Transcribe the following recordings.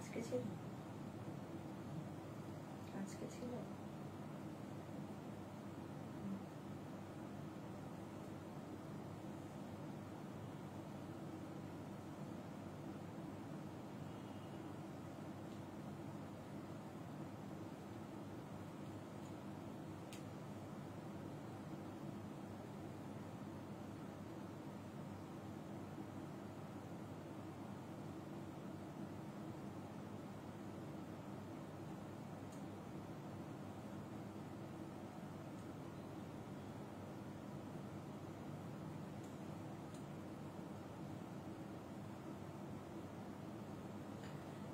আজকে ছিল, আজকে ছিল।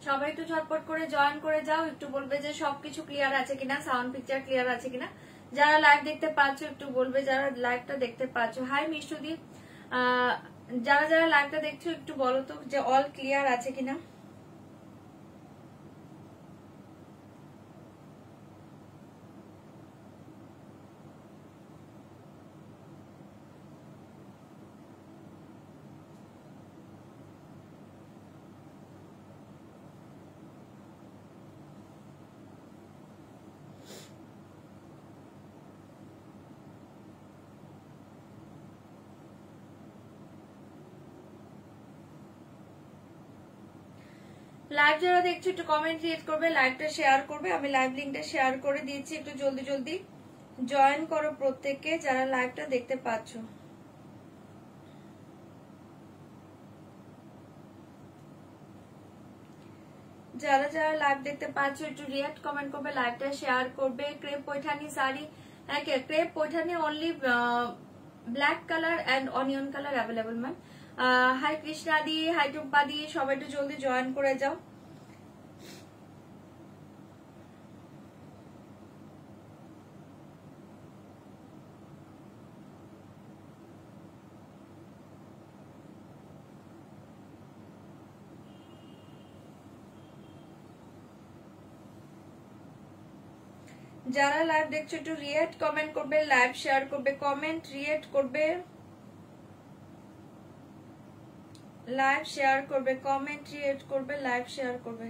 সবাই একটু ঝটপট করে জয়েন করে যাও, একটু বলবে যে সবকিছু ক্লিয়ার আছে কিনা, সাউন্ড পিকচার ক্লিয়ার আছে কিনা। যারা লাইভ দেখতে পাচ্ছ একটু বলবে, যারা লাইভটা দেখতে পাচ্ছ। হাই মিষ্টুদি, যারা যারা লাইভটা দেখছো একটু বলো তো যে অল ক্লিয়ার আছে কিনা। লাইভ যারা দেখছো একটু কমেন্ট ক্রিয়েট করবে, লাইভটা শেয়ার করবে। আমি লাইভ লিঙ্কটা শেয়ার করে দিয়েছি, একটু জলদি জলদি জয়েন করো প্রত্যেককে যারা লাইভটা দেখতে পাচ্ছ। যারা যারা লাইভ দেখতে পাচ্ছ একটু রিয়াক্ট কমেন্ট করবে, লাইভটা শেয়ার করবে। ক্রেপ পৈঠানি শাড়ি, হ্যাঁ crepe Paithani only black colour and onion colour available ma'am. Hi Krishna দি, হাই টুম্পা দি, সবাই একটু জলদি জয়েন করে যাও। যারা লাইভ দেখছো একটু রিয়েক্ট কমেন্ট করবে, লাইভ শেয়ার করবে, কমেন্ট রিয়েক্ট করবে, লাইভ শেয়ার করবে, কমেন্ট রিয়েক্ট করবে, লাইভ শেয়ার করবে।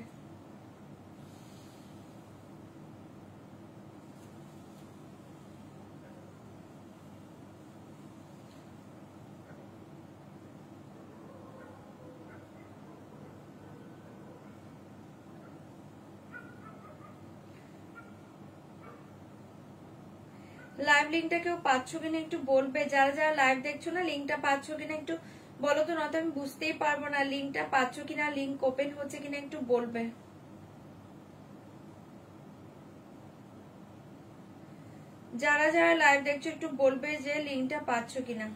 লাইভ লিঙ্কটা কেউ পাচ্ছ কিনা একটু বলবে, যারা যারা লাইভ দেখছো না লিঙ্কটা পাচ্ছ কিনা একটু বলো তো, নয়তো আমি বুঝতেই পারবো না লিঙ্কটা পাচ্ছ কিনা, লিঙ্ক ওপেন হচ্ছে কিনা একটু বলবে। যারা যারা লাইভ দেখছো একটু বলবে যে লিঙ্কটা পাচ্ছ কিনা।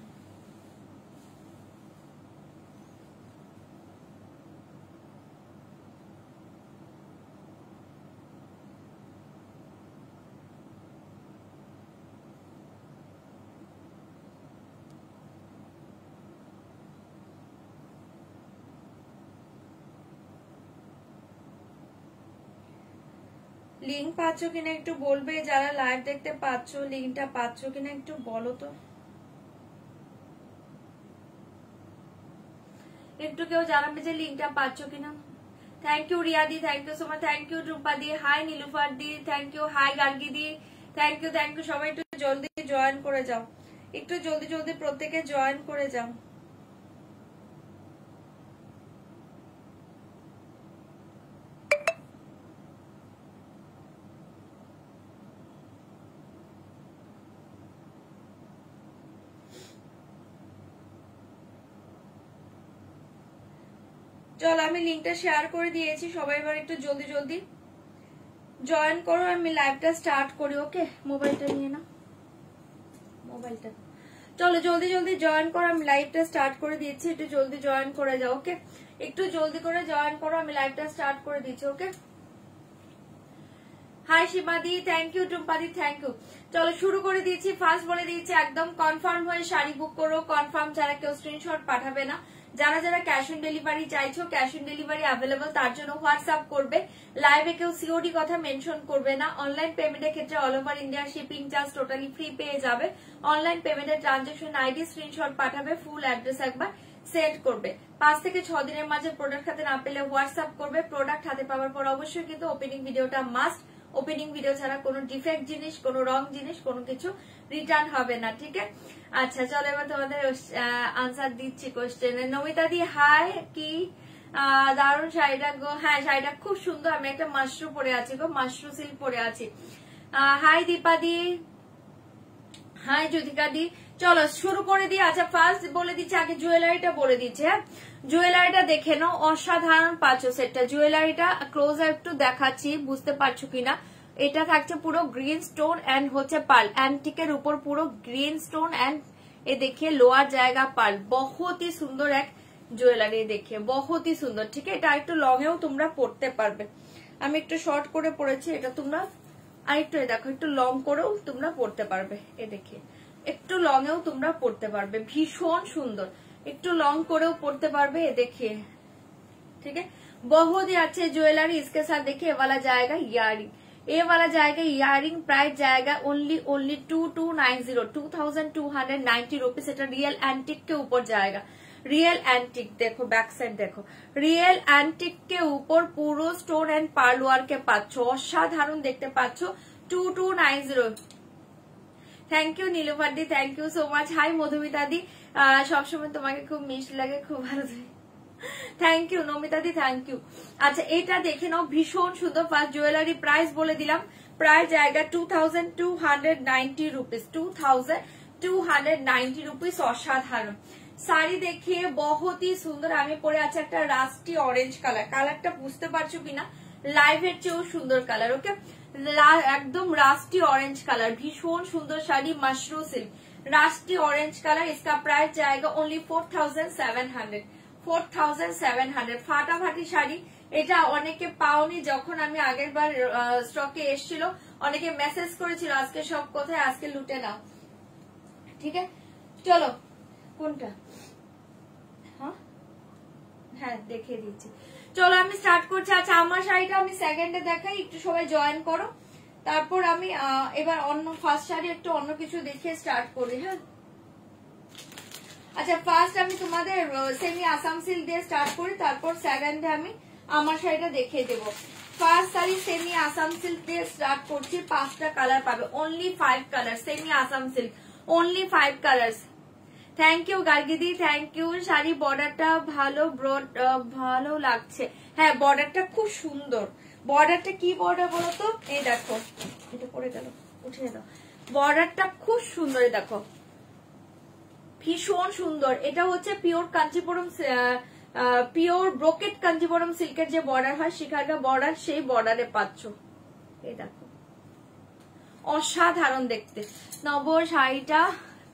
লিঙ্ক পাচ্ছ কিনা একটু বলবে, যারা লাইভ দেখতে পাচ্ছ লিঙ্কটা পাচ্ছ কিনা একটু বলো তো। একটু কেউ জানাবে যে লিঙ্কটা পাচ্ছ কিনা। থ্যাংক ইউ রিয়াদি, thank you so much, thank you Rupa দি, হাই নীলুফার দি, থ্যাংক ইউ, হাই গার্গি দি, থ্যাংক ইউ থ্যাংক ইউ। সবাই একটু জলদি জয়েন করে যাও, একটু জলদি জলদি প্রত্যেকে জয়েন করে যাও। চলো আমি লিঙ্কটা শেয়ার করে দিয়েছি, সবাই এবার একটু জলদি জলদি জয়েন করো, আমি লাইভটা স্টার্ট করি। ওকে, মোবাইলটা নিয়ে না, মোবাইলটা। চলো জলদি জলদি জয়েন করো, আমি লাইভটা স্টার্ট করে দিচ্ছি, একটু জলদি জয়েন করে যাও। ওকে, একটু জলদি করে জয়েন করো, আমি লাইভটা স্টার্ট করে দিচ্ছি। ওকে, হাই শিবাদি, থ্যাংক ইউ টুম্পাদি, থ্যাংক ইউ। চলো শুরু করে দিচ্ছি। ফার্স্ট বলে দিচ্ছি একদম কনফার্ম হয়ে শাড়ি বুক করো, কনফার্ম ছাড়া কেউ স্ক্রিনশট পাঠাবে না। যারা যারা ক্যাশ অন ডেলিভারি চাইছো, ক্যাশ অন ডেলিভারি অ্যাভেলেবল, তার জন্য হোয়াটসঅ্যাপ করবে। লাইভে কেউ সিওডি কথা মেনশন করবে না। অনলাইন পেমেন্টের ক্ষেত্রে all over India shipping charge totally free পেয়ে যাবে। অনলাইন পেমেন্টের ট্রানজাকশন আইডি স্ক্রিনশট পাঠাবে, ফুল অ্যাড্রেস একবার সেন্ড করবে। 5 থেকে 6 দিনের মাঝে প্রোডাক্ট হাতে না পেলে হোয়াটসঅ্যাপ করবে। প্রোডাক্ট হাতে পাওয়ার পর অবশ্যই কিন্তু ওপেনিং ভিডিওটা মাস্ট। ওপেনিং ভিডিও ছাড়া কোনো ডিফেক্ট জিনিস, কোনো রং জিনিস, কোনো কিছু রিটার্ন হবে না, ঠিক আছে? আচ্ছা চলো এবার তোমাদের আনসার দিচ্ছি কোশ্চেনে। নমিতা দি হাই, কি দারুণ শাড়িটা গো। হ্যাঁ শাড়িটা খুব সুন্দর, আমি একটা মাশরু পরে আছি গো, মাশরু সিল্ক পরে আছি। হাই দীপা দি, হাই জ্যোতিকা দি। চলো শুরু করে দিই। আচ্ছা ফার্স্ট বলে দিচ্ছি, আগে জুয়েলারিটা বলে দিচ্ছি। হ্যাঁ জুয়েলারিটা দেখে নাও, অসাধারণ পাচ্ছ সেটটা। জুয়েলারিটা ক্লোজ একটু দেখাচ্ছি, বুঝতে পারছো কিনা। এটা থাকছে পুরো গ্রিন স্টোন এন্ড হচ্ছে পার্ল, অ্যান্টিকের উপর পুরো গ্রিন স্টোন এন্ড এ দেখিয়ে লোয়ার জায়গা পার্ল। বহুত হি সুন্দর এক জুয়েলারি, দেখে বহুত হি সুন্দর, ঠিক আছে? এটা একটু লং এও তোমরা পড়তে পারবে। আমি একটু শর্ট করে পড়েছি, এটা তোমরা আরেকটু দেখো, একটু লং করেও তোমরা পড়তে পারবে। এ দেখে একটু লং এও তোমরা পড়তে পারবে, ভীষণ সুন্দর। একটু লং করেও পড়তে পারবে, এ দেখে, ठीक है? बहुत ही अच्छे ज्वेलरी। इसके साथ देखिए ये वाला जाएगा इयरिंग, ये वाला जाएगा इयरिंग। प्राइस जाएगा ओनली 2290, 2290 रुपीज। এটা रियल एंटिक के ऊपर जाएगा। रियल एंटिक देखो, बैक साइड देखो, रियल एंटिक के ऊपर পুরো স্টোন এন্ড পার্ল ওয়ার্কে পাচ্ছ, অসাধারণ দেখতে পাচ্ছ। 2290। থ্যাংক ইউ নীলুফার দি, thank you so much. Hi Madhumita দি, সবসময় তোমাকে খুব মিষ্টি লাগে, খুব ভালো থাকে। থ্যাংক ইউ নমিতা দি, থ্যাংক ইউ। আচ্ছা এটা দেখে নাও, ভীষণ সুন্দর ফার্স্ট জুয়েলারি। প্রাইস বলে দিলাম, প্রাইস জায়গা 2290 রুপিস, 2290 রুপিস। অসাধারণ শাড়ি দেখিয়ে বহুত হি সুন্দর। আমি পরে আছে একটা রাস্টি অরেঞ্জ কালার, কালারটা বুঝতে পারছো কিনা, লাইভের চেয়েও সুন্দর কালার। ওকে একদম রাস্টি অরেঞ্জ কালার, ভীষণ সুন্দর sari, Mashru silk rusty orange colour. इसका प्राइस जाएगा ओनली 4700, 4700। ফাটাফাটি শাড়ি, এটা অনেকে পাওনি যখন আমি আগের বার স্টকে এসেছিল, অনেকে মেসেজ করেছিল আজকে সব কোথায়, আজকে লুটে নাও, ঠিক আছে? চলো কোনটা, হ্যাঁ দেখিয়ে দিচ্ছি। চলো আমি স্টার্ট করছি। আচ্ছা আমার শাড়িটা আমি সেকেন্ডে দেখাই, একটু সবাই জয়েন করো, তারপর আমি এবার অন্য ফার্স্ট শাড়ি একটু অন্য কিছু দেখিয়ে স্টার্ট করি। হ্যাঁ আচ্ছা ফার্স্ট আমি তোমাদের সেমি আসাম সিল্ক দিয়ে স্টার্ট করি, তারপর সেকেন্ডে আমি আমার শাড়িটা দেখিয়ে দেবো। First sari semi Assam silk দিয়ে স্টার্ট করছি। 5টা কালার পাবে, only 5 colour, semi Assam silk, only 5 colour. Thank you গার্গিদি, থ্যাংক ইউ। শাড়ি বর্ডারটা ভালো, ব্রড ভালো লাগছে। হ্যাঁ বর্ডারটা খুব সুন্দর। বর্ডারটা কি বর্ডার বলো তো, এই দেখো, এটা পরে গেল, উঠিয়ে দাও। বর্ডারটা খুব সুন্দর, দেখো ভীষণ সুন্দর। এটা হচ্ছে pure Kanchipuram, pure brocade Kanchipuram সিল্কের যে বর্ডার হয়, শিখারকা বর্ডার, সেই বর্ডারে পাচ্ছ। এই দেখো অসাধারণ দেখতে। নব শাড়িটা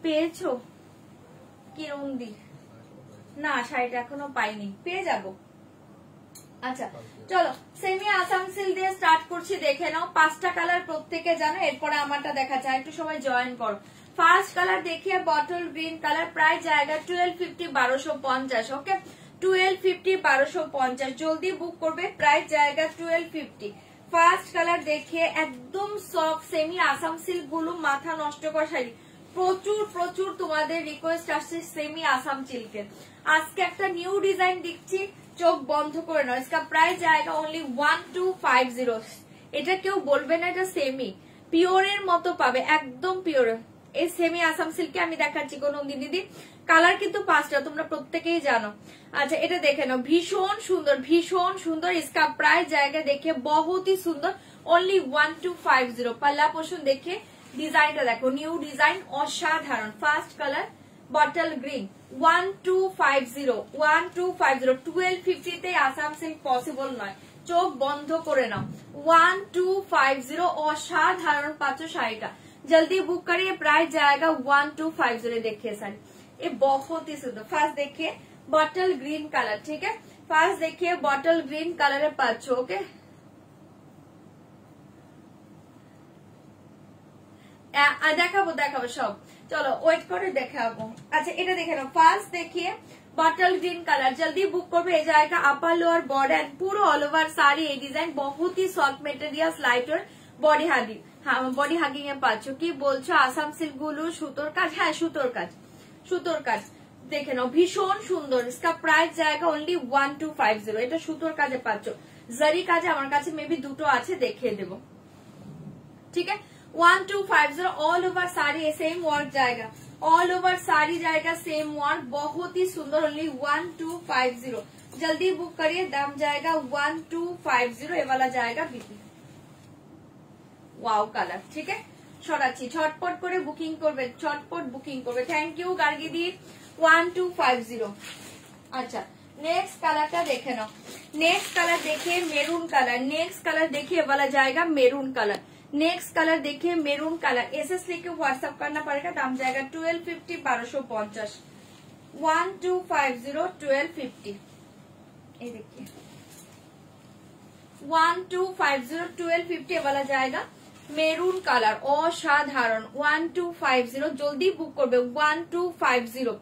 পেয়েছো কিরম দি? না শাড়িটা এখনো পাইনি, পেয়ে যাবো। আচ্ছা চলো সেমি আসাম সিল্ক দিয়ে স্টার্ট করছি, দেখে নাও। 5টা কালার প্রত্যেকে জানো, এরপরে আমারটা দেখা যায়, একটু সময় জয়েন করো। ফার্স্ট কালার देखिए बॉटल ग्रीन कलर। प्राइस जाएगा 1250, 1250। ओके 1250, 1250। जल्दी बुक করবে, প্রাইস जाएगा 1250। ফার্স্ট কালার देखिए একদম সফট সেমি আসাম সিল্ক গুলো মাথা নষ্ট করা শাড়ি, প্রচুর প্রচুর তোমাদের রিকোয়েস্ট আসছে সেমি আসাম সিল্কের। আজকে একটা নিউ ডিজাইন দিচ্ছি, চোখ বন্ধ করে নাও। इसका प्राइस जाएगा ओनली 1250। এটা কেউ বলবে না এটা সেমি, পিওরের মতো পাবে, একদম পিওর। এই সেমি আসাম সিল্কে আমি দেখাচ্ছি কোন দিদি, কালার কিন্তু 5টা, তোমরা প্রত্যেকেই জানো। আচ্ছা এটা দেখে নাও, ভীষণ সুন্দর, ভীষণ সুন্দর। इसका प्राइस जाएगा देखिए बहुत ही सुंदर, ओनली 1250। पल्ला पोषण দেখে ডিজাইনটা দেখো, নিউ ডিজাইন, অসাধারণ। First colour bottle green, 1250, 1250। 1250 তে আসাম সিল্ক পসিবল নয়, চোখ বন্ধ করে নাও। 1250 অসাধারণ পাচ্ছ শাড়িটা, जल्दी बुक करिए। प्राइस जाएगा 1250। देखिए साड़ी ये बहुत ही सुंदर। फर्स्ट देखिए बॉटल ग्रीन कलर, ठीक है? फर्स्ट देखिए बॉटल ग्रीन कलर पाচ্ছ। ओके দেখাবো দেখাবো সব, চলো ওয়েট করে দেখাবো। আচ্ছা এটা দেখে নাও, ফার্স্ট देखिए बॉटल ग्रीन कलर। जल्दी बुक করবে। এই জায়গা আপার লোয়ার বর্ডার পুরো অল ওভার শাড়ি, এই ডিজাইন বহুত ही soft material, lighter body hugging, body hugging এ পাচ্ছ। কি বলছো আসাম সিল্ক গুলো সুতোর কাজ? হ্যাঁ সুতোর কাজ, সুতোর কাজ। দেখে নাও ভীষণ সুন্দর। इसका प्राइस जाएगा ओनली 1250। এটা সুতোর কাজে পাচ্ছ, জারি কাজে আমার কাছে মেবি দুটো আছে, দেখিয়ে দেব। ठीक है 1250 all over sari same work जाएगा, ऑल ओवर साड़ी जाएगा सेम वर्क, बहुत ही सुंदर। ओनली 1250 जल्दी बुक करिए, दाम जाएगा 1250। ये वाला जाएगा बीपी वाओ कलर। ठीक है সরাচ্ছি, ঝটপট করে বুকিং করবে, ঝটপট বুকিং করবে। থ্যাংক ইউ গার্গি দি 1250। আচ্ছা नेक्स्ट कलर का देखे ना, नेक्स्ट कलर देखिए मेरून कलर, नेक्स्ट कलर देखिए वाला जाएगा मेरून कलर, नेक्स्ट कलर देखिए मेरून कलर। एसएस लेके व्हाट्सएप करना पड़ेगा, दाम जाएगा 1250 1250 1250 1250। ये देखिए 1250 1250 वाला जाएगा মেরুন কালার, অসাধারণ 1250। জলদি বুক করবে 1250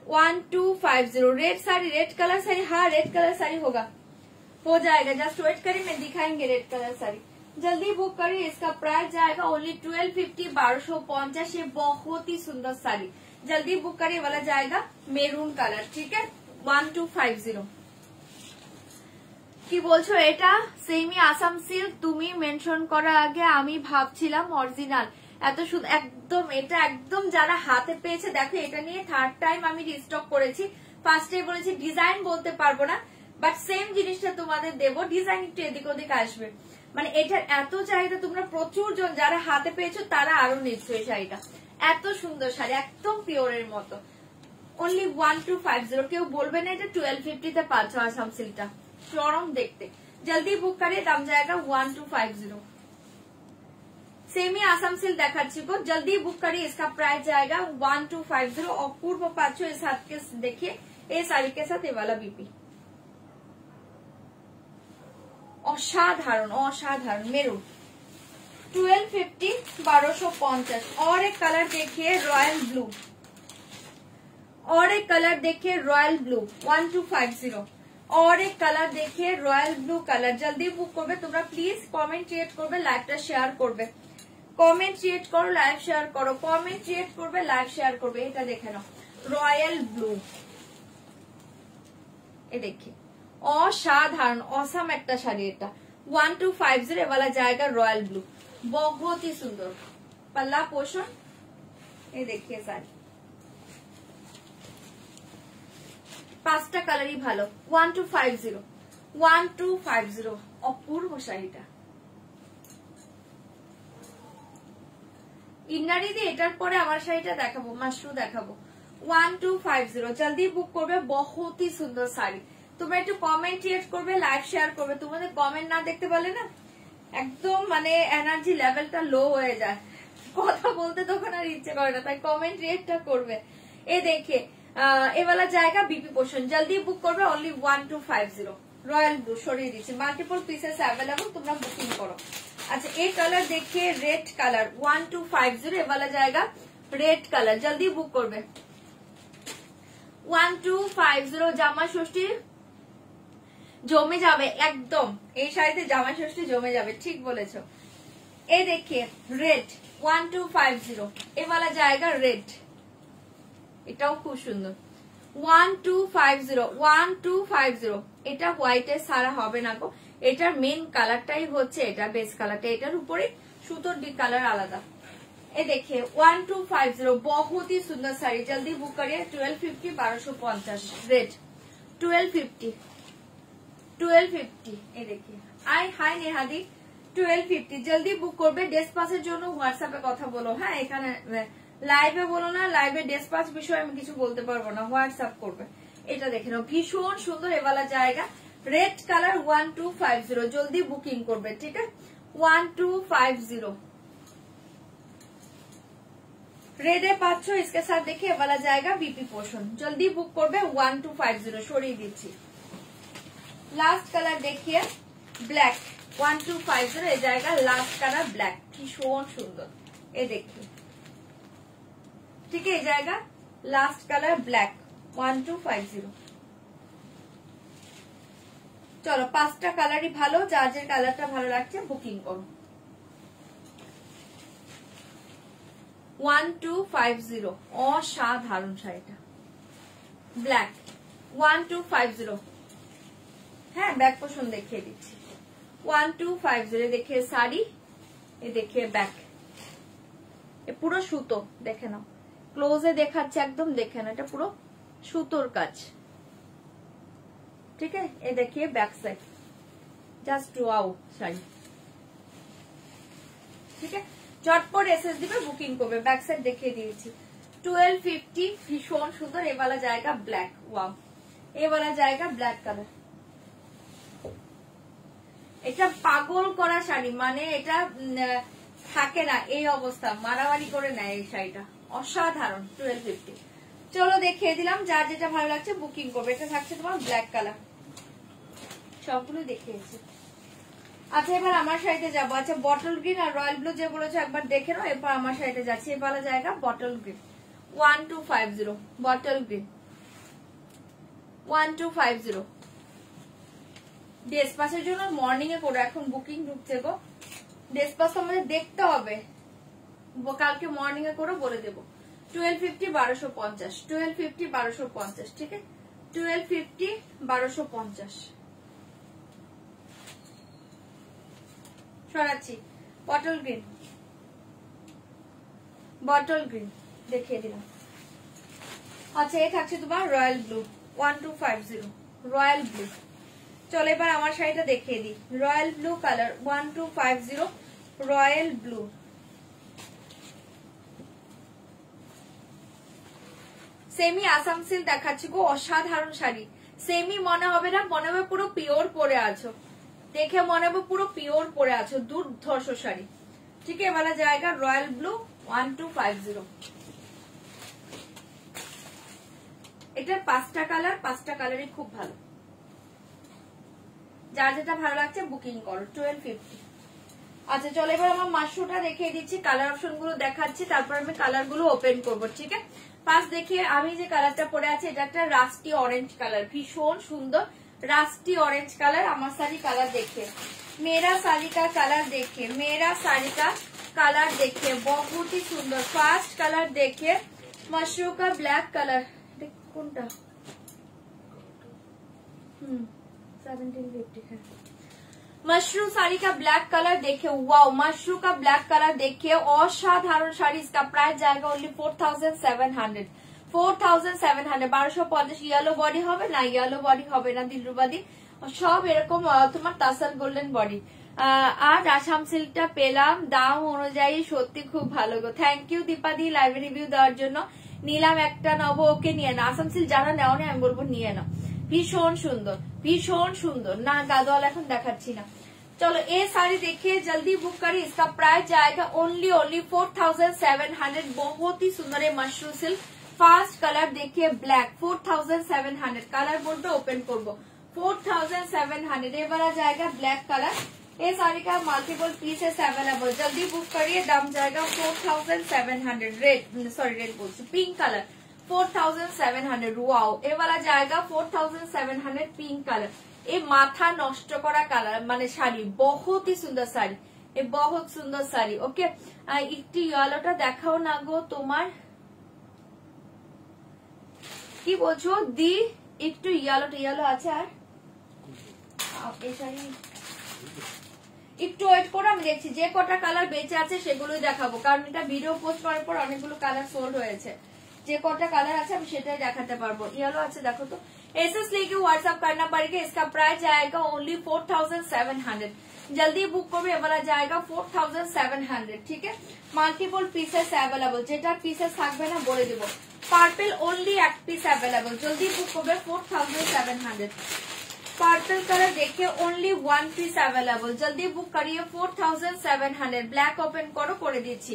1250। Red sari, red colour sari, हाँ रेड कलर साड़ी होगा, हो जाएगा। जस्ट वेट करिए, मैं दिखाएंगे रेड कलर साड़ी। जल्दी बुक करिए, इसका प्राइस जाएगा ओनली 1250 1250। ये बहुत ही सुंदर साड़ी, जल्दी बुक करिए। वाला जाएगा मेरून कलर। ठीक है 1250। কি বলছো এটা সেমি আসাম সিল্ক? তুমি মেনশন করার আগে আমি ভাবছিলাম অরিজিনাল। এত সুন্দর একদম, এটা একদম যারা হাতে পেয়েছে। দেখো এটা নিয়ে থার্ড টাইম আমি রিস্টক করেছি। ফার্স্টে বলেছি ডিজাইন বলতে পারবো না, বাট সেম জিনিসটা তোমাদের দেবো, ডিজাইন একটু এদিক ওদিক আসবে। মানে এটার এত চাহিদা, তোমরা প্রচুর জন যারা হাতে পেয়েছো তারা আরো নিচ্ছ এই শাড়িটা। এত সুন্দর শাড়ি, একদম পিওরের মতো। অনলি 1250। কেউ বলবে না এটা 1250 তে পাচ্ছ আসাম সিল্কটা, চরম দেখতে। জলদি বুক করিয়ে, দাম जाएगा 1250। सेमी आसाम सिल्क দেখাচ্ছি গো, जल्दी बुक करिए। इसका प्राइस जाएगा 1250। অপূর্ব পাচ্ছ इस हाथ के, देखिए ये साड़ी के साथ ये वाला बीपी অসাধারণ অসাধারণ মেরুন 1250 1250। और एक कलर देखिए रॉयल ब्लू, और एक कलर देखिए रॉयल ब्लू 1250। और एक कलर देखिए रॉयल ब्लू कलर। जल्दी बुक করবে তোমরা, প্লিজ কমেন্ট ক্রিয়েট করবে, লাইভটা শেয়ার করবে। কমেন্ট ক্রিয়েট করো, লাইভ শেয়ার করো, কমেন্ট ক্রিয়েট করবে, লাইভ শেয়ার করবে। এটা দেখে নাও রয়্যাল ব্লু, এ দেখি অসাধারণ অসাম একটা শাড়ি। এটা 1250 वाला जाएगा रॉयल ब्लू, बहुत ही सुंदर पल्ला पोषण। ये देखिए শাড়ি পাঁচটা কালারই ভালো। 1250 1250 অপূর্ব শাড়িটা। ইন্নারি দিয়ে এটার পরে আমার শাড়িটা দেখাবো, মাশরু দেখাবো। 1250 জলদি বুক করবে, বহুত ही সুন্দর শাড়ি। তোমরা একটু কমেন্ট ক্রিয়েট করবে, লাইভ শেয়ার করবে। তোমাদের কমেন্ট না দেখতে পারলে না একদম মানে এনার্জি লেভেলটা লো হয়ে যায়, কথা বলতে তখন আর ইচ্ছে করে না, তাই কমেন্ট ক্রিয়েটটা করবে। এ দেখে ये वाला जाएगा बीपी पोषण। जल्दी बुक करবে, ओनली 1250। रॉयल ब्लू সরিয়ে দিচ্ছি, মাল্টিপল পিসেস अवेलेबल, তোমরা বুকিং করো। अच्छा ये कलर देखिए रेड कलर 1250। ये वाला जाएगा रेड कलर, जल्दी बुक করবে 1250। জামা ষষ্ঠী জমে যাবে একদম, এই শাড়িতে জামা ষষ্ঠী জমে যাবে, ঠিক বলেছো। ये देखिए रेड 1250। ये वाला जाएगा रेड, এটাও খুব সুন্দর 1250 1250। এটা হোয়াইটের সারা হবে না গো, এটার মেন কালারটাই হচ্ছে এটা, বেস কালারটা। এটার উপরে সুতোর ডি কালার আলাদা। এ দেখে 1250 बहुत ही सुंदर साड़ी। जल्दी बुक करिए 1250 1250 रेड 1250 1250। এ देखिए আই হাই নেহাদি 1250। জলদি বুক করবে। ডেসপাসের জন্য হোয়াটসঅ্যাপে কথা বলো, হ্যাঁ এখানে লাইভে বলো না, লাইভে ডেসপাস বিষয়ে আমি কিছু বলতে পারবো না, হোয়াটসঅ্যাপ করবে। এটা দেখে নাও ভীষণ সুন্দর। এওয়ালা জায়গা রেড কালার 1250। জলদি বুকিং করবে, ঠিক আছে 1250 रेडे पाচ্ছ। इसके साथ देखिए वाला जाएगा बीपी पोषण। जल्दी बुक करबे 1250 সরিয়ে দিচ্ছি। लास्ट कलर देखिए ब्लैक 1250। ये जाएगा लास्ट कलर ब्लैक, ভীষণ সুন্দর। ये देखिए ठीक है, ये जाएगा लास्ट कलर ब्लैक 1250। চলো পাঁচটা কালারই ভালো, যার যে কালারটা ভালো লাগছে বুকিং করো। 1250 অসাধারণ শাড়িটা। ব্ল্যাক 1250। হ্যাঁ ব্যাক পোর্শন দেখিয়ে দিচ্ছি 1250 দেখিয়ে শাড়ি, এ দেখিয়ে ব্যাক, এ পুরো সুতো দেখে নাও, ক্লোজে দেখাচ্ছে একদম দেখে নাও, এটা পুরো সুতোর কাজ, ঠিক আছে। এ দেখিয়ে back side, just wow sari, ঠিক আছে। ঝটপট এসএস দিবে, বুকিং করবে। ব্যাক সাইড দেখিয়ে দিয়েছি 1250, ভীষণ সুন্দর। এ वाला জায়গা ব্ল্যাক, ওয়াও, এ वाला জায়গা ব্ল্যাক কালার। এটা পাগল করা শাড়ি, মানে এটা থাকে না এই অবস্থা, মারামারি করে নেয় এই শাড়িটা, অসাধারণ। 1250। চলো দেখিয়ে দিলাম, যার যেটা ভালো লাগছে বুকিং করবে। এটা থাকছে তোমার ব্ল্যাক কালার, সবগুলো দেখিয়েছি। আচ্ছা এবার আমার শাড়িতে যাবো। আচ্ছা বটল গ্রিন আর রয়্যাল ব্লু যে বলেছো একবার দেখে নাও, এরপর আমার শাড়িতে যাচ্ছি। এ वाला জায়গা বটল গ্রিন 1250, বটল গ্রিন 1250। ডেস পাসের জন্য মর্নিং এ করো, এখন বুকিং ঢুকছে গো। ডেস পাস আমাদের দেখতে হবে, কালকে মর্নিং এ করো, বলে দেবো। 1250 1250, 1250 1250, ঠিক আছে। 1250 1250 সরাচ্ছি। বটল গ্রিন, বটল গ্রিন দেখিয়ে দিলাম। আচ্ছা এ থাকছে তোমার রয়্যাল ব্লু 1250, রয়্যাল ব্লু। চলো এবার আমার শাড়িটা দেখিয়ে দিই। Royal blue colour 1250, royal blue. Semi Assam silk দেখাচ্ছি গো, অসাধারণ শাড়ি। সেমি মনে হবে না, মনে হবে পুরো পিওর পরে আছো, দেখে মনে হবে পুরো পিওর পরে আছো, দুর্ধর্ষ শাড়ি, ঠিক আছে। वाला জায়গা রয়্যাল ব্লু 1250। এটার 5টা কালার, 5টা কালারই খুব ভালো, যার যেটা ভালো লাগছে বুকিং করো। 1250। আচ্ছা চলো এবার আমার মাশরুটা দেখিয়ে দিচ্ছি, কালার অপশন গুলো দেখাচ্ছি, তারপর আমি কালার গুলো ওপেন করবো, ঠিক আছে। ফার্স্ট দেখিয়ে আমি যে কালারটা পরে আছে, এটা একটা রাস্টি অরেঞ্জ কালার, ভীষণ সুন্দর রাস্টি অরেঞ্জ কালার। আমার শাড়ি কালার দেখে, मेरा साड़ी का कलर देखिए, मेरा साड़ी का कलर देखिए, बहुत ही सुंदर। फास्ट कलर देखिए, मशरूम का ब्लैक कलर, কোনটা 1750 है। मशरूम साड़ी का ब्लैक कलर देखिए, वाओ, मशरूम का ब्लैक कलर देखिए, असाधारण शाड़ी। इसका प्राइस जाएगा ओनली 4700, 4700, 1250। येलो बॉडी হবে না, येलो बॉडी হবে না দিলরুবাদি, সব এরকম তোমার তাসার গোল্ডেন বডি। আর আসাম সিল্কটা পেলাম দাম অনুযায়ী, সত্যি খুব ভালো গো। থ্যাংক ইউ দীপাদি লাইভ রিভিউ দেওয়ার জন্য। নিলাম একটা, নব ওকে নিয়ে না, আসাম সিল্ক যারা নেও না আমি বলবো নিয়ে নাও, ভীষণ সুন্দর, ভীষণ সুন্দর। না গাদোয়াল এখন দেখাচ্ছি না। चलो ये साड़ी देखिए, जल्दी बुक करिए। इसका प्राइस जाएगा ओनली 4700, बहुत ही सुंदर है मशरूम सिल्क। फास्ट कलर देखिए ब्लैक 4700, कलर बोर्ड पे ओपन करबो 4700, ये वाला जाएगा ब्लैक कलर। ये साड़ी का मल्टीपल पीसेस अवेलेबल, जल्दी बुक करिए। दाम जाएगा 4700, रेड सॉरी रेड बोलছি पिंक कलर 4700, वाओ। ये वाला जाएगा 4700, पिंक कलर। ये माथा नष्ट करा कलर माने शाड़ी, बहुत ही सुंदर शाड़ी, ये बहुत सुंदर शाड़ी। ओके একটু ইয়েলোটা দেখাও না গো তোমার, কি বলছো দি? একটু ইয়েলোটা, ইয়েলো আছে আর এই শাড়ি একটু ওয়েট করো, আমি দেখছি যে কটা কালার বেঁচে আছে সেগুলোই দেখাবো, কারণ এটা ভিডিও পোস্ট করার পর অনেকগুলো কালার সোল্ড হয়েছে। যে কটা কালার আছে আমি সেটাই দেখাতে পারবো। ইয়েলো আছে দেখো তো, एसएस लेके व्हाट्सएप करना पड़ेगा। इसका प्राइस जाएगा ओनली 4700, जल्दी बुक करो। ये वाला जाएगा 4700, ठीक है। মাল্টিপল পিসেস अवेलेबल, যেটা পিসেস থাকবে না বলে দেব। পার্পল ओनली एक পিস अवेलेबल, जल्दी बुक করবে 4700। पर्पल कलर देखिए ओनली 1 পিস अवेलेबल, जल्दी बुक करिए 4700। ব্ল্যাক ওপেন করো, করে দিচ্ছি।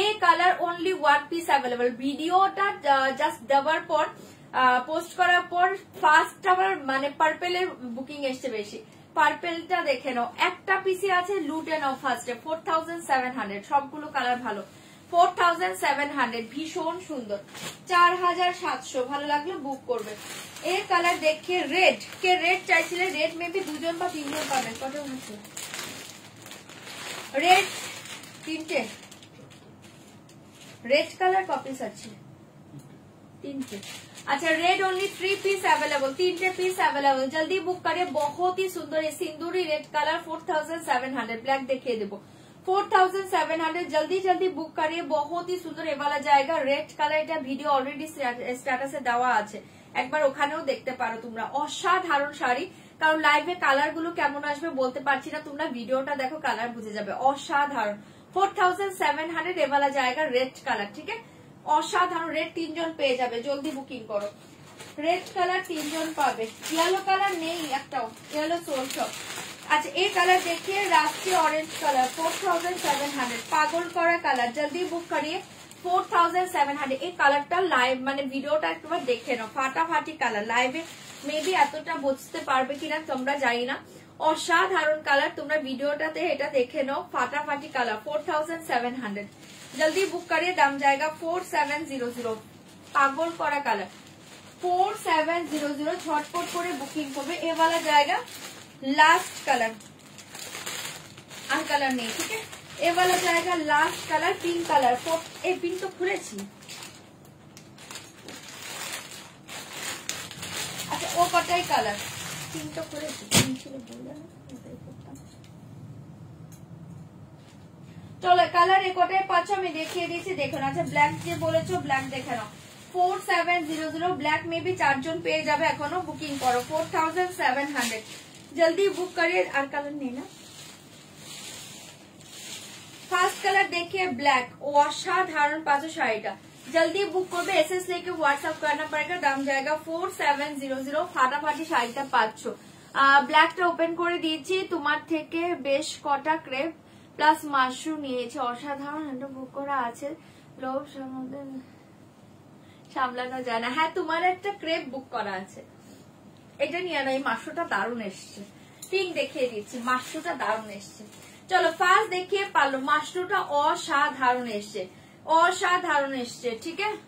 এই কালার ओनली 1 পিস अवेलेबल। ভিডিওটা জাস্ট দেওয়ার পর পোস্ট করার পর ফার্স্ট আবার মানে পার্পেলের বুকিং এসছে বেশি। পার্পেলটা দেখে নাও, একটা পিসি আছে, লুটে নাও ফার্স্টে 4700, সবগুলো কালার ভালো। 4700, ভীষণ সুন্দর। 4700, ভালো লাগলো বুক করবে। এই কালার দেখে রেড, কে রেড চাইছিলে? রেড মেবি 2জন বা 3জন পাবে। কত হচ্ছে রেড? 3টে রেড কালার কপিস আছে, 3টে। अच्छा red only 3 piece available, 3 piece available, जल्दी बुक करें। बहुत ही सुंदर सिंदूरी रेड कलर 4700, ब्लैक देखिए देबो 4700, जल्दी जल्दी बुक करिए। बहुत ही सुंदर ये वाला जाएगा रेड कलर, এটা ভিডিও অলরেডি স্ট্যাটাসে দেওয়া আছে, একবার ওখানেও দেখতে পারো তোমরা। অসাধারণ শাড়ি, কারণ লাইভে কালার গুলো কেমন আসবে বলতে পারছি না, তোমরা ভিডিওটা দেখো কালার বুঝে যাবে। অসাধারণ 4700 ये वाला जाएगा रेड कलर, ठीक है। অসাধারণ রেড 3 জন পেয়ে যাবে, জলদি বুকিং করো। রেড কালার 3 জন পাবে, ইয়েলো কালার নেই একটাও, ইয়েলো সোল সব। আচ্ছা এই কালার देखिए রাষ্ট্রীয় অরেঞ্জ কালার 4700, পাগল করা কালার, জলদি বুক করিয়ে 4700। এই কালারটা লাইভ মানে ভিডিওটা একবার দেখে নাও, ফাটাফাটি কালার। লাইভে মেবি এতটা বুঝতে পারবে কিনা তোমরা জানি না, অসাধারণ কালার। তোমরা ভিডিওটাতে এটা দেখে নাও, ফাটাফাটি কালার 4700, जल्दी बुक करिए। दाम जाएगा 4700, पागल करा कलर 4700, झटपट करे बुकिंग करबे। ये वाला जाएगा लास्ट कलर, আর कलर नहीं, ठीक है। ये वाला जाएगा लास्ट कलर पिंक कलर, ए पिंक तो खुलेছি। अच्छा ও কটাই কালার, পিঙ্ক তো খুলেছি, পিঙ্ক ছিল বললাম এটাই করতাম। চলো কালার একটাই পাচ্ছ, আমি দেখিয়ে দিয়েছি দেখো না। আচ্ছা ব্ল্যাক যে বলেছো ব্ল্যাক দেখে নাও 4700, ব্ল্যাক মেবি 4 জন পেয়ে যাবে, এখনো বুকিং করো 4700, जल्दी बुक करिए। আর কালার নেই না। ফার্স্ট কালার देखिए ब्लैक, অসাধারণ পাচ্ছ শাড়িটা, जल्दी बुक করবে। एसएस लेके व्हाट्सएप करना पड़ेगा, दाम जाएगा 4700, ফাটাফাটি শাড়িটা পাচ্ছ। ব্ল্যাকটা ওপেন করে দিয়েছি, তোমার থেকে বেশ কটা ক্রেপ প্লাস মাশরুম নিয়েছে, অসাধারণ। এটা বুক করা আছে, লোভ সামলানো যায় না। হ্যাঁ তোমার একটা ক্রেপ বুক করা আছে, এটা নিয়ে না। এই মাশরুমটা দারুণ এসছে, পিঙ্ক দেখিয়ে দিচ্ছি, মাশরুমটা দারুণ এসছে। চলো ফার্স্ট দেখিয়ে পারলো, মাশরুমটা অসাধারণ এসছে, অসাধারণ এসছে, ঠিক আছে।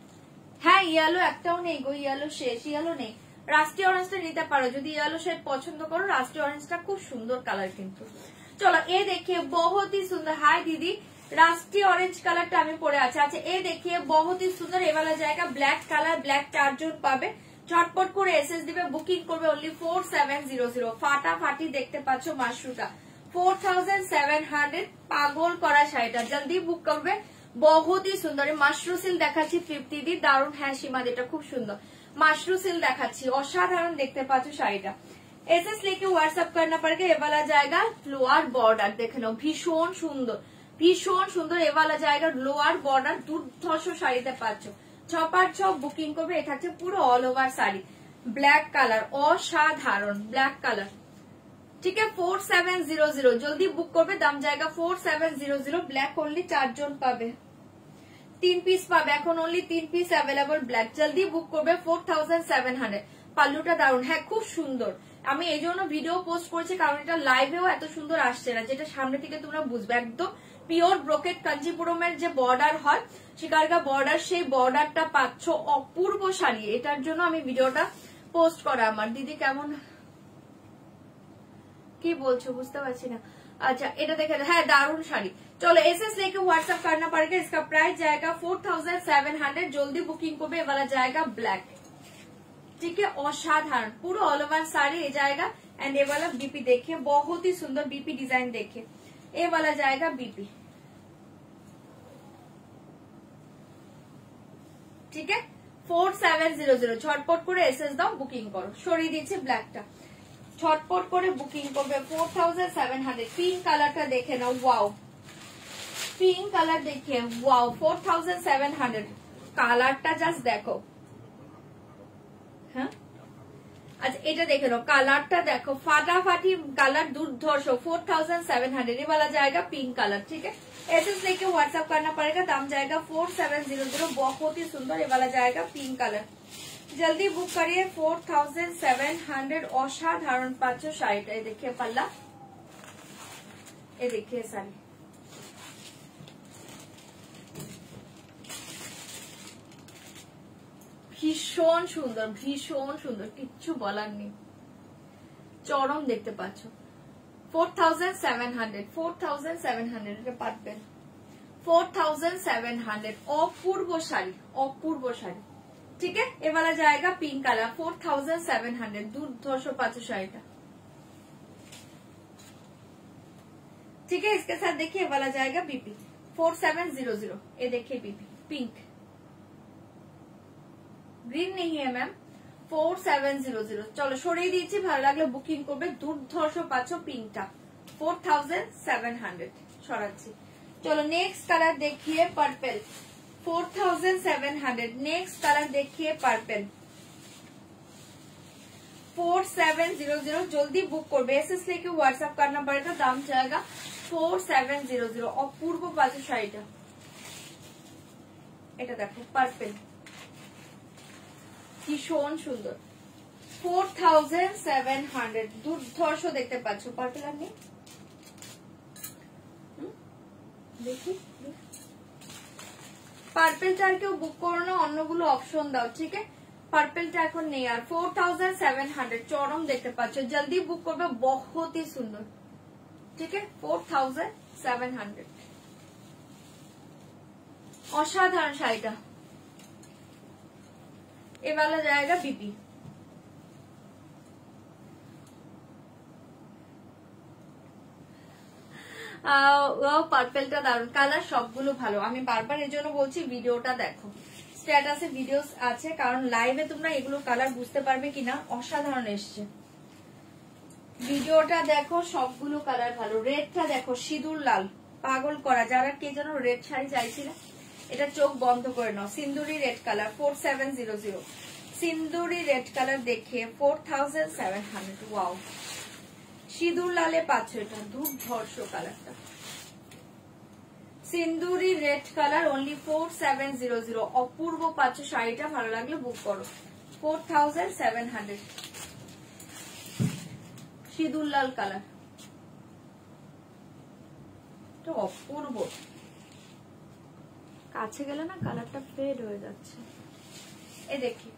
হ্যাঁ ইয়েলো একটাও নেই গো, ইয়েলো শেষ, ইয়েলো নেই। রাষ্ট্রীয় অরেঞ্জটা নিতে পারো যদি ইয়েলো শেড পছন্দ করো, রাষ্ট্রীয় অরেঞ্জটা খুব সুন্দর কালার কিন্তু। চলো এ देखिए बहुत ही सुंदर, हाय दीदी राष्ट्रीय ऑरेंज कलरটা আমি পরে আছে। আচ্ছা এ देखिए बहुत ही सुंदर, ये वाला जाएगा ब्लैक कलर, ब्लैक 4 জন পাবে, ঝটপট করে এসএস দিবে, বুকিং করবে অনলি 4700, ফাটাফাটি দেখতে পাচ্ছ মাশরুমটা 4700, পাগল করা শাড়িটা, জলদি বুক করবে। बहुत ही सुंदर মাশরুম সিল দেখাচ্ছি 50 দি, দারুণ। হ্যাঁ সীমা এটা খুব সুন্দর, মাশরুম সিল দেখাচ্ছি, অসাধারণ দেখতে পাচ্ছ শাড়িটা। एसएस लेके व्हाट्सएप करना पड़ेगा। ये वाला जाएगा लोअर बॉर्डर, देख लो भीषण सुंदर, भीषण सुंदर। ये वाला जाएगा लोअर बॉर्डर, দুর্ধর্ষ শাড়িতে পাচ্ছ 6/6 বুকিং করবে। এটা হচ্ছে পুরো all over sari, black colour, অসাধারণ ব্ল্যাক কালার, ঠিক আছে। 4700, জলদি বুক করবে, দাম জায়গা 4700, ব্ল্যাক অনলি 4 জন পাবে, 3 পিস পাবে, এখন অনলি 3 পিস অ্যাভেলেবল ব্ল্যাক, জলদি বুক করবে 4700। পাল্লুটা দারুণ, হ্যাঁ খুব সুন্দর। আমি এই জন্য ভিডিও পোস্ট করছি, কারণ এটা লাইভেও এত সুন্দর আসছে না, যেটা সামনে থেকে তোমরা বুঝবে। একদম পিওর ব্রোকেট কাঞ্চিপুরমের যে বর্ডার হয়, শিকারগা বর্ডার, সেই বর্ডারটা পাচ্ছ, অপূর্ব শাড়ি। এটার জন্য আমি ভিডিওটা পোস্ট করা। আমার দিদি কেমন কি বলছো বুঝতে পারছি না। अच्छा এটা দেখে, হ্যাঁ দারুণ শাড়ি। চলো एसएस लेके व्हाट्सएप करना पड़ेगा, इसका प्राइस जाएगा 4700, जल्दी बुकिंग করবে। ये वाला जाएगा ब्लैक, ठीक है, असाधारण पूरा ऑल ओवर साड़ी ये जाएगा। एंड ये वाला बीपी देखिए, बहुत ही सुंदर बीपी डिजाइन देखिए। ये वाला जाएगा बीपी, ठीक है 4700, झटपट করে एसएस দাও, বুকিং করো। সরিয়ে দিয়েছি ব্ল্যাকটা, ছটপট করে বুকিং করবে 4700। পিঙ্ক কালারটা দেখে নাও, ওয়াও পিঙ্ক কালার দেখে, ওয়াও 4700, কালারটা জাস্ট দেখো। হ্যাঁ আচ্ছা এটা দেখে নাও, কালারটা দেখো, ফাটাফাটি কালার, দুর্ধর্ষ 4700। ये वाला जाएगा पिंक कलर, ठीक है। एसएस लेके व्हाट्सएप करना पड़ेगा, दाम जाएगा 4700, बहुत ही सुंदर। ये वाला जाएगा पिंक कलर, जल्दी बुक करिए 4700, असाधारण पाচ্ছ শাড়িটা। ये देखिए पल्ला, ये देखिए শাড়ি, ভীষণ সুন্দর, ভীষণ সুন্দর, কিচ্ছু বলার নেই, চরম দেখতে পাচ্ছ। 4700, এটা পারবেন 4700, অপূর্ব শাড়ি, অপূর্ব শাড়ি, ठीक है। ये वाला जाएगा पिंक कलर 4700, दुर्धर्ष पाचो शाड़ीटा, ठीक है। इसके साथ देखिए ये वाला जाएगा बीपी 4700, ये देखिए बीपी पिंक, ग्रीन नहीं है मैम, 4700। चलो সরিয়ে দিয়েছি, ভালো লাগলে বুকিং করবে। দুর্ধর্ষ পাচ্ছ পিঙ্কটা 4700 সরাচ্ছি। চলো নেক্সট কালার দেখিয়ে পার্পল 4700। नेक्स्ट कलर देखिए पर्पल 4700। जल्दी बुक कर एसएस लेके व्हाट्सएप करना पड़ेगा, दाम जाएगा 4700। अपूर्व पाचो शाড়িটা, এটা দেখো পার্পল ভীষণ সুন্দর 4700। দুর্ধর্ষ দেখতে পাচ্ছ পার্পল। আর নেই দেখি পার্পলটা আর কেউ বুক করো না, অন্যগুলো অপশন দাও, ঠিক আছে। পার্পলটা এখন নেই আর 4700 চরম দেখতে পাচ্ছ, জলদি বুক করবে, বহুত ही সুন্দর, ঠিক আছে। 4700 অসাধারণ শাড়িটা। ये वाला जाएगा बीपी, পার্পলটা দারুন কালার, সবগুলো ভালো। আমি বারবার এর জন্য বলছি ভিডিওটা দেখো, স্ট্যাটাসে ভিডিও আছে, কারণ লাইভে তোমরা এগুলো কালার বুঝতে পারবে কিনা, অসাধারণ এসছে। ভিডিওটা দেখো, সবগুলো কালার ভালো। রেডটা দেখো সিঁদুর লাল, পাগল করা। যারা কে যেন রেড শাড়ি চাইছিল, এটা চোখ বন্ধ করে নাও। সিন্দুরি রেড কালার 4700, সিন্দুরি রেড কালার দেখে 4700। ওয়াও, সিঁদুর লালে পাচ্ছ, এটা দুর্ধর্ষ কালারটা। সিন্দুরি রেড কালার অনলি 4700। অপূর্ব পাচ্ছ শাড়িটা, ভালো লাগলে বুক করো 4700। সিঁদুর লাল কালার তো অপূর্ব, কাছে গেলে না কালারটা ফেড হয়ে যাচ্ছে। এ দেখি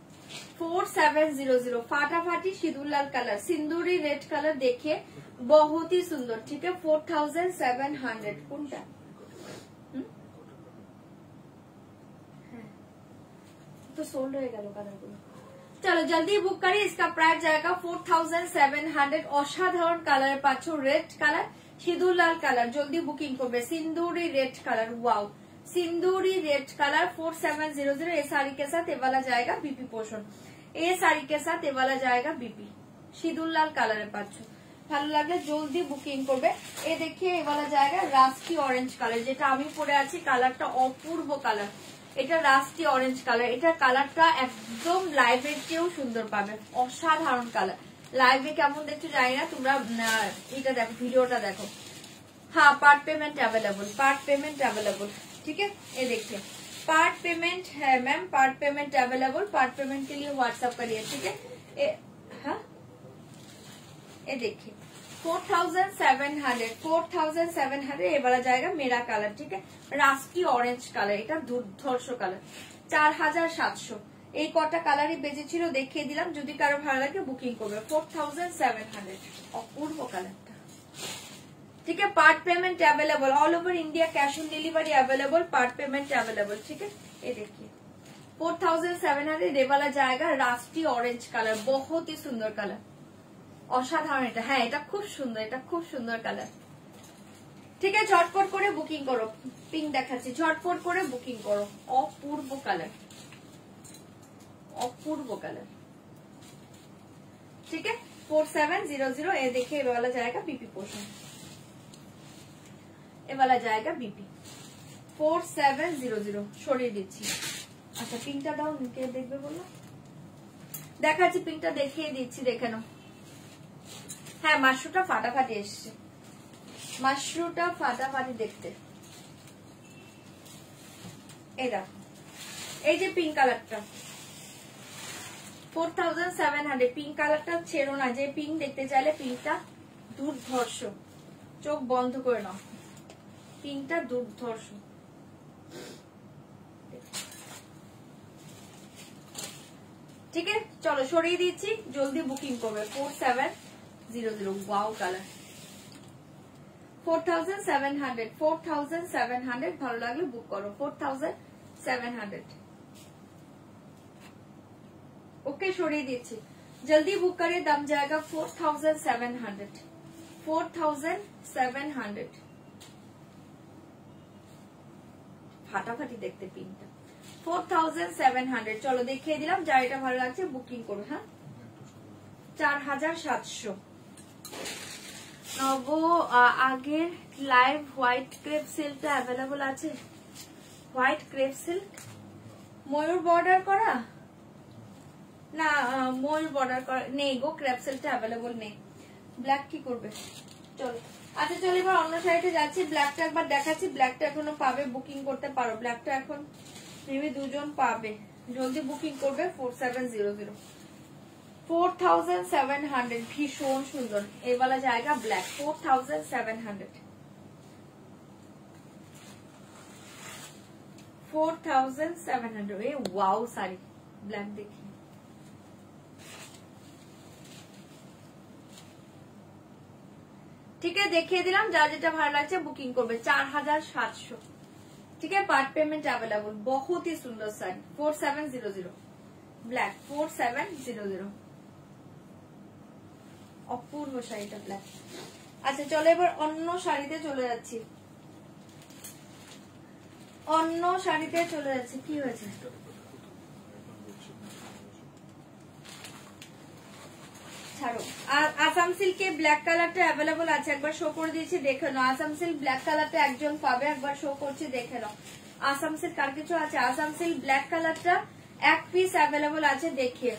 4700 ফাটাফাটি সিঁদুর লাল কালার, সিন্দুরি রেড কালার দেখে बहुत ही सुंदर, ठीक है। 4700 কোনটা? तो सोल्ड হয়ে গেল কালারগুলো। চলো জলদি বুক করি, इसका प्राइस जाएगा 4700। অসাধারণ কালার পাচ্ছ, রেড কালার সিঁদুর লাল কালার, জলদি বুকিং করবে। सिंदूरी रेड कलर, वाओ सिंदूरी रेड कलर 4700। ये साड़ी के साथ ये वाला जाएगा बीपी पोर्शन, ये साड़ी के साथ ये वाला जाएगा बीपी সিঁদুর লাল কালারে পাচ্ছ, ভালো লাগলে জলদি বুকিং করবে। এ দেখিয়ে এ वाला জায়গা রাস্টি অরেঞ্জ কালার, যেটা আমি পরে আছি, কালারটা অপূর্ব কালার। এটা রাস্টি অরেঞ্জ কালার, এটা কালারটা একদম লাইভের চেয়েও সুন্দর পাবে, অসাধারণ কালার। লাইভে কেমন দেখছো জানি না, তোমরা এটা দেখো, ভিডিওটা দেখো। हाँ part payment available, part payment available, ठीक है। ये देखिए पार्ट पेमेंट है ma'am, part payment available, part payment के लिए व्हाट्सएप करिए, ठीक है। हाँ ये देखिए 4700 ये वाला जाएगा मेरा कलर, ठीक है। रास्टी ऑरेंज कलर, এটা দুর্ধর্ষ কালার 4700। এই কটা কালারই বেজেছিল, দেখিয়ে দিলাম, যদি কারো ভালো লাগে বুকিং করবে 4700। অপূর্ব কালারটা, ठीक है। Part payment available all over India, cash on delivery available, part payment available, ठीक है। ये देखिए 4700 ये वाला जाएगा रास्टी ऑरेंज कलर, बहुत ही सुंदर कलर, অসাধারণ। এটা হ্যাঁ, এটা খুব সুন্দর, এটা খুব সুন্দর কালার, ঠিক আছে। ঝটপট করে বুকিং করো, পিঙ্ক দেখাচ্ছি, ঝটপট করে বুকিং করো। অপূর্ব কালার, অপূর্ব কালার, ठीक है। 4700 ये देखिए ये वाला जाएगा बीपी पोर्शन, ये वाला जाएगा बीपी 4700। সরিয়ে দিচ্ছি। আচ্ছা পিঙ্কটা দাও, কে দেখবে বললো, দেখাচ্ছি পিঙ্কটা দেখিয়ে দিচ্ছি, দেখে নাও। হ্যাঁ মাশরুটা ফাটাফাটি এসছে, মাশরুটা ফাটাফাটি দেখতে। এই দেখো, এই যে পিঙ্ক কালারটা 4700, পিঙ্ক কালারটা ছেড়ো না, যে পিঙ্ক দেখতে চাইলে পিঙ্কটা দুর্ধর্ষ, চোখ বন্ধ করে নাও, পিঙ্কটা দুর্ধর্ষ। ঠিক আছে চলো সরিয়ে দিচ্ছি, জলদি বুকিং করবে 4700। ওয়াও কালার 4700 ভালো লাগলে বুক করো 4700। ओके सरिए दिচ্ছি जल्दी बुक करिए दाम जाएगा 4700 4700 ফাটাফাটি দেখতে পিনটা 4700 চলো দেখিয়ে দিলাম যার এটা ভালো লাগছে বুকিং করো হ্যাঁ 4700 নব আগের লাইভ হোয়াইট ক্রেপ সিল্কটা अवेलेबल আছে হোয়াইট ক্রেপ সিল্ক ময়ূর বর্ডার করা না ময়ূর বর্ডার করা নেই গো ক্রেপ সিল্কটা अवेलेबल নেই ব্ল্যাক কি করবে চলো আচ্ছা চলো এবার অন্য সাইডে যাচ্ছি ব্ল্যাকটা একবার দেখাচ্ছি ব্ল্যাকটা এখনো পাবে বুকিং করতে পারো ব্ল্যাকটা এখন মেবি দুজন পাবে জলদি বুকিং করবে 4700 4700 ভীষণ সুন্দর এই वाला জায়গা ব্ল্যাক 4700 4700 ए वाओ साड़ी ब्लैक देखिए ठीक है देखिए दिलाम जा जेटा भालो लागছে बुकिंग করবে 4700 ठीक है पार्ट पेमेंट अवेलेबल बहुत ही सुंदर साड़ी 4700 ब्लैक 4700 অপূর্ব শাড়িটা ব্ল্যাক আচ্ছা চলো এবার অন্য শাড়িতে চলে যাচ্ছি অন্য শাড়িতে চলে যাচ্ছে কি হয়েছে ছাড়ো আর আসাম সিল্কে ব্ল্যাক কালারটা अवेलेबल আছে একবার শো করে দিয়েছি দেখে নাও আসাম সিল্ক ব্ল্যাক কালারটা একজন পাবে একবার শো করছি দেখে নাও আসাম সিল্ক আর কিছু আছে আসাম সিল্ক ব্ল্যাক কালারটা এক পিস अवेलेबल আছে দেখিয়ে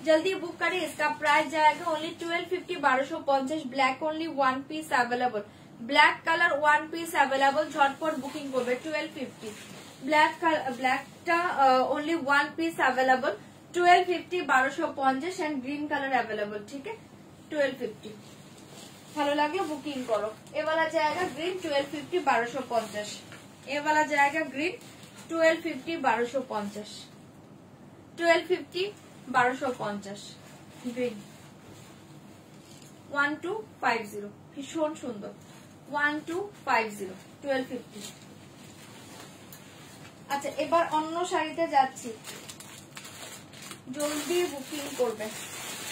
जल्दी बुक करिए इसका प्राइस जाएगा only 1250 1250 black only one piece available black colour one piece available झटपट बुकिंग করবে 1250 ব্ল্যাকটা only one piece available 1250 1250 and green colour available ठीक है 1250 ভালো লাগলে বুকিং করো এ वाला जाएगा ग्रीन 1250 1250 এ वाला जाएगा ग्रीन 1250 1250 1250 1250 গ্রিন 1250 ভীষণ সুন্দর 1250 1250 আচ্ছা এবার অন্য শাড়িতে যাচ্ছি জলদি বুকিং করবে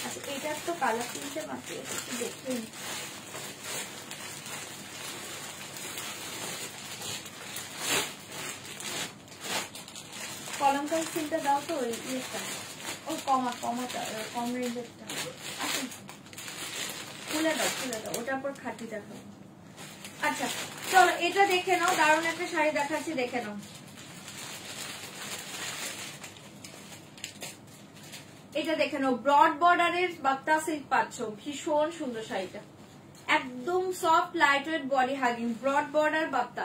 আচ্ছা এটার তো কালার তিনটে বাকি আছে একটু দেখুন কলমকারি সিলটা দাও তো এটা ও কমাটা কম রেঞ্জেরটা আচ্ছা খুলে দাও ওটার পর খাটি দেখাবো আচ্ছা চলো এটা দেখে নাও দারুণ একটা শাড়ি দেখাচ্ছি দেখে নাও এটা দেখে নাও ব্রড বর্ডারের বাক্তা সিল্ক পাচ্ছ ভীষণ সুন্দর শাড়িটা একদম soft light weight body hugging broad border বাক্তা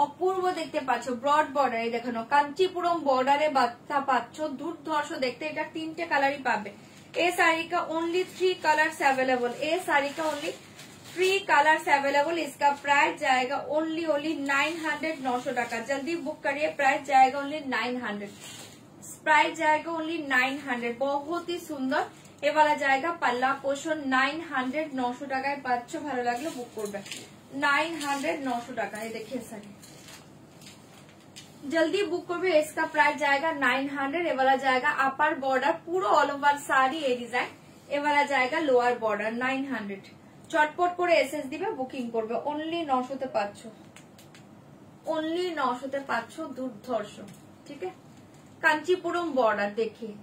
অপূর্ব দেখতে পাচ্ছ ব্রড বর্ডার এই দেখো কাঞ্চিপুরম বর্ডারে বাক্তা পাচ্ছ দুর্ধর্ষ দেখতে এটা তিনটে কালারই পাবে এই साड़ी का ओनली 3 कलर्स अवेलेबल ये साड़ी का ओनली 3 कलर्स अवेलेबल इसका प्राइस जाएगा ओनली 900 900 টাকা जल्दी बुक करिए प्राइस जाएगा ओनली 900 प्राइस जाएगा ओनली 900 बहुत ही सुंदर ये वाला जाएगा पल्ला पोषण 900 900 টাকায় পাচ্ছ ভালো লাগলে বুক করবে 900 900 টাকা ये देखिए साड़ी जल्दी बुक करबे इसका प्राइस जाएगा 900 ये वाला जाएगा अपर बॉर्डर पूरा ऑल ओवर साड़ी ये डिजाइन ये वाला जाएगा लोअर बॉर्डर 900 চটপট করে এসএস দিবে বুকিং করবে ओनली 900 তে পাচ্ছ ओनली 900 তে পাচ্ছ দুর্ধর্ষ ठीक है कांचीपुरम बॉर्डर देखिए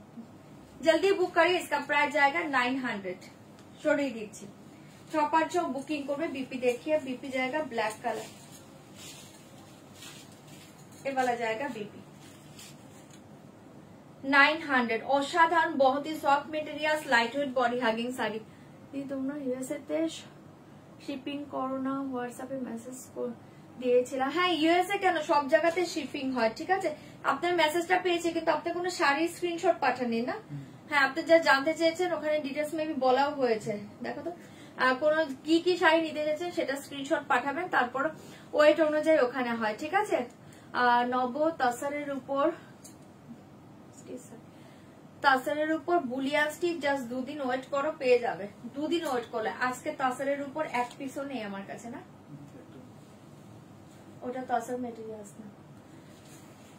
जल्दी बुक करिए इसका प्राइस जाएगा 900 সরিয়ে দিচ্ছি চপার চপ বুকিং করবে बीपी देखिए बीपी जाएगा ब्लैक कलर ये वाला जाएगा बीपी 900 অসাধারণ बहुत ही soft materials light weight body hugging sari দি তোমরা ইউএসএ তে শিপিং করো না হোয়াটসঅ্যাপে মেসেজ দিয়েছিলাম হ্যাঁ ইউএসএ কেন সব জায়গাতে শিপিং হয় ঠিক আছে আপনার মেসেজটা পেয়েছি কিন্তু আপনি কোনো শাড়ির স্ক্রিনশট পাঠাননি না হ্যাঁ আপনি যা জানতে চেয়েছেন ওখানে ডিটেইলস মেবি বলাও হয়েছে দেখো তো কোন কি শাড়ি নিতে যাচ্ছেন সেটা স্ক্রিনশট পাঠাবেন তারপর ওয়েট অনুযায়ী ওখানে হয় ঠিক আছে নব তাসারের উপর তাসারের উপর বুলিয়ান স্টিচ জাস্ট দুদিন ওয়েট করো পেয়ে যাবে দুদিন ওয়েট করলে আজকে তাসারের উপর এক পিসও নেই আমার কাছে না ওটা তাসার মেটেরিয়ালস না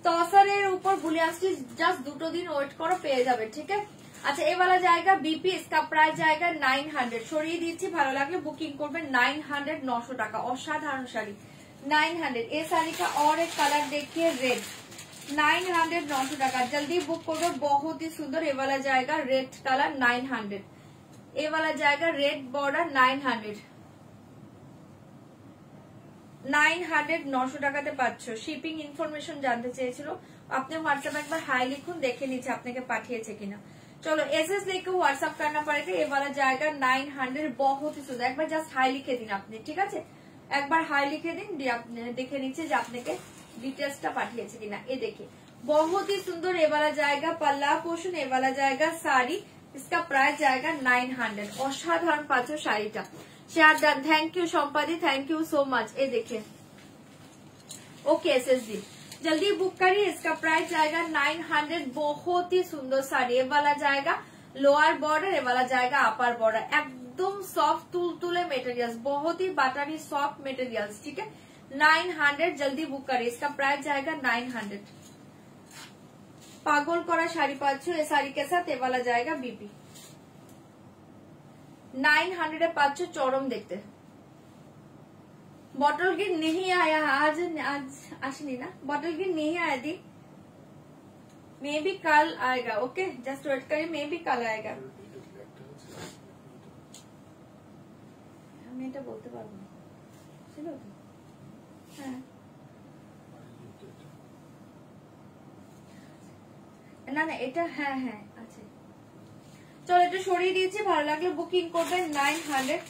তাসারের উপর বুলিয়ান স্টিচ জাস্ট দুটো দিন ওয়েট করো পেয়ে যাবে ঠিক আছে अच्छा ये वाला जाएगा बीपी, इसका प्राइस जाएगा 900। সরিয়ে দিচ্ছি, ভালো লাগলে বুকিং করবেন। 900 900 টাকা, অসাধারণ শাড়ি 900। ये साड़ी का और एक कलर देखिए रेड, 900 900 টাকা, जल्दी बुक करो, बहुत ही सुंदर। ये वाला जाएगा रेड कलर 900, ये वाला जाएगा रेड बॉर्डर 900 900 টাকাতে পাচ্ছ। শিপিং ইনফরমেশন জানতে চেয়েছিল, আপনি হোয়াটসঅ্যাপ একবার হাই লিখুন, দেখে নিচ্ছে আপনাকে পাঠিয়েছে কিনা। चलो एसएस लेके व्हाट्सएप करना पड़ेगा। ये वाला जाएगा 900, बहुत ही सुंदर। एक बार जस्ट हाई लिखे दिन आपने, ठीक है, एक बार हाई लिखे दिन, देखे नीचे যে আপনাকে ডিটেইলসটা পাঠিয়েছে কিনা। ये देखिए बहुत ही सुंदर। ये वाला जाएगा पल्ला पोर्शन, ये वाला जाएगा साड़ी, इसका प्राइस जाएगा 900। অসাধারণ পাচ্ছ শাড়িটা। शेयर डन, थैंक यू সম্পাদি, थैंक यू सो मच। ये देखिए ओके एसएस दी, जल्दी बुक करिए, इसका प्राइस जाएगा 900। बहुत ही सुंदर साड़ी। ये वाला जाएगा लोअर बॉर्डर, ये वाला जाएगा अपर बॉर्डर, एकदम सॉफ्ट तुलतुले मटेरियल्स, बहुत ही बटरी सॉफ्ट मटेरियल्स, ठीक है। 900 जल्दी बुक करिए, इसका प्राइस जाएगा 900। पागल करा शाड़ी पाচ্ছ ये साड़ी के साथ। ये वाला जाएगा बीपी 900 पाচ্ছ, चरम देखते। बॉटल गिर नहीं आया आज आशनी ना, बॉटल गिर नहीं आया दी, मे बी कल आएगा। ओके जस्ट वेट करिए, मे बी कल आएगा। আমি এটা বলতে পারবো না, ছিল তো। হ্যাঁ না না এটা হ্যাঁ হ্যাঁ আছে। चलो এটা সরিয়ে দিয়েছি, ভালো লাগলে বুকিং করবেন। 900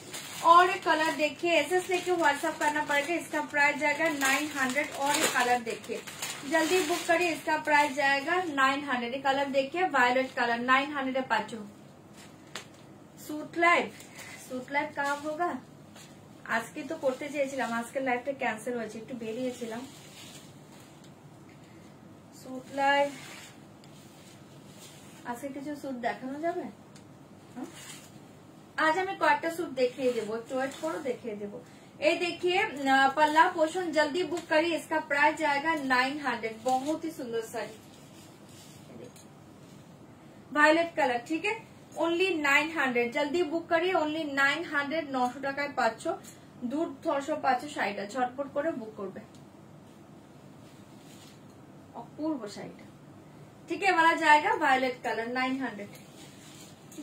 और एक कलर देखिए, एसएस लेके व्हाट्सएप करना पड़ेगा, इसका प्राइस जाएगा 900। और एक कलर देखिए, जल्दी बुक करिए, इसका प्राइस जाएगा 900। ये कलर देखिए वायलेट कलर 900 पाचो। सूट लाइव काम होगा আজকে তো করতে চেয়েছিলাম, আজকের লাইভটা ক্যান্সেল হয়েছে, একটু বেরিয়েছিলাম। सूट लाइव আজকে কিছু सूट দেখানো যাবে? आज हमें कয়েকটা सूट देखिए देवो, चॉइस करो देखिए देवो। ये देखिए पल्ला पोर्शन, जल्दी बुक करिए, इसका प्राइस जाएगा 900। बहुत ही सुंदर साड़ी, वायलेट कलर, ठीक है, ओनली 900। जल्दी बुक करिए, ओनली 900 900 টাকায় পাচ্ছ, দুর্ধর্ষ পাচ্ছ শাড়িটা, ঝটপট করে বুক করবে। অপূর্ব শাড়িটা, ठीक है, वाला जाएगा वायलेट कलर 900।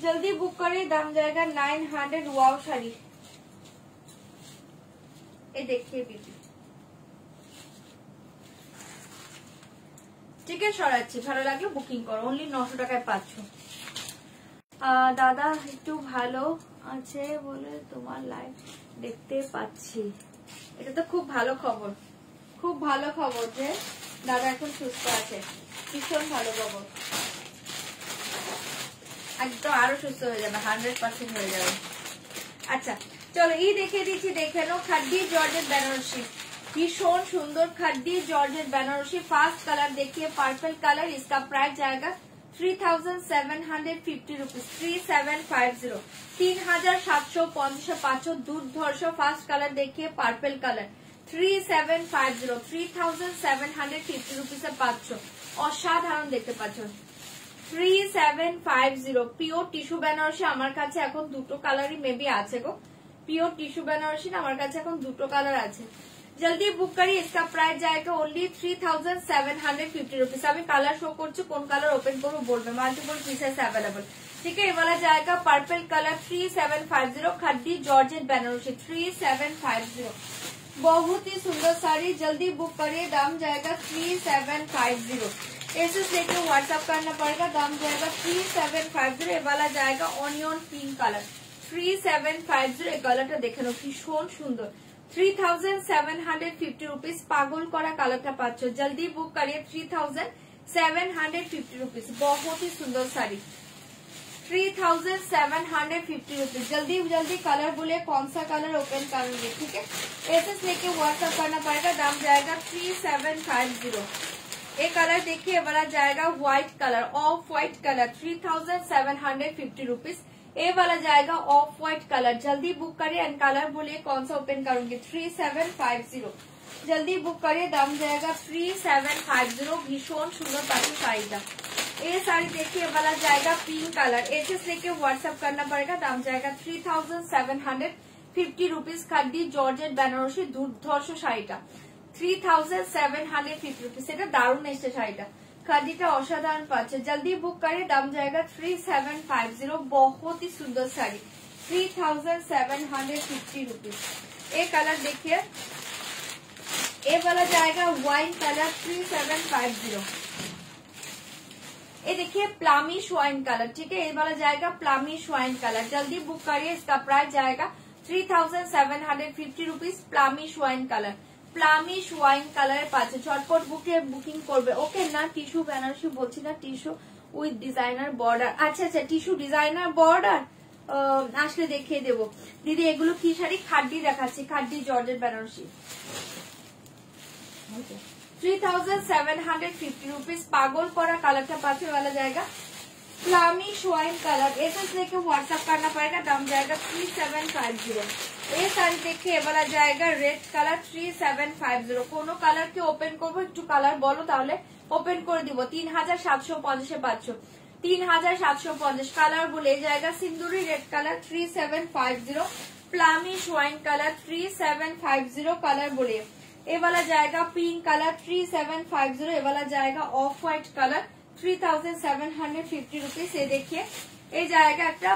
जल्दी बुक करिए, दाम जाएगा 900। वाओ শাড়ি, ये देखिए बीबी, ठीक है, সরাচ্ছি, ভালো লাগলো বুকিং করো, ओनली 900 টাকায় পাচ্ছ। দাদা একটু ভালো আছে বলে তোমার লাইভ দেখতে পাচ্ছি, এটা তো খুব ভালো খবর, খুব ভালো খবর যে দাদা এখন সুস্থ আছে, ভীষণ ভালো খবর। একদম আরো সুস্থ হয়ে যাবে, 100% হয়ে যাবে। আচ্ছা চলো এই দেখিয়ে দিচ্ছি, দেখে নাও। খাদ্দি জর্জেট বেনারসি, ভীষণ সুন্দর খাদ্দি জর্জেট বেনারসি। ফার্স্ট কালার देखिए पर्पल कलर, इसका प्राइस जाएगा 3750 रुपीज, 3750, 3750 पाँच। দুর্ধর্ষ ফার্স্ট কালার देखिए पर्पल कलर 3750, 3750 रुपीज পাচ্ছ, অসাধারণ দেখতে পাচ্ছ। 3750 পিওর টিস্যু বেনারসি, আমার কাছে এখন দুটো কালারই মেবি আছে গো। পিওর টিস্যু বেনারসি না, আমার কাছে এখন দুটো কালার আছে। जल्दी बुक करिए, इसका प्राइस जाएगा ओनली 3750 रुपीज। अभी कलर शो করছে, কোন কালার ওপেন করবো বলবে, মাল্টিপল পিসেস अवेलेबल, ठीक है। ये वाला जाएगा पर्पल कलर 3750, खड्डी जॉर्जेट बेनारसी 3750, बहुत ही सुंदर साड़ी। जल्दी बुक करिए, दाम जाएगा 3750। एसएस लेके व्हाट्सएप करना पड़ेगा, दाम जाएगा 3750। ये वाला जाएगा ऑनियन पिंक कलर 3750। ये कलरটা দেখে নাও, ভীষণ সুন্দর, 3750 रुपीज। पागल करा कलरটা পাচ্ছ, जल्दी बुक करिए, 3750 रुपीज, बहुत ही सुंदर साड़ी, 3750 रुपीज। जल्दी जल्दी कलर बोले कौन सा कलर ओपन करेंगे, ठीक है। एसएस लेके व्हाट्सएप करना पड़ेगा, दाम जाएगा 3750। ये कलर देखिए, वाला जाएगा white colour, of white colour 3750 rupees. ये वाला जाएगा ऑफ व्हाइट कलर, जल्दी बुक करिए एंड कलर बोलिए कौन सा ओपन करूंगी, 3750। जल्दी बुक करिए, दाम जाएगा 3750। भीषण सुंदर पाচ্ছ শাড়িটা, ये साड़ी देखिए वाला जाएगा पिंक कलर, एचएस लेके व्हाट्सएप करना पड़ेगा, दाम जाएगा 3750 रुपीज। खादी जॉर्जेट বেনারসি দুর্ধর্ষ শাড়িটা 3750 रुपीज, এটা দারুণ এসছে শাড়িটা, খাদিটা অসাধারণ পাচ্ছে। জলদি বুক করে, দাম जाएगा 3750, बहुत ही सुंदर साड़ी 3750 रुपीज। ये कलर देखिए, ये वाला जाएगा वाइन कलर 3750। ये देखिए प्लामिश वाइन कलर, ठीक है, ये वाला जाएगा प्लामिश वाइन कलर। जल्दी बुक करिए, इसका प्राइस जाएगा 3750 रुपीज। प्लामिश वाइन कलर, প্লামিশ ওয়াইন কালারের পাচ্ছে, ঝটপট বুকিং করবে। ওকে না টিস্যু বেনারসি বলছি না, টিস্যু উইথ ডিজাইনার বর্ডার। আচ্ছা আচ্ছা, টিস্যু ডিজাইনার বর্ডার আসলে দেখিয়ে দেবো দিদি। এগুলো কি শাড়ি? খাড্ডি দেখাচ্ছি, খাড্ডি জর্জেট বেনারসি 3750 रुपीज। पागल करा कलर का पास वाला जाएगा प्लामिश वाइन कलर, एसएस लेके व्हाट्सएप करना पड़ेगा, दाम जाएगा 3750। ये साड़ी देखिए वाला जाएगा रेड कलर 3750। कोनो कलर के ओपन करबो, একটু কালার বলো তাহলে ওপেন করে দিব। 3750 পাচ্ছ, 3750 কালার বলে जाएगा। सिंदूरी red colour 3750, plumish wine colour 3750 colour बोले। ये वाला जाएगा पिंक कलर 3750, ये वाला जाएगा ऑफ व्हाइट कलर 3750 रुपीज। ये देखिए ये जाएगा একটা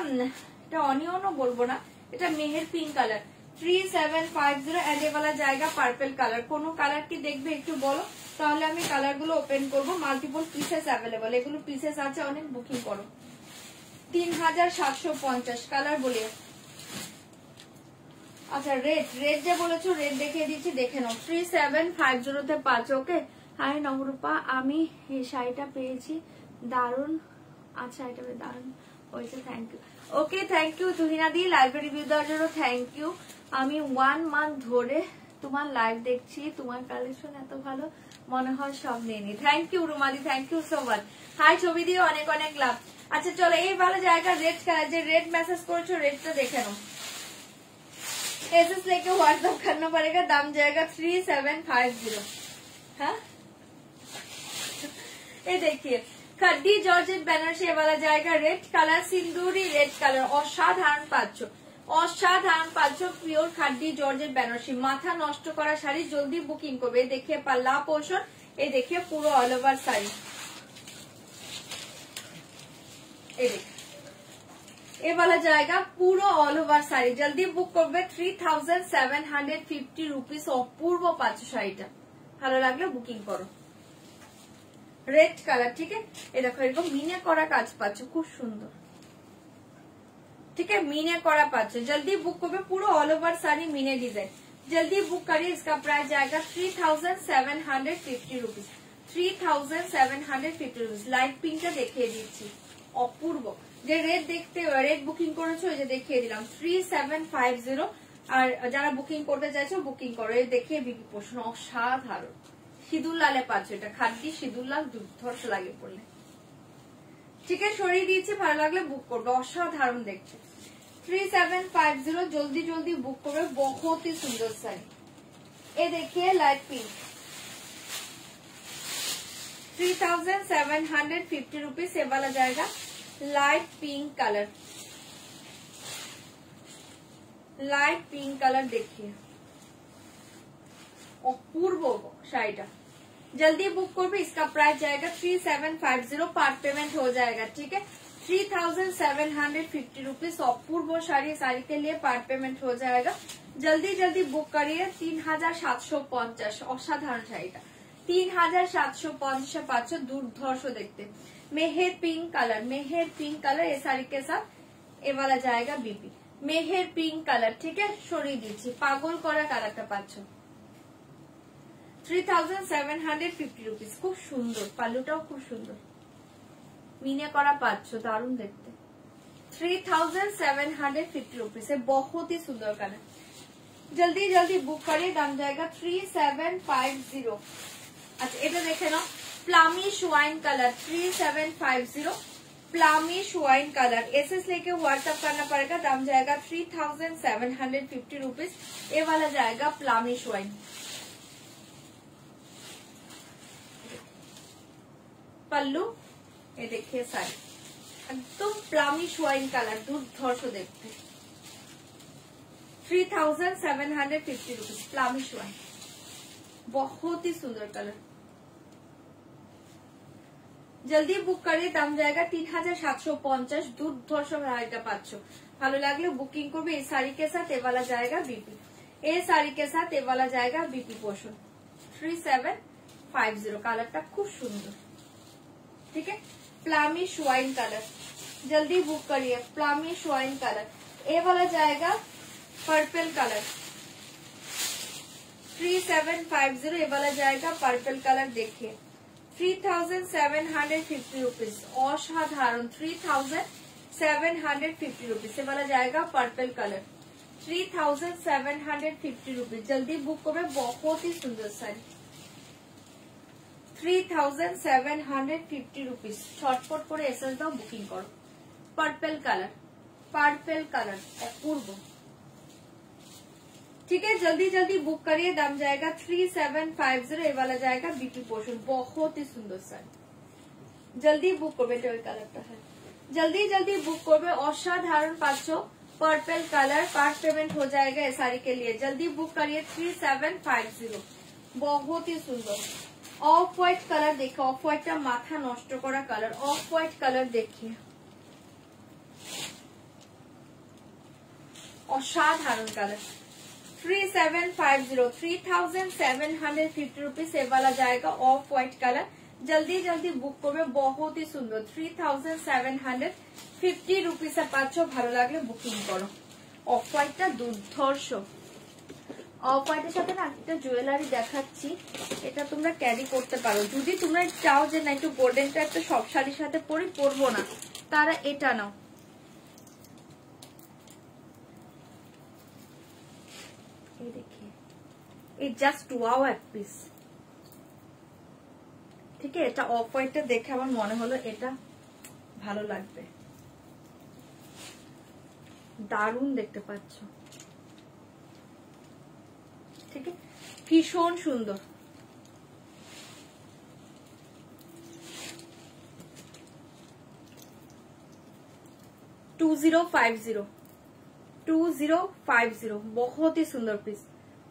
অনিয়নও বলবো না, এটা মেহের পিঙ্ক কালার 3750 এন্ড ये वाला जाएगा পার্পল কালার। কোন কালার কি দেখবে একটু বলো, তাহলে আমি কালার গুলো ওপেন করবো। মাল্টিপল পিসেস অ্যাভেলেবল, এগুলো পিসেস আছে অনেক, বুকিং করো। 3750 কালার বলে। আচ্ছা রেড, রেড যে বলেছো রেড দেখিয়ে দিচ্ছি, দেখে নাও 3750 তে পাচ্ছ। ওকে হাই নবরূপা, আমি এই শাড়িটা পেয়েছি, দারুন। আচ্ছা এটা দারুন হয়েছে, thank you. Okay thank you Tuhina দি, লাইভে রিভিউ দেওয়ার জন্য থ্যাংক ইউ। আমি 1 মান্থ ধরে তোমার লাইভ দেখছি, তোমার কালেকশন এত ভালো, মনে হয় সব নিয়ে নি। Thank you Rumali, thank you so much. হাই ছবি দিয়ে অনেক অনেক লাভ। আচ্ছা চলো এই ভালো জায়গা রেড কালার, যে রেড মেসেজ করছো রেডটা দেখে নাও, एसएस लेके व्हाट्सएप करना पड़ेगा, दाम जाएगा 3750। हाँ ये देखिए खड्डी जॉर्जेट বেনারসি वाला जाएगा रेड कलर, सिंदूरी रेड कलर, অসাধারণ পাচ্ছ, অসাধারণ পাচ্ছ। পিওর খাড্ডি জর্জেট বেনারসি, মাথা নষ্ট করা শাড়ি, জলদি বুকিং করবে। देखिए পাল্লা পোর্শন, এই देखिए পুরো অল ওভার শাড়ি, এই দেখिए ये वाला जाएगा पूरा ऑल ओवर শাড়ি। जल्दी बुक করবে 3750 रुपीज। অপূর্ব পাচ্ছ শাড়িটা, ভালো লাগলে বুকিং করো। রেড কালার, ঠিক है, ये देखो এরকম মিনে করা কাজ পাচ্ছ, খুব সুন্দর, ठीक है, মিনে করা পাচ্ছ। जल्दी बुक করবে, পুরো ऑल ओवर শাড়ি মিনে ডিজাইন। जल्दी बुक करिए, इसका प्राइस जाएगा 3750 रुपीज। 3750 रुपीज। लाइट पिंकটা দেখিয়ে দিচ্ছি, অপূর্ব। যে রেড দেখতে রেড বুকিং করেছো ওই যে দেখিয়ে দিলাম 3750। আর যারা বুকিং করতে চাইছো বুকিং করো। এই দেখিয়ে বিপি পোষণ অসাধারণ, সিঁদুর লালে পাচ্ছ, এটা খাদ্যি সিঁদুর লাল দুর্ধর্ষ লাগে পড়লে। ঠিক আছে সরিয়ে দিয়েছি, ভালো লাগলে বুক করবে, অসাধারণ দেখছে। 3750 জলদি জলদি বুক করবে, বহুত ही सुंदर साड़ी। ये देखिए लाइट पिंक 3750 रुपीज। ये वाला जाएगा light pink colour, light pink colour देखिए অপূর্ব শাড়িটা। जल्दी बुक করবে, इसका प्राइस जाएगा 3750। पार्ट पेमेंट हो जाएगा, ठीक है। 3750 रुपीज। অপূর্ব শাড়ি, শাড়ি के लिए पार्ट पेमेंट हो जाएगा। जल्दी जल्दी बुक करिए। 3750 অসাধারণ শাড়িটা 3750 পাচ্ছ, দুর্ধর্ষ দেখতে। मेहर पिंक कलर, मेहर पिंक कलर, ये साड़ी के साथ ये वाला जाएगा बीपी मेहर पिंक कलर, ठीक है। সরিয়ে দিচ্ছি, পাগল করা কালারটা পাচ্ছ 3750 रुपीज। খুব সুন্দর, পাল্লুটাও খুব সুন্দর, মিনে করা পাচ্ছ, দারুণ দেখতে। 3750 रुपीज है, बहुत ही सुंदर कलर। जल्दी जल्दी बुक करिए, दाम जाएगा 3750। अच्छा এটা দেখে নাও, plumish wine colour 3750, plumish wine colour. SS लेके व्हाट्सएप करना पड़ेगा, दाम जाएगा 3750 रुपीज। ये वाला जाएगा प्लामिश वाइन। पल्लू ये देखिए साड़ी एकदम प्लामिश वाइन कलर, दुर्धर्ष देखते। 3750 रुपीज, प्लामिश वाइन, बहुत ही सुंदर कलर। जल्दी बुक करिए, दाम जाएगा 3750। दुर्धर्ष ভ্যারাইটিটা পাচ্ছ, ভালো লাগলে বুকিং করবে। এই শাড়ি के साथ ये वाला जाएगा बीपी, ये साड़ी के साथ ये वाला जाएगा बीपी पोर्शन। 3750, কালারটা খুব সুন্দর, ठीक है। प्लामिश वाइन कलर, जल्दी बुक करिए। प्लामिश वाइन कलर, ये वाला जाएगा पर्पल कलर। 3750, ये वाला जाएगा पर्पल कलर। देखिए 3750 रुपीज, असाधारण। 3750 रुपीज, ये वाला जाएगा पर्पल कलर। 3750 रुपीज, जल्दी बुक करो, बहुत ही सुंदर साड़ी। 3750 रुपीज, छटपट করে এসএস দাও, বুকিং করো। पर्पल कलर, पर्पल कलर अपूर्व, ठीक है। जल्दी जल्दी बुक करिए, दाम जाएगा 3750, ये वाला जाएगा बीपी पोर्शन, बहुत ही सुंदर साड़ी। जल्दी बुक করবে, এটা ওই কালারটা है। जल्दी जल्दी बुक করবে, असाधारण পাচ্ছ। पर्पल कलर, पार्ट पेमेंट हो जाएगा इस साड़ी के लिए। जल्दी बुक करिए। 3750, बहुत ही सुंदर। ऑफ व्हाइट कलर देखिए, ऑफ व्हाइटটা মাথা নষ্ট করা কালার। ऑफ व्हाइट कलर देखिए, असाधारण कलर। 3750, 3750 रुपीज, ये वाला जाएगा ऑफ व्हाइट कलर। जल्दी जल्दी बुक করবে, बहुत ही सुंदर। 3750 रुपीज পাচ্ছ, ভালো লাগলে বুকিং করো। অফ হোয়াইটটা দুর্ধর্ষ। অফ হোয়াইটের সাথে না একটা জুয়েলারি দেখাচ্ছি, এটা তোমরা ক্যারি করতে পারো। যদি তোমরা চাও যে না একটু গোল্ডেনটা একটা সব শাড়ির সাথে পরবো না, তারা এটা নাও। ये देखिए, ये जस्ट वाओ एक पीस, ठीक है। এটা অফ হোয়াইটটা দেখে আমার মনে হলো এটা ভালো লাগবে, দারুণ দেখতে পাচ্ছ, ঠিক আছে, ভীষণ সুন্দর। टू 2050, बहुत ही सुंदर पीस।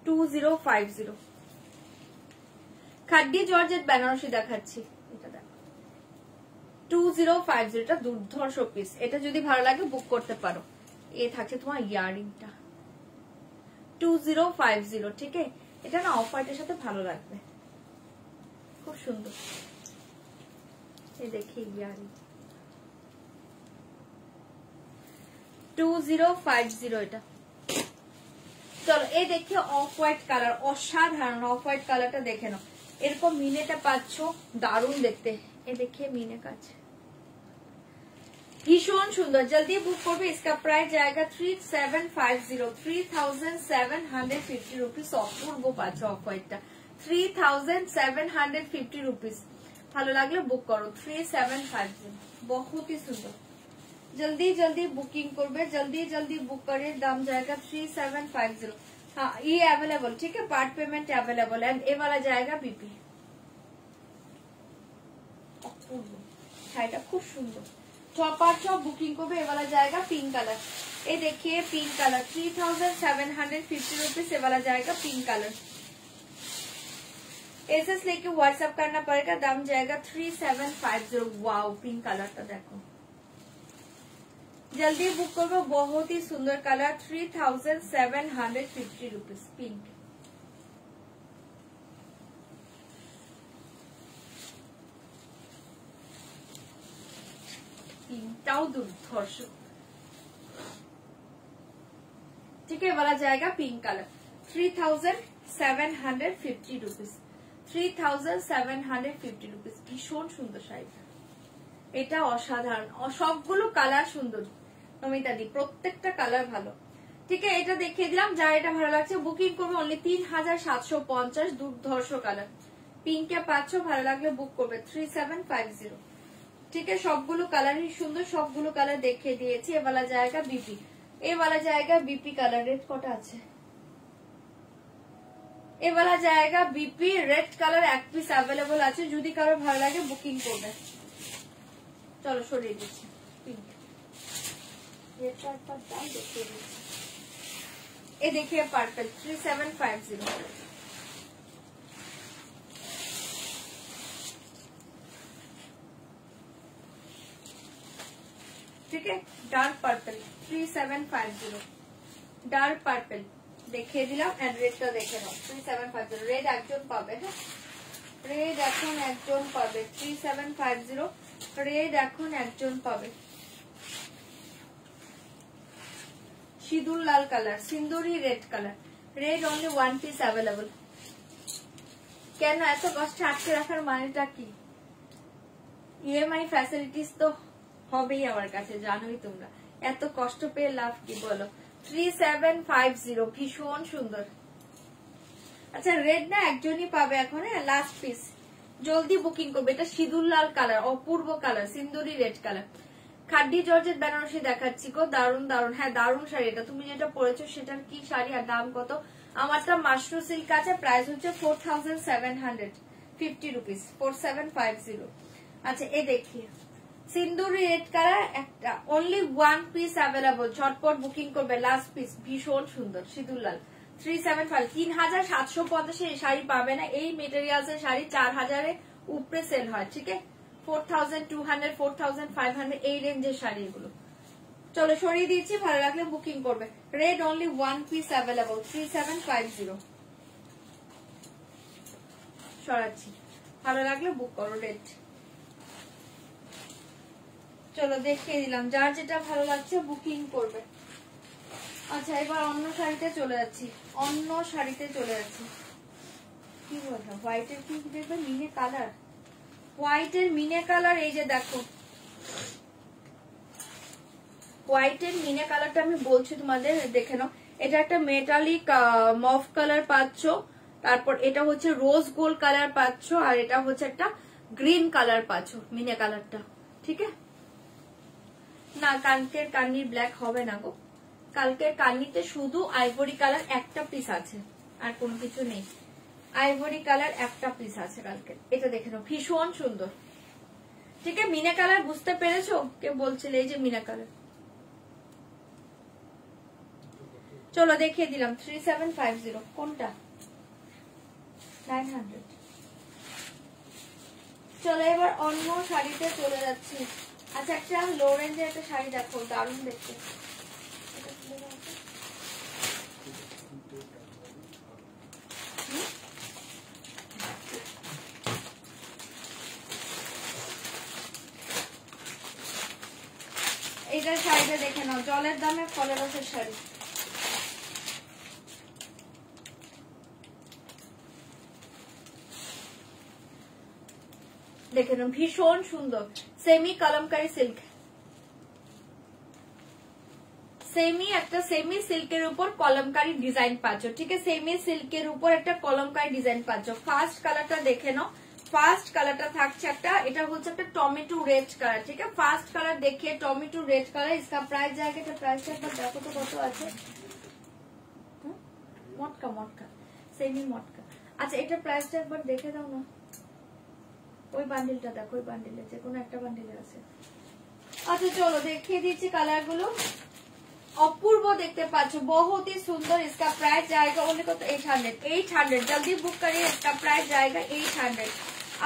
2050, খাড্ডি জর্জেট বেনারসি দেখাচ্ছি, এটা দেখো। 2050, এটা দুর্ধর্ষ পিস। এটা যদি ভালো লাগে বুক করতে পারো। এ থাকছে তোমার ইয়ারিংটা। 2050, ঠিক আছে। এটা না অফ হোয়াইটের সাথে ভালো লাগবে, খুব সুন্দর। এই দেখি ইয়ারিং 2050, এটা। চলো এই দেখি অফ হোয়াইট কালার, অসাধারণ। অফ হোয়াইট কালারটা দেখে নাও, এরকম মিনেটা পাচ্ছ, দারুণ দেখতে। এ দেখিए मीने কাজ, ভীষণ সুন্দর। জলদি বুক করবে। इसका प्राइस जाएगा 3750, 3750 रुपीज। অপূর্ব পাচ্ছ অফ হোয়াইটটা, 3750 रुपीज। ভালো লাগলে বুক করো। 3750, बहुत ही सुंदर। जल्दी जल्दी बुकिंग करबे, जल्दी जल्दी बुक करे। दाम जाएगा 3750। हाँ, ये अवेलेबल, ठीक है। पार्ट पेमेंट अवेलेबल एंड ये वाला जाएगा बीपी। শাড়িটা খুব সুন্দর। চপার চপ বুকিং করবে, ये वाला जाएगा पिंक कलर। ये देखिए पिंक कलर, 3750 रुपीज, ये वाला जाएगा पिंक कलर। एसएस लेके व्हाट्सएप करना पड़ेगा। दाम जाएगा 3750। वाओ, पिंक कलरটা देखो, जल्दी बुक करो। बहुत ही सुंदर कलर। 3750 rupees, pink. पिंकটাও दुर्धर्ष, ठीक है। वाला जाएगा पिंक कलर। 3750 rupees, 3750 rupees. ভীষণ সুন্দর শাড়িটা, এটা অসাধারণ। সবগুলো কালার সুন্দর নমিতাদি, প্রত্যেকটা কালার ভালো, ঠিক আছে। এটা দেখিয়ে দিলাম, যার এটা ভালো লাগছে বুকিং করবে। অনলি 3750, দুর্ধর্ষ কালার। পিঙ্কে পাচ্ছ, ভালো লাগলে বুক করবে। 3750, ठीक है। সবগুলো কালারই সুন্দর, সবগুলো কালার দেখিয়ে দিয়েছি। এ वाला जाएगा बीपी, এ वाला जाएगा बीपी কালার। রেড কটা আছে? এ वाला जाएगा बीपी रेड कलर, एक पिस अवेलेबल আছে। যদি কারো ভালো লাগে বুকিং করবে। চলো সরিয়ে দিচ্ছি, এ দেখিয়ে পার্পল 3750। ठीक है, डार्क पर्पल 3750, डार्क पर्पल দেখিয়ে দিলাম। এন্ড রেডটা দেখে নাও 3750। রেড একজন পাবে, হ্যাঁ রেড এখন একজন পাবে 3750। রেড এখন একজন পাবে। সিঁদুর লাল কালার, সিন্দুরি red colour, red only 1 piece available. কেন এত কষ্ট আটকে রাখার মানেটা কি? ইএমআই ফ্যাসিলিটিস তো হবেই আমার কাছে, জানোই তোমরা। এত কষ্ট পেয়ে লাভ কি বলো? 3750 ভীষণ সুন্দর। আচ্ছা রেড না একজনই পাবে এখন, লাস্ট পিস, জলদি বুকিং করবে। এটা সিঁদুর লাল কালার, অপূর্ব কালার, সিন্দুরি রেড কালার। খাড্ডি জর্জেট বেনারসি দেখাচ্ছি গো, দারুন দারুন। হ্যাঁ দারুন শাড়ি এটা, তুমি যেটা পরেছো সেটার কি শাড়ি আর দাম কত? আমারটা মাশরু সিল্ক আছে, প্রাইস হচ্ছে 4750 রুপিস, 4750। আচ্ছা এ দেখিয়ে সিন্দুরি রেড কালার একটা, অনলি 1 পিস অ্যাভেলেবল, ঝটপট বুকিং করবে, লাস্ট পিস, ভীষণ সুন্দর সিঁদুর লাল 3750। 3750 এই শাড়ি পাবে না। এই মেটেরিয়ালস এর শাড়ি 4000 উপরে সেল হয়, ঠিক আছে? 4200 4500 এই রেঞ্জের শাড়ি এগুলো। চলো সরিয়ে দিচ্ছি, ভালো লাগলে বুকিং করবে। রেড অনলি 1 পিস অ্যাভেলেবল 3750 সরাচ্ছি, ভালো লাগলে বুক করো রেড। চলো দেখিয়ে দিলাম, যার যেটা ভালো লাগছে বুকিং করবে। আচ্ছা এবার অন্য শাড়িতে চলে যাচ্ছি, অন্য শাড়িতে চলে যাচ্ছি। কি বলবো, হোয়াইটের কি দেখবে, মিনে কালার, হোয়াইটের মিনে কালার। এই যে দেখো হোয়াইটের মিনে কালারটা আমি বলছি তোমাদের, দেখে নাও। এটা একটা মেটালিক মফ কালার পাচ্ছ, তারপর এটা হচ্ছে রোজ গোল্ড কালার পাচ্ছ, আর এটা হচ্ছে একটা গ্রিন কালার পাচ্ছ মিনে কালারটা, ঠিক আছে? না কালকের কান্নি ব্ল্যাক হবে না গো, কালকের কান্নিতে শুধু আইভরি কালার একটা পিস আছে, আর কোনো কিছু নেই। আইভরি কালার একটা পিস আছে কালকে। এটা দেখে নাও, ভীষণ সুন্দর, ঠিক আছে? মিনা কালার বুঝতে পেরেছো? কে বলছিলে এই যে মিনা কালার। চলো দেখিয়ে দিলাম 3750। কোনটা? 900। চলো এবার অন্য শাড়িতে চলে যাচ্ছি। আচ্ছা একটা লো রেঞ্জের একটা শাড়ি দেখো, দারুণ দেখতে। এইটার শাড়িটা দেখে নাও, জলের দামে ফলের রসের শাড়ি। দেখে নাও, ভীষণ সুন্দর, সেমি কলমকারী সিল্ক, সেমি একটা সেমি সিল্কের উপর কলমকারী ডিজাইন পাচ্ছ, ঠিক আছে? সেমি সিল্কের উপর একটা কলমকারী ডিজাইন পাচ্ছ। ফার্স্ট কালারটা দেখে নাও, ফার্স্ট কালারটা থাকছে একটা, এটা হচ্ছে একটা টমেটো রেড কালার, ঠিক আছে? ফার্স্ট কালার দেখে টমেটো রেড কালার। इसका प्राइस जाएगा, प्राइसটা একবার দেখো তো কত আছে। মটকা মটকা, সেমি মটকা। আচ্ছা এটা প্রাইসটা একবার দেখে দাও না, ওই বান্ডিলটা দেখো, ওই বান্ডিলে যে কোনো একটা বান্ডিলে আছে। আচ্ছা চলো দেখিয়ে দিচ্ছি কালার গুলো, অপূর্ব দেখতে পাচ্ছ, बहुत ही सुंदर। इसका प्राइस जाएगा ओनली কত? 800। जल्दी बुक करिए, इसका प्राइस जाएगा 800।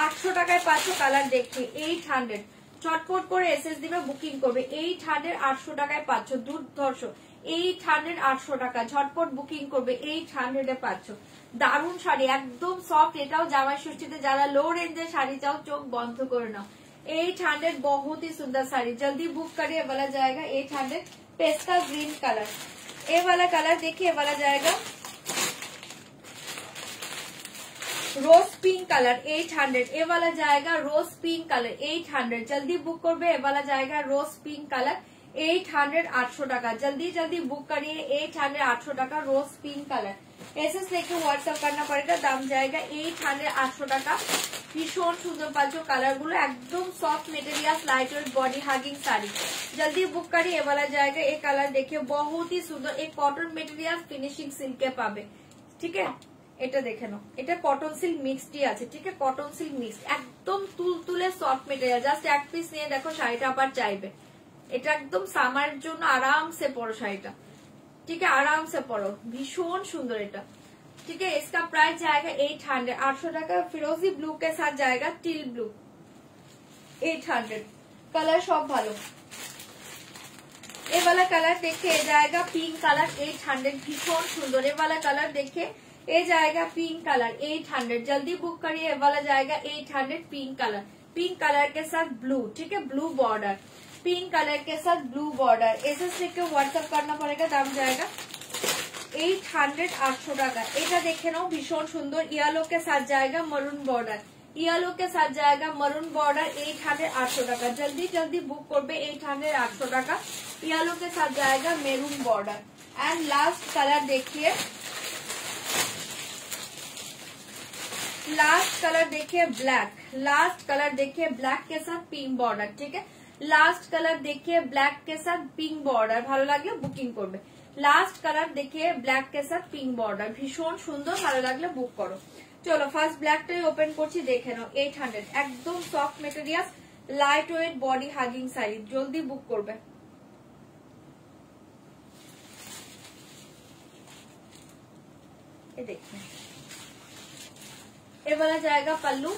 800 টাকায় পাচ্ছ কালার দেখে 800। চটপট করে এসএস দিবে, বুকিং করবে। 800 800 টাকায় পাচ্ছ, দুর্ধর্ষ। 800 800 টাকা, ঝটপট বুকিং করবে। 800 এ পাচ্ছ, দারুণ শাড়ি, একদম সফট। এটাও জামাই ষষ্ঠীতে যারা লো রেঞ্জের শাড়ি চাও চোখ বন্ধ করে নাও। 800 बहुत ही सुंदर साड़ी, जल्दी बुक करिए, वाला जाएगा 800। पेस्ता ग्रीन कलर, ये वाला कलर देखिए, वाला जाएगा रोज पिंक कलर 800। ये वाला जाएगा रोज पिंक कलर 800। जल्दी बुक करबे, ये वाला जाएगा रोज पिंक कलर 800 800 টাকা। जल्दी जल्दी बुक करिए, 800 800 টাকা रोज पिंक कलर। एसएस लेके व्हाट्सएप करना पड़ेगा, दाम जाएगा 800 800 টাকা। ভীষণ সুন্দর পাচ্ছ কালার গুলো, একদম soft material, light weight body hugging sari. जल्दी बुक करिए, ये वाला जाएगा। ये कलर देखिए बहुत ही सुंदर, एक कॉटन मेटेरियल फिनिशिंग सिल्क के पाबे, ठीक है? এটা দেখে নাও, এটা কটন সিল্ক মিক্সডই আছে, ঠিক আছে, কটন সিল্ক মিক্স, একদম তুলতুলে সফট মেটেরিয়াল। জাস্ট এক পিস নিয়ে দেখো শাড়িটা আবার চাইবে। এটা একদম সামারের জন্য আরামসে পরো শাড়িটা, ठीक है, आराम से पढ़ो, भीषण सुंदर এটা, ठीक है। इसका प्राइस जाएगा 800, 800 টাকা। फिरोजी ब्लू के साथ जाएगा टील ब्लू, 800। कलर सब भालो। ये वाला कलर देखे जाएगा पिंक कलर, 800, भीषण सुंदर। ये वाला कलर देखे ये जाएगा पिंक कलर, 800। जल्दी बुक करिए, ये वाला जाएगा 800 पिंक कलर, पिंक कलर के साथ ब्लू, ठीक है, ब्लू बॉर्डर, पिंक कलर के साथ ब्लू बॉर्डर। एसएस लिखकर व्हाट्सएप करना पड़ेगा, दाम जाएगा 800, 800 টাকা। এটা দেখে নাও, ভীষণ সুন্দর। येलो के साथ जाएगा मरून बॉर्डर, येलो के साथ जाएगा मरून बॉर्डर, 800, 800 টাকা। जल्दी जल्दी बुक करबे, 800, 800 টাকা। येलो के साथ जाएगा maroon border. And last colour देखिए, लास्ट कलर देखिए ब्लैक, लास्ट कलर देखिए ब्लैक के साथ पिंक बॉर्डर, ठीक है। लास्ट कलर देखिए ब्लैक के साथ पिंक बॉर्डर, ভালো লাগলে বুকিং করবে। লাস্ট কালার देखिए ব্ল্যাক के साथ পিঙ্ক বর্ডার, ভীষণ সুন্দর, ভালো লাগলে বুক করো। চলো ফার্স্ট ব্ল্যাকটাই ওপেন করছি, দেখে নাও। 800, একদম soft material, light weight body hugging sari, জলদি বুক করবে। ये देखिए, ये वाला जाएगा पल्लू,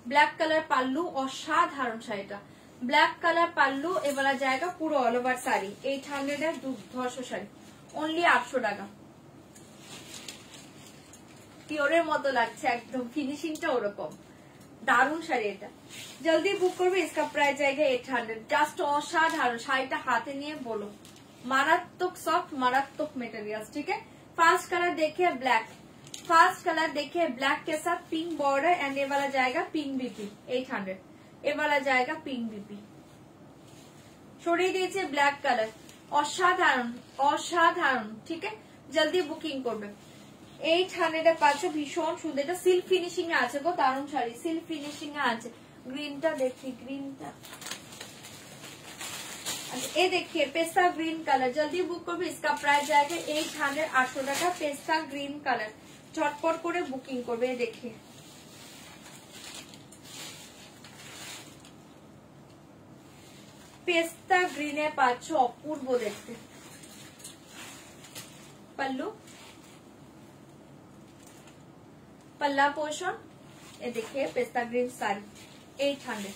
ब्लैक कलर पल्लू, असाधारण शाড়িটা, ब्लैक कलर पल्लू। ये वाला जाएगा পুরো অল ওভার শাড়ি, 800 এর দুর্ধর্ষ শাড়ি, অনলি 800 টাকা। পিওরের মতো লাগছে একদম, ফিনিশিংটা ওরকম, দারুণ শাড়ি এটা। জলদি বুক করবে, इसका प्राइस जाएगा 800। জাস্ট অসাধারণ শাড়িটা, হাতে নিয়ে বলো, মারাত্মক সফট, মারাত্মক মেটেরিয়াল, ठीक है। ফার্স্ট কালার देखिए ब्लैक, फर्स्ट कलर देखिए ब्लैक के साथ पिंक बॉर्डर। एंड ये वाला जाएगा पिंक बीपी, 800। ये वाला जाएगा पिंक बीपी। ছড়িয়ে দিয়েছে ব্ল্যাক কালার, অসাধারণ অসাধারণ, ঠিক আছে। জলদি বুকিং করবে, 800 এ পাচ্ছ, ভীষণ সুন্দর। এটা সিল্ক ফিনিশিং এ আছে গো, দারুণ শাড়ি, সিল্ক ফিনিশিং এ আছে। গ্রিনটা দেখি, গ্রিনটা, अच्छा ये देखिए पेस्ता ग्रीन कलर, जल्दी बुक करबे। इसका प्राइस जाएगा 800, 800 টাকা। पेस्ता ग्रीन कलर, চটপট করে বুকিং করবে। देखिए पेस्ता ग्रीने पाচ্ছ, অপূর্ব দেখতে। पल्लू, पल्ला पोर्शन, ये देखिए पेस्ता ग्रीन साड़ी, 800,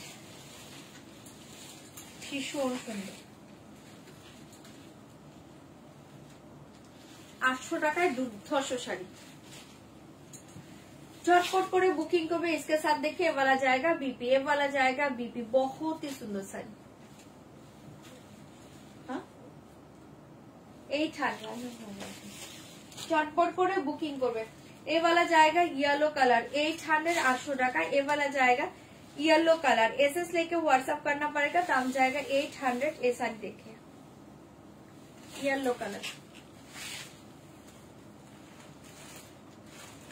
ভীষণ সুন্দর। 800 টাকায় দুর্ধর্ষ শাড়ি, झटपट করে बुकिंग করবে। इसके साथ देखिए ये वाला जाएगा बीपी, ये वाला जाएगा बीपी, बहुत ही सुंदर साड़ी, 800। झटपट করে बुकिंग করবে। ये वाला जाएगा येलो कलर, 800, 800 টাকা। ये वाला जाएगा येलो कलर, एसएस लेके व्हाट्सएप करना पड़ेगा, दाम जाएगा 800। ये साड़ी देखिए येलो कलर,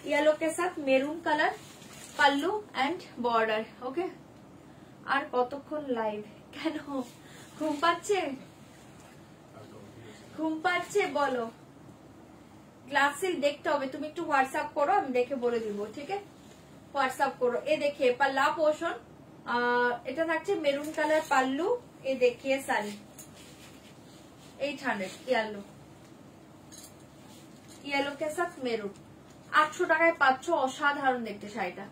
येलो के साथ maroon colour, pallu and border, okay. আর কতক্ষণ লাইভ, কেন ঘুম পাচ্ছে, ঘুম পাচ্ছে বলো। গ্লাস সিল্ক দেখতে হবে, তুমি একটু হোয়াটসঅ্যাপ করো, আমি দেখে বলে দিব, ঠিক আছে, হোয়াটসঅ্যাপ করো। এ देखिए पल्ला पोर्शन, এটা থাকছে মেরুন কালার পাল্লু। এ देखिए শাড়ি, 800, येलो, येलो के साथ मेरून, 800 টাকায় পাচ্ছ, অসাধারণ দেখতে শাড়িটা,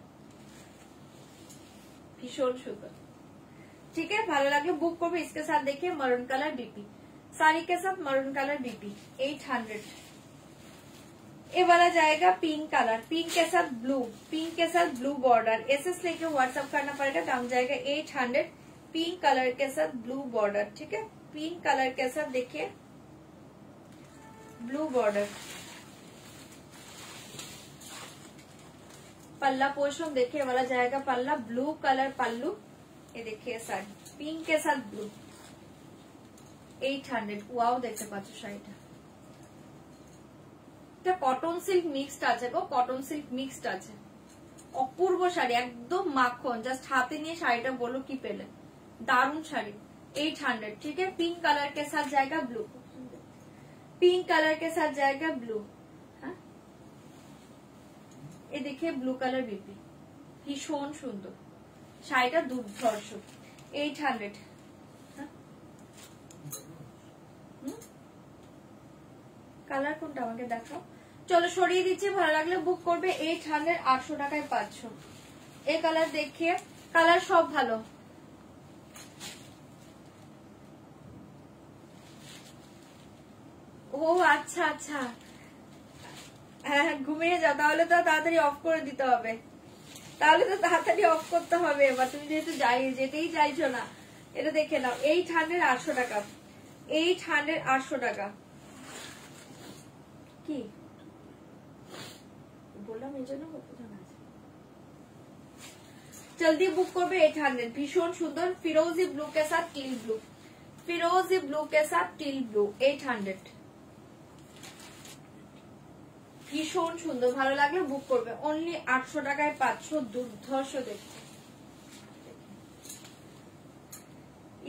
ভীষণ সুন্দর, ठीक है। ভালো লাগলে বুক করবে। इसके साथ देखिए मरून कलर बीपी, साड़ी के साथ मरून कलर बीपी, 800। ये वाला जाएगा पिंक कलर, पिंक के साथ ब्लू, पिंक के साथ ब्लू बॉर्डर। एसएस लेके व्हाट्सएप करना पड़ेगा, दाम जाएगा 800। पिंक कलर के साथ ब्लू बॉर्डर, ठीक है, पिंक कलर के साथ देखिए ब्लू बॉर्डर। पल्ला पोर्शन देखिए वाला जाएगा पल्ला, ब्लू कलर पल्लू। ये देखिए साड़ी पिंक के साथ ब्लू, 800। ওয়াও দেখতে পাচ্ছ শাড়িটা, এটা কটন সিল্ক মিক্সড আছে গো, কটন সিল্ক মিক্সড আছে, অপূর্ব শাড়ি, একদম মাখন। জাস্ট হাতে নিয়ে শাড়িটা বলো কি পেলে, দারুণ শাড়ি, 800, ठीक है। पिंक कलर के साथ जाएगा ब्लू, पिंक कलर के साथ जाएगा ब्लू। हाँ ये देखिए ब्लू कलर बीपी, ভীষণ সুন্দর শাড়িটা, দুর্ধর্ষ। 800। কালার কোনটা আমাকে দেখাও। চলো সরিয়ে দিচ্ছি, ভালো লাগলে বুক করবে। 800 800 টাকায় পাচ্ছ। এই কালার দেখিয়ে, কালার সব ভালো। ও আচ্ছা আচ্ছা, হ্যাঁ ঘুমিয়ে যাও, তাহলে তো তাড়াতাড়ি অফ করে দিতে হবে, তাহলে তো তাড়াতাড়ি অফ করতে হবে। এবার তুমি যেহেতু যেতেই চাইছো না, এটা দেখে নাও। 800 800 টাকা, 800 800 টাকা। কি বললাম এই জন্য জলদি বুক করবে। 800 ভীষণ সুন্দর, ফিরোজি ব্লু কে সাথ টিল ব্লু, ফিরোজি ব্লু কে সাথ টিল ব্লু। 800 ভীষণ সুন্দর, ভালো লাগলে বুক করবে। অনলি 800 টাকায় পাচ্ছ, দুর্ধর্ষ দেখতে।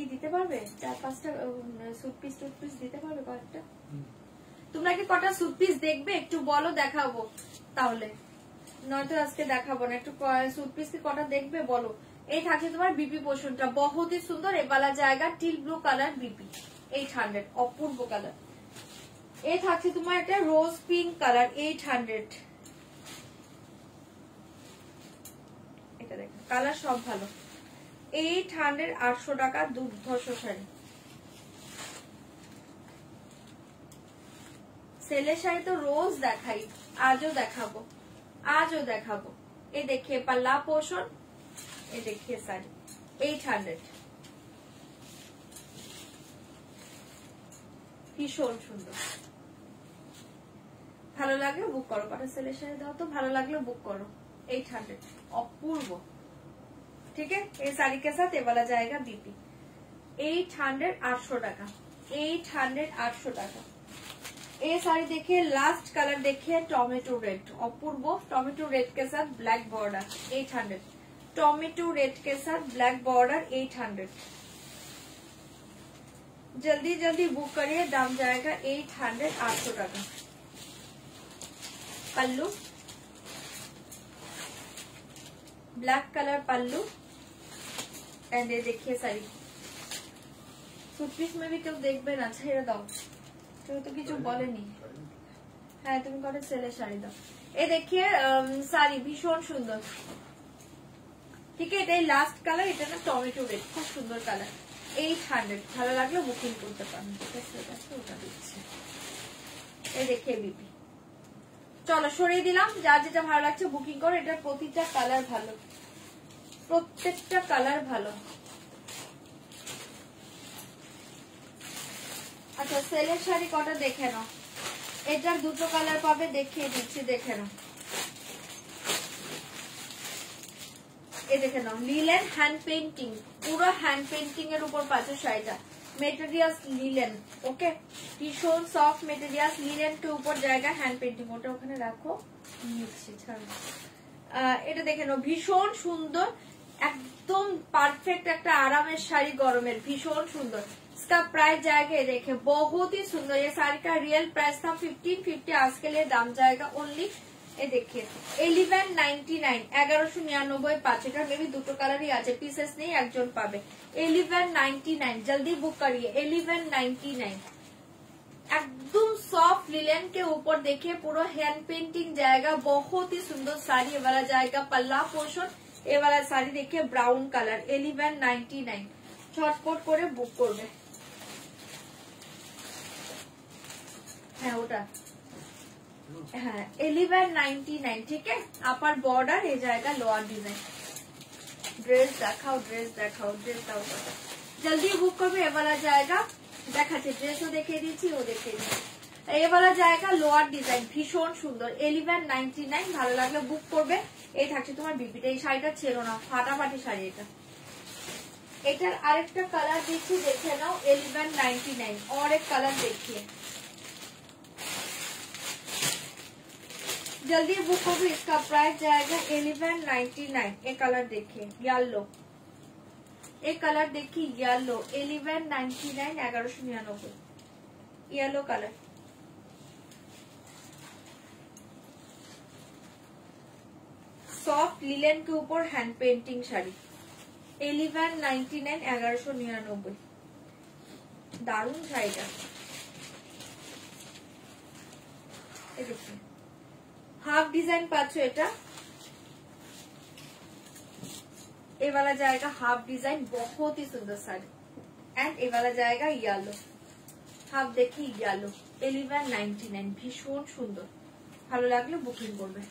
ই দিতে পারবে 4-5টা স্যুট পিস দিতে পারবে কয়েকটা? তোমরা কি কটা স্যুট পিস দেখবে একটু বলো, দেখাবো। তাহলে নয়তো আজকে দেখাবো না, একটু স্যুট পিস কি কটা দেখবে বলো। এই থাকছে তোমার বিপি পোষণটা, বহুতই সুন্দর। এবালা জায়গা টিল ব্লু কালার বিপি, 800 অপূর্ব কালার। এই থাকছে তোমার একটা রোজ পিঙ্ক কালার, 800। এটা দেখো কালার সব ভালো। 800 800 টাকা, দুর্ধর্ষ শাড়ি। সেলের শাড়ি তো রোজ দেখাই, আজও দেখাবো, আজও দেখাবো। এই দেখিয়ে পাল্লা পোষণ, এই দেখিয়ে শাড়ি, 800 ভীষণ সুন্দর। ভালো লাগলে বুক করো, কটা সেলের শাড়ি দাও তো, ভালো লাগলে বুক করো। 800 অপূর্ব, ঠিক আছে। এই শাড়ি के साथ ये वाला जाएगा बीपी। 800 800 টাকা, 800 800 টাকা। ये साड़ी देखिए, लास्ट कलर देखिए टोमेटो रेड, अपूर्व टोमेटो रेड के साथ ब्लैक बॉर्डर, 800। टोमेटो रेड के साथ ब्लैक बॉर्डर, 800। जल्दी जल्दी बुक करिए, दाम जाएगा 800 800 টাকা। पल्लू ब्लैक कलर पल्लू, एंड ये देखिए साड़ी। सूट पीस में भी क्यों देखबे ना, ছেড়ে দাও, কেউ তো কিছু বলেনি। হ্যাঁ তুমি করে সেলের শাড়ি দাও। এই দেখিয়ে শাড়ি ভীষণ সুন্দর, ঠিক আছে। এটাই লাস্ট কালার, এটা না টমেটো রেড, খুব সুন্দর কালার। 800 ভালো লাগলে বুকিং করতে পারেন, ঠিক আছে। ওটা দিচ্ছে, এই দেখিয়ে বিপি। চলো সরিয়ে দিলাম, যার যেটা ভালো লাগছে বুকিং করো। এটার প্রতিটা কালার ভালো, প্রত্যেকটা কালার ভালো। আচ্ছা সেলের শাড়ি কটা দেখে নাও, এটার দুটো কালার পাবে, দেখিয়ে দিচ্ছি, দেখে নাও। এই দেখে নাও, লিলেন হ্যান্ড পেইন্টিং, পুরো হ্যান্ড পেইন্টিং এর উপর পাচ্ছে শাড়িটা। মেটেরিয়ালস লিলেন, ওকে, ভীষণ সফট মেটেরিয়ালস, লিলেন के ऊपर जाएगा हैंड पेंटिंग। ওটা ওখানে রাখো, নিচ্ছি ছাড়ো। এটা দেখে নাও, ভীষণ সুন্দর, একদম পারফেক্ট একটা আরামের শাড়ি, গরমের, ভীষণ সুন্দর। इसका प्राइस जाएगा, ये देखे बहुत ही सुंदर। ये साड़ी का रियल प्राइस था 1550, आज के लिए दाम जाएगा ओनली, ये देखिए 1199, 1199 पाँच। এটা মেবি দুটো কালারই আছে, পিসেস নেই, একজন পাবে। 1199 जल्दी बुक करिए। 1199 एकदम सॉफ्ट लिलेन के ऊपर देखिए, पूरा हैंड पेंटिंग जाएगा, बहुत ही सुंदर साड़ी। ये वाला जाएगा पल्ला पोर्शन, ये वाला साड़ी देखिए ब्राउन कलर, 1199 ছটপট করে বুক করবে। হ্যাঁ ওটা, হ্যাঁ 1199, ठीक है। अपर बॉर्डर ये जाएगा, लोअर डिजाइन। ड्रेस देखाओ, ड्रेस देखाओ, ड्रेस दाओ, जल्दी बुक करবে। ये वाला जाएगा, দেখাচ্ছে ড্রেসও দেখিয়ে দিচ্ছি, ও দেখিয়ে দিচ্ছি। ये वाला जाएगा লোয়ার ডিজাইন, ভীষণ সুন্দর, 1199 ভালো লাগলে বুক করবে। এই থাকছে তোমার বিপিটা, এই শাড়িটা ছেড়ো না, ফাটাফাটি শাড়ি এটা। এটার আরেকটা কালার দিচ্ছি, দেখে নাও, 1199। और एक कलर देखिए, जल्दी बुक करो, इसका प्राइस जाएगा 1199। एक कलर देखिए येलो, एक कलर देखिए yellow, 1199, 1199 yellow colour. Soft linen के ऊपर हैंड पेंटिंग শাড়ি 1199 1199 দারুণ শাড়িটা। हाफ डिजाइन पाচ্ছ এটা, ये वाला जाएगा हाफ डिजाइन, बहुत ही सुंदर साड़ी। एंड ये वाला जाएगा येलो, हाफ देखी येलो 1199 ভীষণ সুন্দর। ভালো লাগলে বুকিং করবে।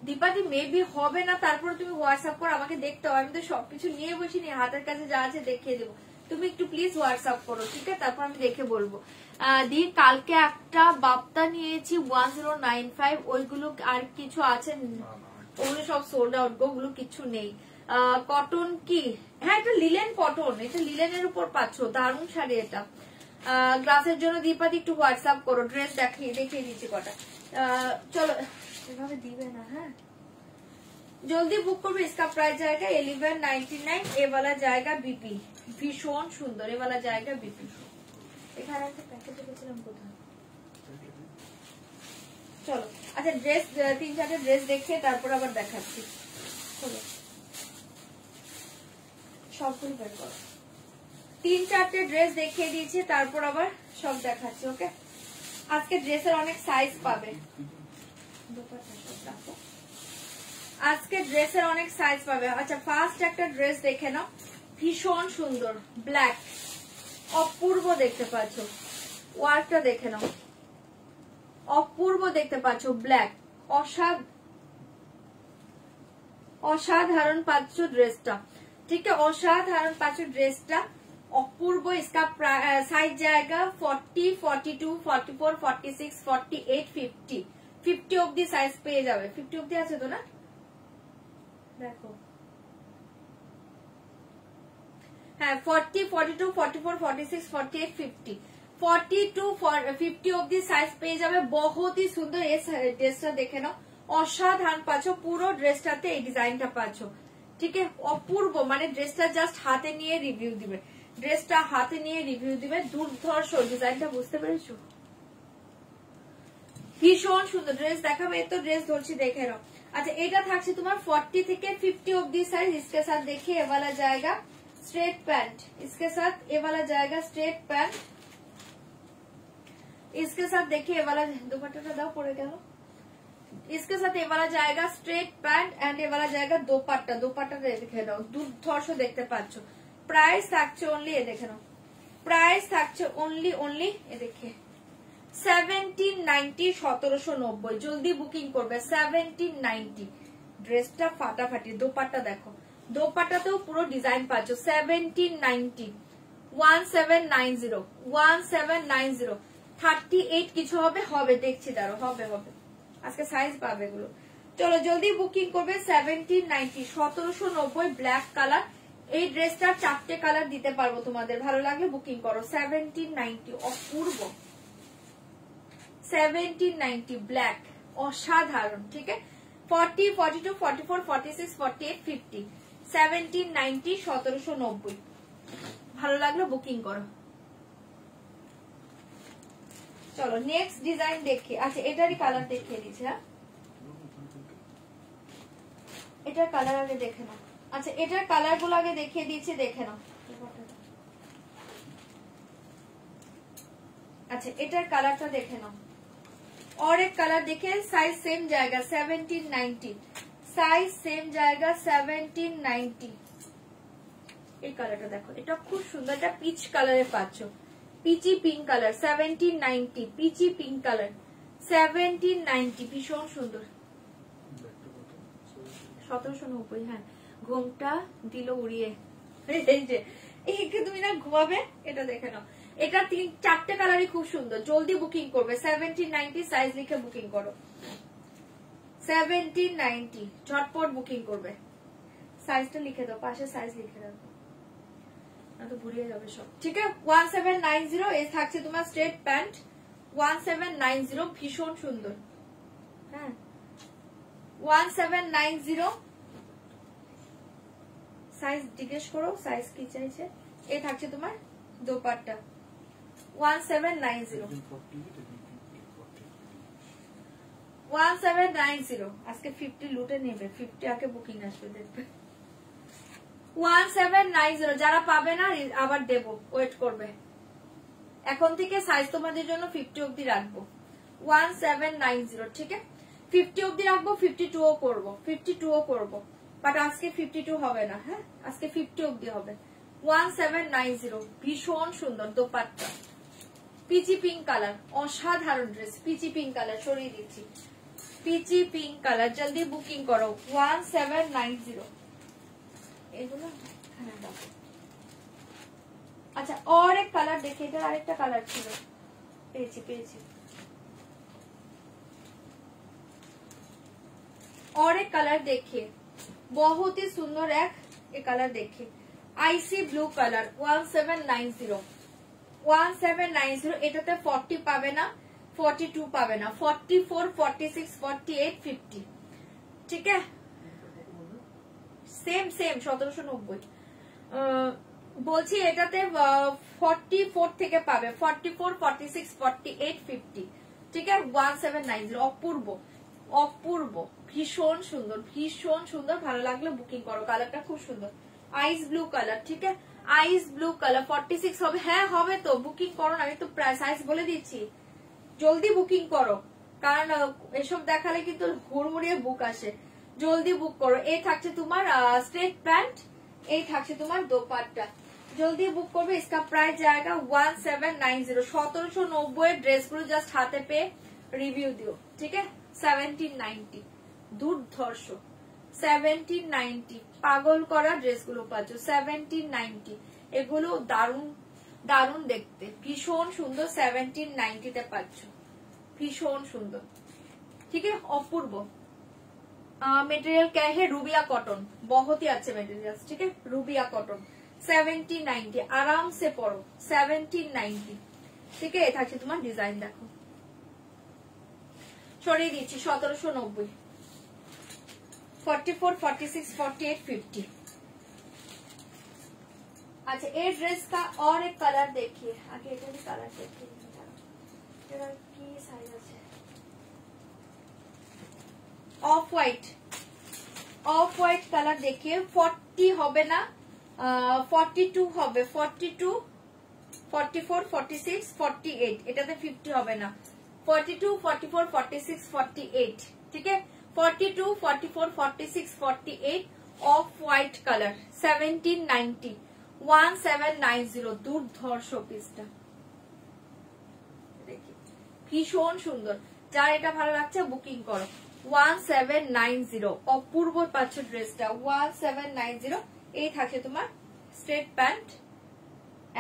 দীপাদি মেবি হবে না, তারপরে তুমি হোয়াটসঅ্যাপ করো, আমাকে দেখতে হবে, আমি তো সবকিছু নিয়ে বসিনি, হাতের কাছে যা আছে দেখিয়ে দেবো। তুমি একটু প্লিজ হোয়াটসঅ্যাপ করো, ঠিক আছে, তারপর আমি দেখে বলবো। দি কালকে একটা বাপ্তা নিয়েছি 1095, ওইগুলো আর কিছু আছে? ওগুলো সব সোল্ড আউট গো, ওগুলো কিছু নেই। কটন কি? হ্যাঁ এটা লিলেন কটন, এটা লিলেনের উপর পাচ্ছ, দারুণ শাড়ি এটা। গ্লাসের জন্য দীপাদি একটু হোয়াটসঅ্যাপ করো, ড্রেস দেখিয়ে দিচ্ছি কটা। চলো এভাবে দিবে না, হ্যাঁ জলদি বুক করবে। इसका प्राइस जाएगा 1199, ए वाला जाएगा बीपी, ভীষণ সুন্দর, ए वाला जाएगा बीपी। এখানে একটা প্যাকেট রেখেছিলাম কোথায়? চলো আচ্ছা ড্রেস 3-4টা ড্রেস দেখে তারপর আবার দেখাচ্ছি। চলো সবগুলো বের করো, 3-4টে ড্রেস দেখিয়ে দিয়েছি, তারপর আবার সব দেখাচ্ছি। ওকে, আজকে ড্রেসের অনেক সাইজ পাবে, আজকে ড্রেসের অনেক সাইজ পাবে। আচ্ছা ফার্স্ট একটা ড্রেস দেখে নাও, ভীষণ সুন্দর ব্ল্যাক, অপূর্ব দেখতে পাচ্ছ, ওয়ার্কটা দেখে নাও, অপূর্ব দেখতে পাচ্ছ, ব্ল্যাক অসাধারণ পাচ্ছ ড্রেসটা, ঠিক আছে, অসাধারণ পাচ্ছ ড্রেসটা, অপূর্ব। इसका साइज जाएगा 40, 42, 44, 46, 48, 50 50 অবধি সাইজ পেয়ে যাবে। 50 অবধি আছে তো না? দেখো হ্যাঁ 40, 42, 44, 46, 48, 50 42, 50 অবধি সাইজ পেয়ে যাবে। বহুত হি সুন্দর এই ড্রেসটা দেখে নাও, অসাধারণ পাচ্ছ, পুরো ড্রেসটাতে এই ডিজাইনটা পাচ্ছ, ঠিক আছে, অপূর্ব। মানে ড্রেসটা জাস্ট হাতে নিয়ে রিভিউ দিবে, ড্রেসটা হাতে নিয়ে রিভিউ দিবে, দুর্ধর্ষ ডিজাইনটা, বুঝতে পেরেছো? ভীষণ সুন্দর ড্রেস দেখাবে, তো ড্রেস ধরছি দেখে নাও। अच्छा এটা থাকছে তোমার 40 থেকে 50 অবধি সাইজ। इसके साथ देखिए ये वाला जाएगा स्ट्रेट पैंट, इसके साथ ये वाला जाएगा स्ट्रेट पैंट, इसके साथ देखिए ये वाला दुपट्टा दाओ पड़े गया, इसके साथ ये वाला जाएगा स्ट्रेट पैंट एंड ये वाला जाएगा दोपट्टा। दोपट्टा দেখে নাও, দুর্ধর্ষ দেখতে পাচ্ছ। প্রাইস থাকছে অনলি, এ দেখে নাও, প্রাইস থাকছে অনলি এ দেখে 1790 1790। জলদি বুকিং করবে 1790। ড্রেসটা ফাটাফাটি, দোপাট্টা দেখো, দোপাট্টাতেও পুরো ডিজাইন পাচ্ছ। 1790 1790 1790 38 কিছু হবে দেখছি, দাঁড়ো হবে আজকে সাইজ পাবে এগুলো। চলো জলদি বুকিং করবে 1790 1790 ব্ল্যাক কালার। এই ড্রেসটার 4টে কালার দিতে পারবো তোমাদের, ভালো লাগলে বুকিং করো। 1790 অপূর্ব, 1790 ব্ল্যাক, অসাধারণ, ঠিক আছে। 40, 42, 44, 46, 48, 50 1790 1790। ভালো লাগলো বুকিং করো। চলো নেক্সট ডিজাইন দেখি। আচ্ছা এটারই কালার দেখিয়ে দিচ্ছি, হ্যাঁ এটার কালার আগে দেখে নাও। আচ্ছা এটার কালার গুলো আগে দেখিয়ে দিচ্ছি, দেখে নাও। अच्छा এটার কালারটা দেখে নাও, और एक कलर देखिए, साइज सेम जाएगा 1790, साइज सेम जाएगा 1790। এই কালারটা দেখো, এটা খুব সুন্দর, এটা পিচ কালারে পাচ্ছ, peachy pink colour 1790, peachy pink colour 1790, ভীষণ সুন্দর। 1790, হ্যাঁ ঘুমটা দিল উড়িয়ে, এই যে এইকে তুমি না ঘুমাবে, এটা দেখে নাও। এটা 3-4টে কালারই খুব সুন্দর, জলদি বুকিং করবে 1790 সাইজ লিখে বুকিং করো। 1790 ঝটপট বুকিং করবে, সাইজটা লিখে দাও, পাশে সাইজ লিখে দাও, না তো ভুলিয়ে যাবে সব, ঠিক আছে। 1790 এ থাকছে তোমার স্ট্রেট প্যান্ট 1790, ভীষণ সুন্দর, হ্যাঁ 1790 সাইজ জিজ্ঞেস করো, সাইজ কি চাইছে। এ থাকছে তোমার দোপাট্টা 1790 1790 আজকে 50 লুটে নেবে, 50 আগে বুকিং আসবে দেখবে। 1790 যারা পাবে না আবার দেব, ওয়েট করবে। এখন থেকে সাইজ তোমাদের জন্য 50 অবধি রাখবো। 1790 ঠিক আছে, 50 অবধি রাখবো, 52ও করবো, 52ও করবো, বাট আজকে 52 হবে না। হ্যাঁ, আজকে 50 অবধি হবে। 1790 ভীষণ সুন্দর দোপাট্টা, পিচি পিঙ্ক কালার, অসাধারণ ড্রেস। পিচি পিঙ্ক কালার সরিয়ে দিচ্ছি, পিচি পিঙ্ক কালার, জলদি বুকিং করো। 1790 এগুলো। হ্যাঁ দেখো, अच्छा और एक कलर देखिए, इधर आरेकटा कलर ছিল, পেয়েছি পেয়েছি। और एक कलर देखिए, बहुत ही सुंदर एक कलर देखिए, आईसी ब्लू कलर। 1790 1790 এটাতে 40 পাবে না, 42 পাবে না, 44 46 48 50 ঠিক আছে, সেম সেম 1790 বলছি। এটাতে 44 থেকে পাবে, 44 46 48 50 ঠিক আছে। 1790 অপূর্ব অপূর্ব, ভীষণ সুন্দর ভীষণ সুন্দর, ভালো লাগলে বুকিং করো। কালারটা খুব সুন্দর, আইস ব্লু কালার ঠিক আছে, আইস ব্লু কালার। 46 হবে, হ্যাঁ হবে তো, বুকিং করো না, আমি তো সাইজ বলে দিচ্ছি, জলদি বুকিং করো, কারণ এসব দেখালে কিন্তু হুড়মুড়িয়ে বুক আসে। জলদি বুক করো। এই থাকছে তোমার স্ট্রেট প্যান্ট, এই থাকছে তোমার দোপাট্টা, জলদি বুক করবে। इसका प्राइस जाएगा 1790। 1790 এর ড্রেসগুলো জাস্ট হাতে পেয়ে রিভিউ দিও ঠিক আছে। 1790 দুর্ধর্ষ, 1790 পাগল করা ড্রেসগুলো পাচ্ছ 1790, এগুলো দারুন দারুন দেখতে, ভীষণ সুন্দর। 1790 তে পাচ্ছ, ভীষণ সুন্দর ठीक है, অপূর্ব। मटेरियल क्या है, रूबिया कॉटन, बहुत ही अच्छे मटेरियल ठीक है, रूबिया कॉटन। 1790 आराम से पढ़ो, 1790 ठीक है। থাকছে তোমার ডিজাইন দেখো, সরিয়ে দিচ্ছি 1790, 44 46 48 50। अच्छा ये ड्रेस का और एक कलर देखिए, आगे এটা भी कलर देखिए, এটা কি সাইজ আছে, of white, of white colour देखिए। 40 হবে না, 42 হবে, 42 44 46 48, এটাতে 50 হবে না, 42 44 46 48 ঠিক আছে। 42 44 46 48 ऑफ व्हाइट कलर 1790, 1790 দুর্ধর্ষ পিসটা দেখি, ভীষণ সুন্দর। যার এটা ভালো লাগছে বুকিং করো। 1790 অপূর্ব পাচ্ছ ড্রেসটা, 1790। এই থাকছে তোমার স্ট্রেট প্যান্ট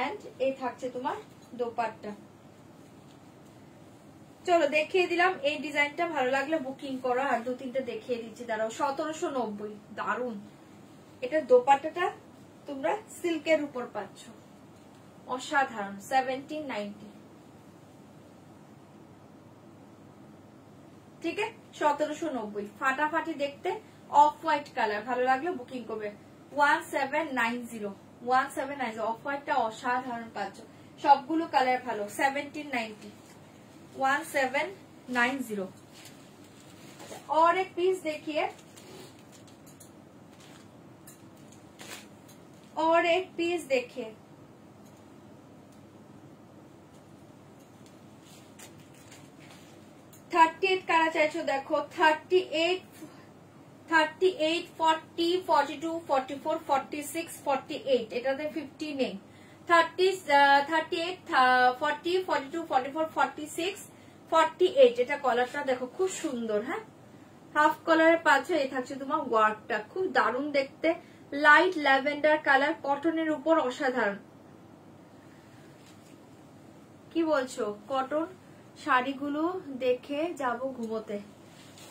এন্ড এই থাকছে তোমার দোপাট্টা। চলো দেখিয়ে দিলাম, এই ডিজাইনটা ভালো লাগলে বুকিং করো। আর দু তিনটে দেখিয়ে দিচ্ছি দাঁড়াও। 1790 দারুন, এটা দোপাট্টাটা তোমরা সিল্কের উপর পাচ্ছ, অসাধারণ। 1790 ঠিক আছে, 1790 ফাটাফাটি দেখতে, অফ হোয়াইট কালার, ভালো লাগলে বুকিং করবে। 1790 1790 অফ হোয়াইটটা অসাধারণ পাচ্ছ, সবগুলো কালার ভালো। 1790 1790। और एक पीस देखिए, और एक पीस देखिए, थर्टी কারা চাইছো দেখো, 38 38 40 42 44 46 48, এটাতে 50 নেই। 38 40 42 44 46 48, এটা কলারটা দেখো খুব সুন্দর। হ্যাঁ, হাফ কলারে পাচ্ছ। এই থাকছে তোমার ওয়ার্কটা খুব দারুণ দেখতে, লাইট ল্যাভেন্ডার কালার, কটনের উপর অসাধারণ। কি বলছো, কটন শাড়িগুলো দেখে যাব ঘুমোতে,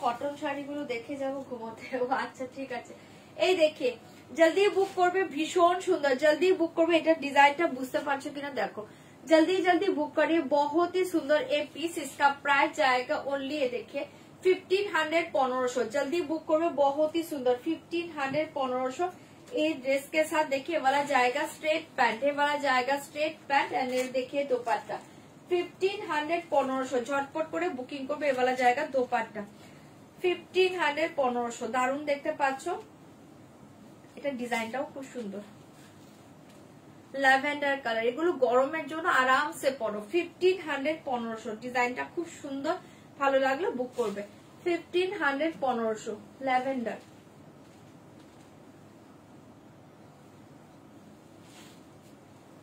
কটন শাড়িগুলো দেখে যাব ঘুমোতে। ও আচ্ছা ঠিক আছে, এই দেখে জলদি বুক করবে, ভীষণ সুন্দর, জলদি বুক করবে। এটা ডিজাইনটা বুঝতে পারছো কিনা দেখো, जल्दी जल्दी बुक करिए, बहुत ही सुंदर ये पीस। इसका प्राइस जाएगा ओनली, ये देखिए 1500 1500, जल्दी बुक करो, बहुत ही सुंदर 1500 1500। ये ड्रेस के साथ देखिए वाला जाएगा स्ट्रेट पैंट, ये वाला जाएगा स्ट्रेट पैंट एंड ये देखिए दोपट्टा 1500 1500। झटपट করে বুকিং করবে, এ वाला जाएगा दोपट्टा। 1500 1500 দারুণ দেখতে পাচ্ছ, এটা ডিজাইনটাও খুব সুন্দর, ল্যাভেন্ডার কালার, এগুলো গরমের জন্য আরামসে পরো। 1500 1500 ডিজাইনটা খুব সুন্দর, ভালো লাগলে বুক করবে। 1500 1500 ল্যাভেন্ডার,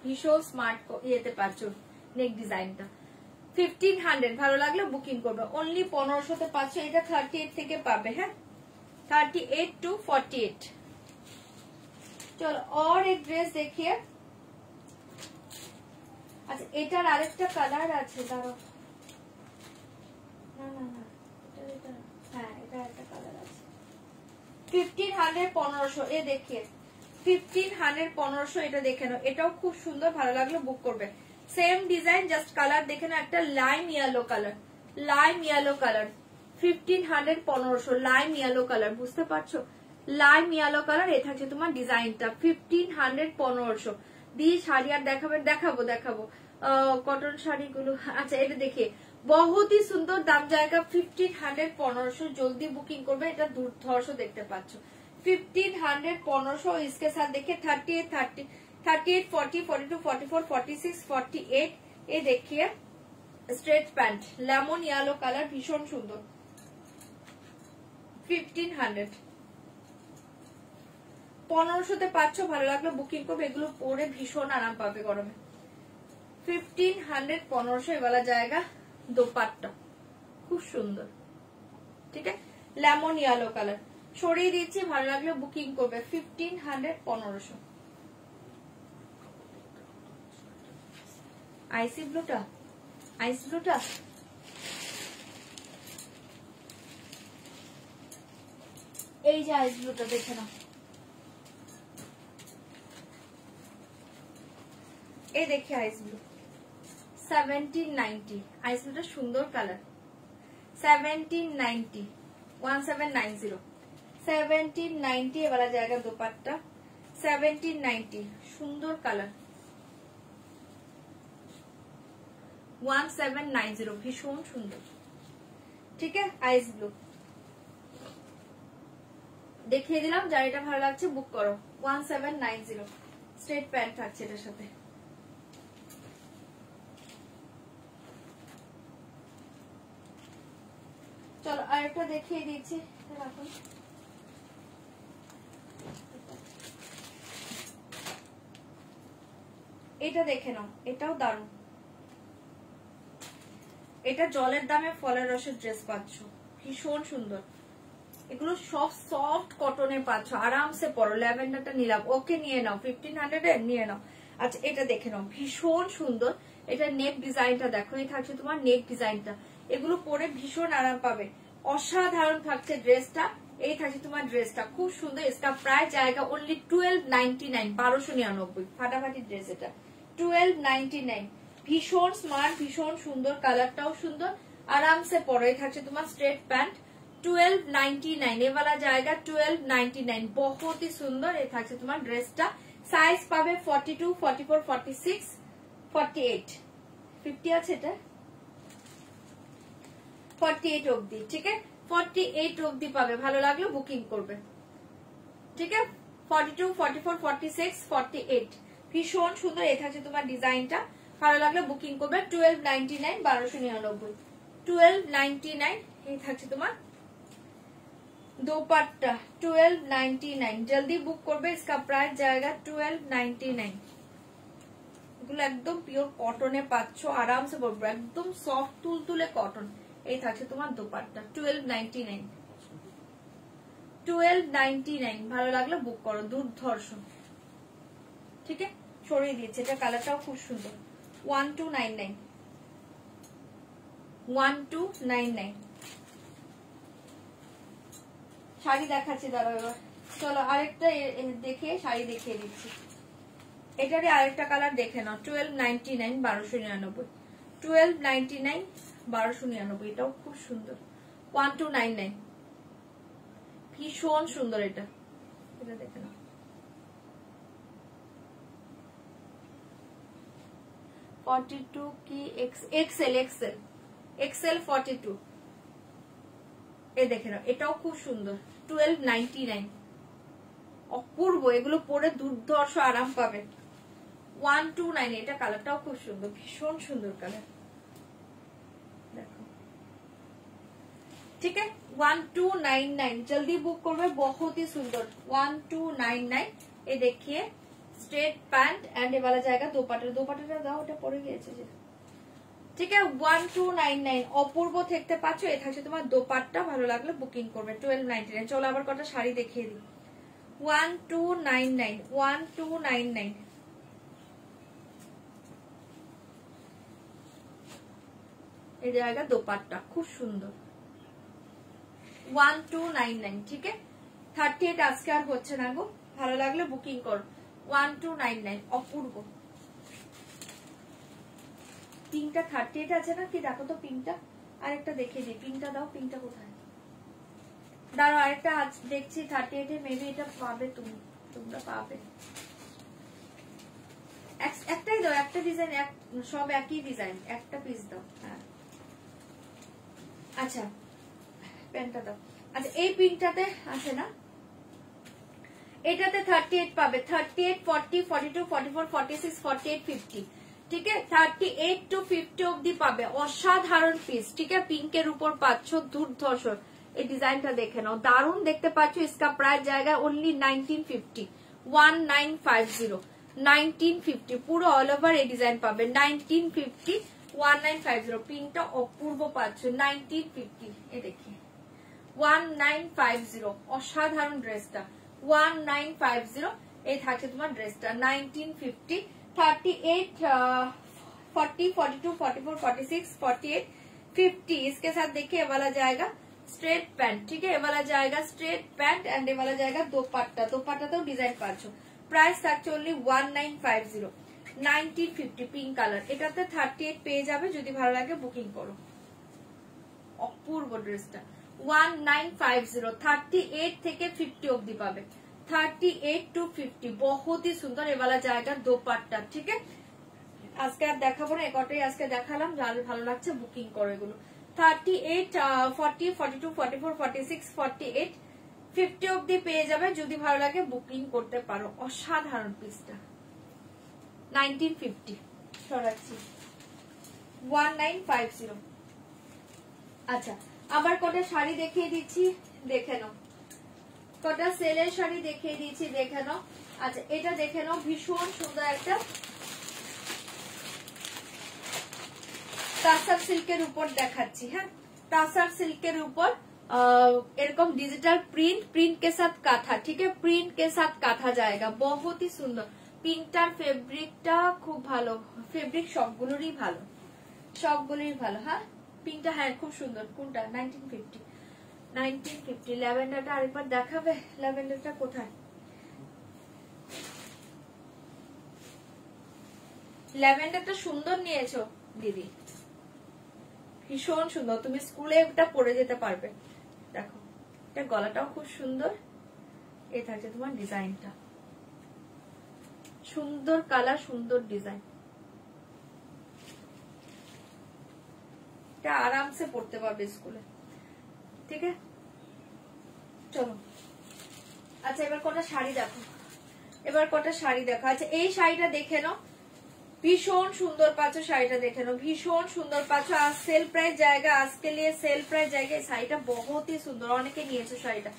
ভীষণ স্মার্ট ইয়েতে পাচ্ছ নেক ডিজাইনটা। 1500 ভালো লাগলে বুকিং করবে, অনলি 1500তে পাচ্ছ। এটা 38 থেকে পাবে, হ্যাঁ 38 to 48। চলো और एक ड्रेस देखिए। আচ্ছা এটার আরেকটা কালার আছে, দাঁড়াও, না না না এটা হ্যাঁ এটা একটা কালার আছে। 1500 1500 এ দেখিয়ে 1500 1500 এটা দেখে নাও, এটাও খুব সুন্দর, ভালো লাগলো বুক করবে। সেম ডিজাইন, জাস্ট কালার দেখে নাও, একটা lime yellow colour, lime yellow colour. 1500 1500 lime yellow colour, বুঝতে পারছো, লাইম ইয়েলো কালার। এ থাকছে তোমার ডিজাইনটা 1500 1500 দিয়ে শাড়ি আর দেখাবো কটন শাড়িগুলো। আচ্ছা এটা দেখে बहुत ही सुंदर, दाम जाएगा 1500 1500, जल्दी बुकिंग करबे, এটা দুর্ধর্ষ দেখতে পাচ্ছ। 1500 1500 इसके साथ देखिए 38 30 38 40 42 44 46 48। ये देखिए straight pant, lemon yellow colour, भीषण सुंदर। 1500 1500 পাচ্ছ, ভালো লাগলো বুকিং করবে, এগুলো পরে ভীষণ আরাম পাবে গরমে। 1500 1500 वाला जाएगा। দোপাট্টা খুব সুন্দর, ঠিক আছে, লেমন ইয়েলো কালার, সরিয়ে দিচ্ছি, ভালো লাগলে বুকিং করবে। 1500 1500 আইসি ব্লুটা, আইসি ব্লুটা এই যে আইস ব্লুটা দেখে নাও, এই দেখি আইস ব্লু 1790, আইস ব্লুটা সুন্দর কালার। 1790 1790 1790 वाला जाएगा दुपट्टा। 1790 সুন্দর কালার। 1790 ভীষণ সুন্দর, ঠিক আছে, আইস ব্লু দেখিয়ে দিলাম, যার এটা ভালো লাগছে বুক করো। 1790 স্ট্রেট প্যান্ট থাকছে এটার সাথে। চলো আরেকটা দেখিয়ে দিচ্ছি, এটা দেখে নাও, এটাও দারুণ, এটা জলের দামে ফলের রসের ড্রেস পাচ্ছ, ভীষণ সুন্দর। এগুলো সব সফট কটনে পাচ্ছ, আরামসে পরো। ল্যাভেন্ডারটা নিলাম, ওকে নিয়ে নাও, 1500 এ নিয়ে নাও। আচ্ছা এটা দেখে নাও, ভীষণ সুন্দর, এটা নেক ডিজাইনটা দেখো, এই থাকছে তোমার নেক ডিজাইনটা, এগুলো পরে ভীষণ আরাম পাবে, অসাধারণ থাকছে ড্রেসটা। এই থাকছে তোমার ড্রেসটা খুব সুন্দর, इसका প্রাইস জায়গা অনলি 1299 1299, ফাটাফাটি ড্রেস এটা 1299, ভীষণ স্মার্ট, ভীষণ সুন্দর, কালারটাও সুন্দর, আরামসে পরো। এই থাকছে তোমার স্ট্রেট প্যান্ট 1299, ये वाला जाएगा 1299, बहुत ही सुंदर। ये থাকছে তোমার ড্রেসটা, সাইজ পাবে 42 44 46 48 50 আছে এটা 48 অবধি, ঠিক আছে, 48 অবধি পাবে, ভালো লাগলো বুকিং করবে, ঠিক আছে। 42 44 46 48 ভীষণ সুন্দর। এই থাকছে তোমার ডিজাইনটা, ভালো লাগলো বুকিং করবে। 1299 1299 1299। এই থাকছে তোমার दोपट्टा 1299, जल्दी बुक করবে, इसका प्राइस जाएगा 1299। এগুলো একদম পিওর কটনে পাচ্ছ, আরামসে পরবে, একদম সফট তুলতুলে কটন। এই থাকছে তোমার দোপাট্টা 1299 1299, ভালো লাগলো বুক করো, দুর্ধর্ষ, ঠিক আছে, ছড়িয়ে দিয়েছে, এটা কালারটাও খুব সুন্দর। 1299 1299 শাড়ি দেখাচ্ছি, দাঁড়াও এবার, চলো আরেকটা দেখে শাড়ি দেখিয়ে দিচ্ছি। এটারই আরেকটা কালার দেখে নাও, 1299 1299 1299 1299, এটাও খুব সুন্দর। 1299 ভীষণ সুন্দর, এটা এটা দেখে নাও, 42 কি এক্সেল এক্সেল এক্সেল 42 এই দেখে নাও, এটাও খুব সুন্দর, 1299, অপূর্ব, এগুলো পরে দুর্ধর্ষ আরাম পাবে। 129, এটা কালারটাও খুব সুন্দর, ভীষণ সুন্দর কালার, দেখো, ঠিক আছে। 1299 जल्दी बुक করবে, बहुत ही सुंदर, 1299। ये देखिए स्ट्रेट पैंट एंड ये वाला जाएगा दोपाट्टा দাও, ওটা পরে গিয়েছে যে, ঠিক আছে। 1299 অপূর্ব দেখতে পাচ্ছ, এ থাকছে তোমার দোপাট্টা, ভালো লাগলে বুকিং করবে 1299। চলো আবার কটা শাড়ি দেখিয়ে দিই। 1299, 1299, এই জায়গা দোপাট্টা খুব সুন্দর, 1299, ঠিক আছে। 38 আজকে আর হচ্ছে না গো, ভালো লাগলে বুকিং করো, 1299, অপূর্ব। পিঙ্কটা 38 আছে না কি, দেখো তো পিঙ্কটা, আরেকটা দেখিয়ে দিই, পিঙ্কটা দাও, পিঙ্কটা কোথায়, দাঁড়াও আরেকটা দেখছি 38 এ, মেবি এটা পাবে, তোমরা পাবে, একটাই দাও, একটা ডিজাইন, সব একই ডিজাইন, একটা পিস দাও, হ্যাঁ আচ্ছা প্যান্টটা দাও। আচ্ছা এই পিঙ্কটাতে আছে না, এটাতে 38 পাবে, 38, 40, 42, 44, 46, 48, 50, ঠিক আছে। 38 to 50 অব্দি পাবে, অসাধারণ পিস, ঠিক আছে। পিঙ্কের উপর পাচ্ছ দুর্ধর্ষ, এই ডিজাইনটা দেখে নাও, দারুণ দেখতে পাচ্ছ। इसका প্রাইস জায়গা অনলি 1950, 1950, 1950, পুরো অল ওভার এই ডিজাইন পাবে 1950, 1950। পিঙ্কটা অপূর্ব পাচ্ছ 1950, এ দেখি 1950, অসাধারণ ড্রেসটা 1950, এই থাকছে তোমার ড্রেসটা 1950। 38, 40, 42, 44, 46, 48, 50, इसके साथ देखिए ये वाला जाएगा स्ट्रेट पैंट, ठीक है। ये वाला जाएगा स्ट्रेट पैंट एंड ये वाला जाएगा दोपट्टा, दोपट्टाতেও ডিজাইন পাচ্ছ। প্রাইস থাকছে অনলি 1950, 1950, পিঙ্ক কালার। এটাতে 38 পেয়ে যাবে, যদি ভালো লাগে বুকিং করো, অপূর্ব ড্রেসটা 1950, 38 থেকে 50 অবধি পাবে, 38 to 50, बहुत ही सुंदर। ये वाला जाएगा दोपट्टा, ठीक है। আজকে আর দেখাবো না, একটাই আজকে দেখালাম, যার ভালো লাগছে বুকিং করো এগুলো। 38, 40, 42, 44, 46, 48, 50 অবধি পেয়ে যাবে, যদি ভালো লাগে বুকিং করতে পারো, অসাধারণ পিসটা 1950 সরাচ্ছি 1950। আচ্ছা আবার কটা শাড়ি দেখিয়ে দিচ্ছি, দেখে নাও, কটা সেলের শাড়ি দেখিয়ে দিচ্ছি, দেখে নাও। আচ্ছা এটা দেখে নাও, ভীষণ সুন্দর একটা তাসার সিল্কের উপর দেখাচ্ছি, হ্যাঁ তাসার সিল্কের উপর এরকম ডিজিটাল প্রিন্ট के साथ কাঁথা, ঠিক है, প্রিন্ট के साथ কাঁথা जाएगा, बहुत ही সুন্দর। পিঙ্কটার ফেব্রিকটা খুব ভালো, ফেব্রিক সবগুলোরই ভালো, সবগুলোই ভালো, হ্যাঁ পিঙ্কটা, হ্যাঁ খুব সুন্দর। কোনটা 1950, 1950। ল্যাভেন্ডারটা আরেকবার দেখাবে, ল্যাভেন্ডারটা কোথায়, ল্যাভেন্ডারটা সুন্দর নিয়েছো দিদি, ভীষণ সুন্দর, তুমি স্কুলে এটা পরে যেতে পারবে। দেখো এটা গলাটাও খুব সুন্দর, এই থাকছে তোমার ডিজাইনটা, সুন্দর কালার, সুন্দর ডিজাইন, এটা আরামসে পড়তে পারবে স্কুলে, ঠিক আছে। চলো আচ্ছা এবার কটা শাড়ি দেখো, এবার কটা শাড়ি দেখো। আচ্ছা এই শাড়িটা দেখে নাও, ভীষণ সুন্দর পাচ্ছ, শাড়িটা দেখে নাও, ভীষণ সুন্দর পাচ্ছ। আর সেল প্রাইস জায়গা, আজকে লিয়ে সেল প্রাইস জায়গা, শাড়িটা বহুত ही সুন্দর, অনেকে নিয়েছো শাড়িটা,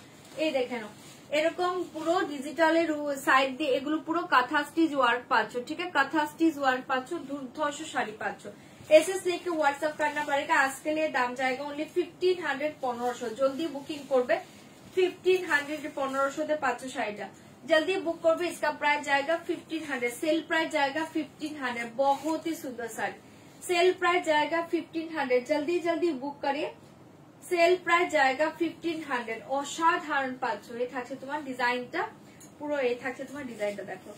এই দেখে নাও, এরকম পুরো ডিজিটালের সাইড দিয়ে এগুলো পুরো কাঁথা স্টিচ ওয়ার্ক পাচ্ছ, ঠিক আছে, কাঁথা স্টিচ ওয়ার্ক পাচ্ছ, দুর্ধর্ষ শাড়ি পাচ্ছ। एसएस लिख के व्हाट्सएप करना पड़ेगा। आज के लिए दाम जाएगा ओनली 1500, 1500, जल्दी बुकिंग করবে 1500, 1500 তে পাচ্ছ শাড়িটা, जल्दी बुक করবে। इसका प्राइस जाएगा 1500, सेल प्राइस जाएगा 1500, बहुत ही सुंदर साड़ी, सेल प्राइस जाएगा 1500, जल्दी जल्दी बुक करिए, सेल प्राइस जाएगा 1500, অসাধারণ পাচ্ছ। এই থাকছে তোমার ডিজাইনটা, পুরো এই থাকছে তোমার ডিজাইনটা দেখো,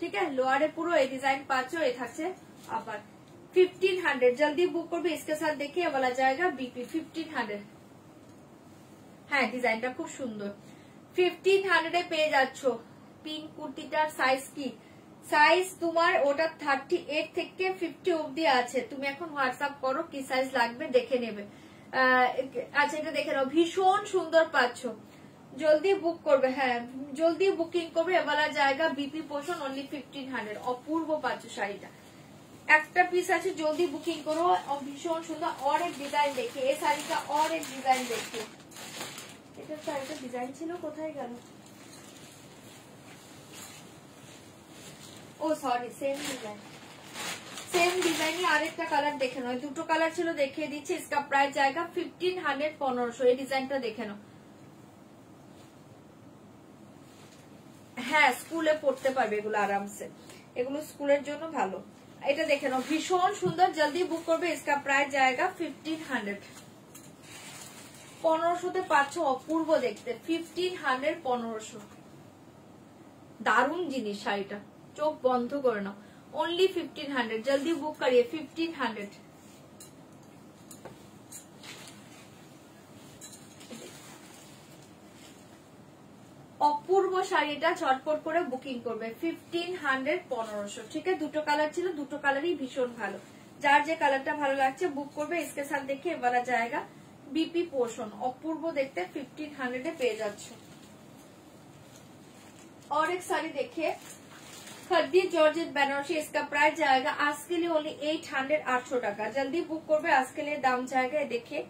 ঠিক আছে, লোয়ারে পুরো এই ডিজাইন পাচ্ছ, এই থাকছে আবার 1500, जल्दी बुक করবে। इसके साथ देखिए वाला जाएगा बीपी 1500, হ্যাঁ ডিজাইনটা খুব সুন্দর, 1500 এ পেয়ে যাচ্ছ। পিঙ্ক কুর্তিটার সাইজ কি, সাইজ তোমার ওটা 38 থেকে 50 অবধি আছে, তুমি এখন হোয়াটসঅ্যাপ করো কি সাইজ লাগবে দেখে নেবে। আচ্ছা এটা দেখে নাও, ভীষণ সুন্দর পাচ্ছ, জলদি বুক করবে। হ্যাঁ জলদি বুকিং করবে, এবেলা জায়গা বিপি পোষণ অনলি 1500। অপূর্ব পাচ্ছ শাড়িটা, একটা পিস আছে, জলদি বুকিং করো। ভীষণ সুন্দর। और एक ডিজাইন দেখে এই শাড়িটা, और एक ডিজাইন দেখে। এটা শাড়িটা ডিজাইন ছিল, কোথায় গেল? ও সরি, সেম ডিজাইন, সেম ডিজাইনই আরেকটা কালার দেখে নাও। দুটো কালার ছিল, দেখিয়ে দিচ্ছি। इसका প্রাইস জায়গা 1500, 1500। এই ডিজাইনটা দেখে নাও। হ্যাঁ স্কুলে পড়তে পারবে এগুলো আরামসে, এগুলো স্কুলের জন্য ভালো। এটা দেখে নাও, ভীষণ সুন্দর, জলদি বুক করবে। इसका প্রাইস জায়গা 1500, 1500তে পাচ্ছ। অপূর্ব দেখতে, 1500, 1500। দারুণ জিনিস শাড়িটা, চোখ বন্ধ করে নাও। ओनली 1500, जल्दी बुक करिए 1500। অপূর্ব শাড়িটা ঝটপট করে বুকিং করবে। 1500, 1500। ঠিক আছে, দুটো কালার ছিল, দুটো কালারই ভীষণ ভালো। যার যে কালারটা ভালো লাগছে বুক করবে। इसके साथ देखिए बड़ा जाएगा बीपी पोर्शन, অপূর্ব দেখতে, 1500 এ পেয়ে যাচ্ছ। और एक साड़ी देखिए, खद्दी जॉर्जेट बनारसी। इसका प्राइस जाएगा आज के लिए ओनली 800, 800 টাকা। जल्दी बुक করবে, आज के लिए दाम जाएगा देखिए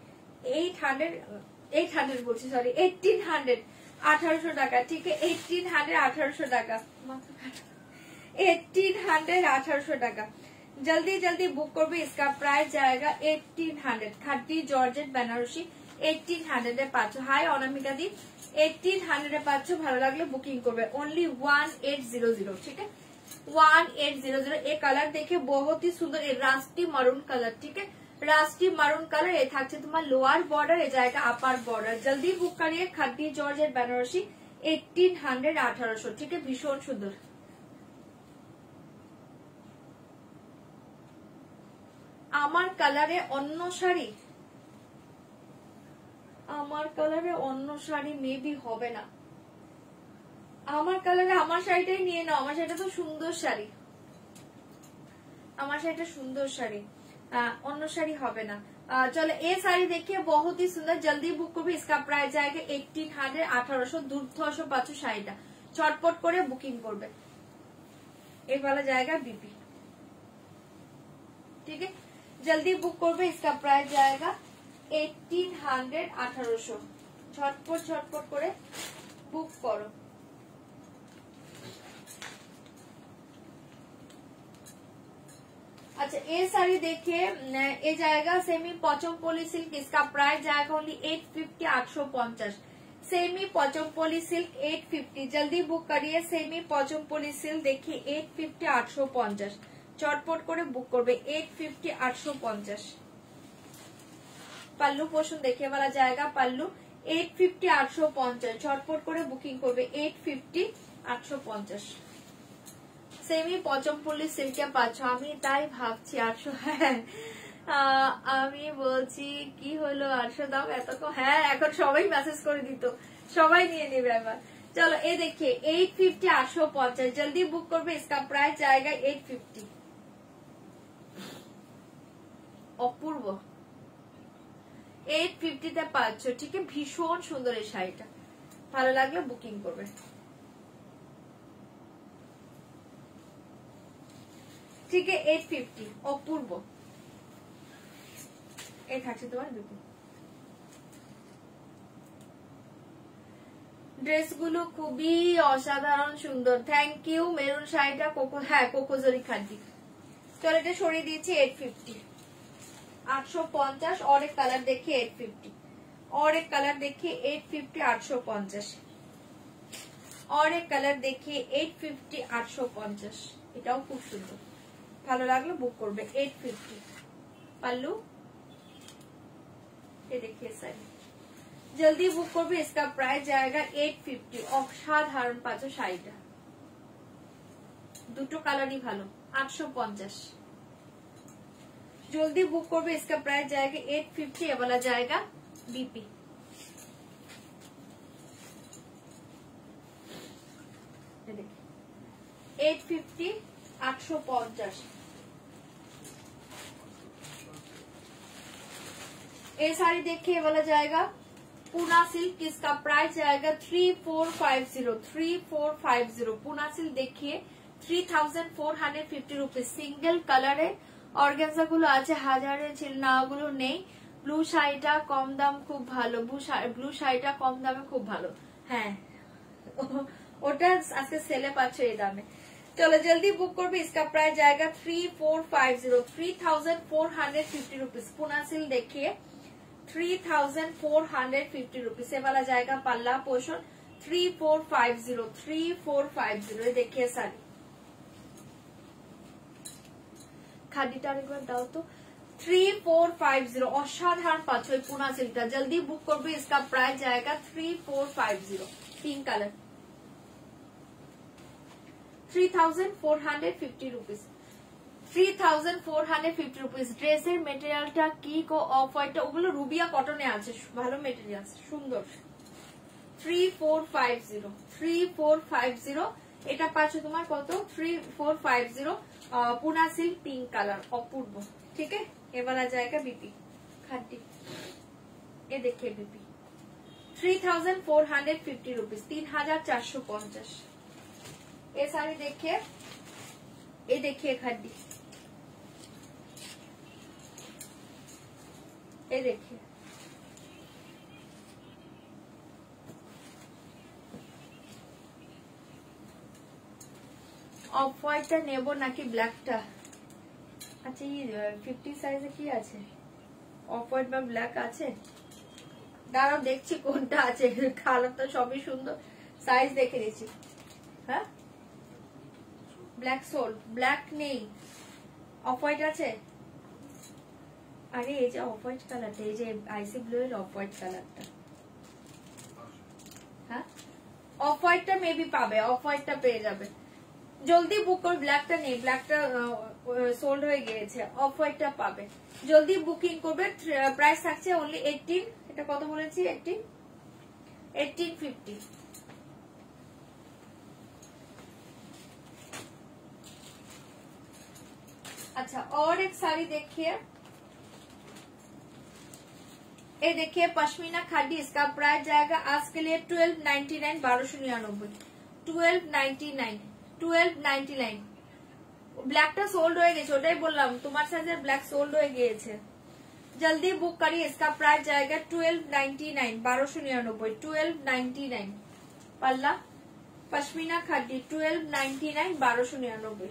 800 বলছি, সরি 1800, 1800 টাকা। ঠিক আছে, 1800, 1800 টাকা, 1800, 1800 টাকা। जल्दी जल्दी बुक করবে। इसका प्राइस जाएगा 1800। खद्दी जॉर्जेट बनारसी 1800 এ পাচ্ছ। হাই অনামিকা দি, 1800 এ পাচ্ছ। ভালো লাগলে বুকিং করবে। ओनली 1800। ठीक है, 1800। ये कलर देखिए बहुत ही सुंदर, ये रास्टी मरून कलर। ठीक है, रास्टी मरून कलर। ये থাকছে তোমার লোয়ার বর্ডার, এ জায়গা আপার বর্ডার। जल्दी बुक करिए। खद्दी जॉर्जेट बनारसी 1800, 1800। ठीक है, ভীষণ সুন্দর। আমার কালারে অন্য শাড়ি, আমার কালারে অন্য শাড়ি মেবি হবে না। আমার কালারে আমার শাড়িটাই নিয়ে নাও, আমার শাড়িটা তো সুন্দর শাড়ি, আমার শাড়িটা সুন্দর শাড়ি, অন্য শাড়ি হবে না। চলো এই শাড়ি देखिए बहुत ही सुंदर, जल्दी बुक করবে। इसका प्राइस जाएगा 1800, 1800। দুর্ধর্ষ পাচ্ছ শাড়িটা, ছটপট করে বুকিং করবে। এই वाला जाएगा बीपी। ठीक है, जल्दी बुक করবে। इसका प्राइस जाएगा 1800, 1800। ছটপট ছটপট করে বুক করো। अच्छा ये साड़ी देखिए, ये जाएगा सेमी पचमपल्ली सिल्क। इसका प्राइस जाएगा ओनली 850, 850। Semi Pochampally silk 850। जल्दी बुक करिए। सेमी पचमपल्ली सिल्क देखिए 850, 850। চটপট করে বুক করবে। 850, 850। पल्लू पोषण देखिए वाला जाएगा, पल्लू 850, 850। চটপট করে বুকিং করবে। 850, 850। সেমি পচমপল্লি সিল্কে পাচ্ছ। আমি তাই ভাবছি 800। হ্যাঁ আমি বলছি কি হলো 800 দাম এত কম। হ্যাঁ এখন সবাই মেসেজ করে দিত, সবাই নিয়ে নেবে আবার। চলো এই देखिए 850, 850। जल्दी बुक করবে। इसका प्राइस जाएगा 850। অপূর্ব 850 তে পাচ্ছ। ঠিক আছে, ভীষণ সুন্দর এই শাড়িটা, ভালো লাগলে বুকিং করবে। ठीक है, 850। অপূর্ব এই থাকছে তোমার বিপি। ড্রেসগুলো খুবই অসাধারণ সুন্দর। Thank you. মেরুন শাড়িটা কোকো, হ্যাঁ কোকোজরি খাদ্দি। চলো এটা সরিয়ে দিয়েছি। 850, 850। और एक कलर देखिए 850, और एक कलर देखिए 850, 850। और एक कलर देखिए 850, 850। এটাও খুব সুন্দর, ভালো লাগলো বুক করবে। 850। पल्लू ये देखिए साड़ी, जल्दी बुक করবে। इसका प्राइस जाएगा 850। অসাধারণ পাচ্ছ শাড়িটা, দুটো কালারই ভালো। 850। जल्दी बुक করবে। इसका प्राइस जाएगा 850। ये वाला जाएगा बीपी। ये देखिए 850, 850। ये साड़ी देखिए, ये वाला जाएगा पूना सिल्क, किसका प्राइस जाएगा 3450 पूना सिल्क देखिए 3450 रुपीज। सिंगल কালারে অর্গানজা গুলো আছে, হাজারের ছিল না, ওগুলো নেই। ব্লু শাড়িটা কম দাম খুব ভালো, ব্লু শাড়িটা কম দামে খুব ভালো। হ্যাঁ ওটা আজকে সেলে পাচ্ছে এই দামে। चलो जल्दी बुक कर भी, इसका प्राइस जाएगा 3450 रुपीज। पूना सिल्क देखिए 3450 रुपीज से वाला जाएगा। पल्ला पोर्शन 3450 देखिए साड़ी। खादीटा एक बार दाओ तो 3450 असाधारण पाँच पूना सिल्क। जल्दी बुक कर भी, इसका प्राइस जाएगा 3450। Pink colour 3450 rupees. 3450 रुपीज। ড্রেসের মেটেরিয়ালটা কি কো অফ হোয়াইটটা, ওগুলো রুবিয়া কটনে আছে, ভালো মেটেরিয়াল সুন্দর। 3450 এটা পাচ্ছ তোমার কত 3450 पूना सिल्क पिंक कलर अपूर्व। ठीक है, ये वाला जाएगा बीपी खादी। ये देखिए बीपी 3450 रुपीज 3450। ये साड़ी देखिए, ये देखिए खादी, ये देखिए অফ হোয়াইটটা নেব নাকি ব্ল্যাকটা? আচ্ছা এই 50 সাইজে কি আছে, অফ হোয়াইট বা ব্ল্যাক আছে? দাঁড়াও দেখছি কোনটা আছে। কালার তো সবই সুন্দর, সাইজ দেখে নিচ্ছি। হ্যাঁ ব্ল্যাক সোল, ব্ল্যাক নেই, অফ হোয়াইট আছে। আরে এই যে অফ হোয়াইট কালারটা, এই যে আইসি ব্লু এর অফ হোয়াইট কালারটা, হ্যাঁ অফ হোয়াইটটা মেবি পাবে, অফ হোয়াইটটা পেয়ে যাবে। জলদি বুক কর, ব্ল্যাকটা নেই, ব্ল্যাকটা সোল্ড হয়ে গিয়েছে, অফ হোয়াইটটা পাবে। জলদি বুকিং করবে। প্রাইস থাকছে অনলি 18, এটা কত বলেছি 1850। अच्छा और एक साड़ी देखिए, ये देखिए पश्मीना खादी, इसका प्राइस जाएगा आज के लिए 1299 1299 1299। ব্ল্যাকটা সোল্ড হয়ে গেছে, ওটাই বললাম তোমার সাইজের ব্ল্যাক সোল্ড হয়ে গিয়েছে। जल्दी बुक करिए, इसका प्राइस जाएगा 1299 1299 1299। पल्ला पश्मीना खादी 1299 1299।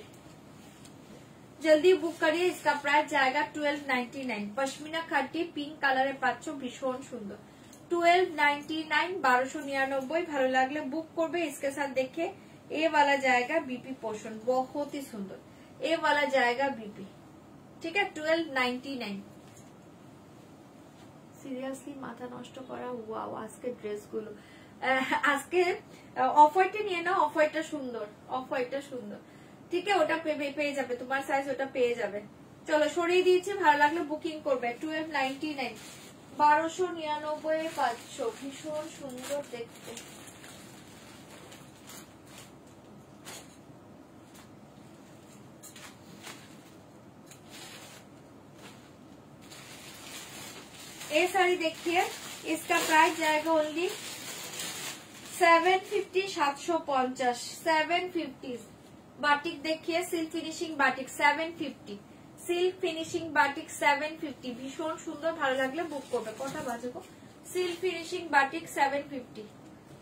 जल्दी बुक करिए, इसका प्राइस जाएगा 1299। पश्मीना खादी पिंक কালারে পাচ্ছ, ভীষণ সুন্দর। 1299 1299। ভালো লাগলে বুক করবে। इसके साथ देखिए ये वाला जाएगा बीपी पोर्शन, बहुत ही सुंदर। ये वाला जाएगा बीपी, ठीक है 1299। সিরিয়াসলি মাথা নষ্ট করা। ওয়াও আজকে ড্রেসগুলো, আজকে অফ হোয়াইটে নিয়ে নাও, অফ হোয়াইটটা সুন্দর, অফ হোয়াইটটা সুন্দর। ঠিক আছে, ওটা পেয়ে যাবে, তোমার সাইজ ওটা পেয়ে যাবে। চলো সরিয়ে দিয়েছি, ভালো লাগলে বুকিং করবে। 1299 1299 পাচ্ছ, ভীষণ সুন্দর দেখতে। ये साड़ी देखिए, इसका प्राइस जाएगा ओनली 750 750 750। बाटिक देखिए silk finishing batik 750, silk finishing batik 750 भीषण सुंदर। ভালো লাগলে বুক করবে। কটা বাজে গো? সিল্ক ফিনিশিং বাটিক 750,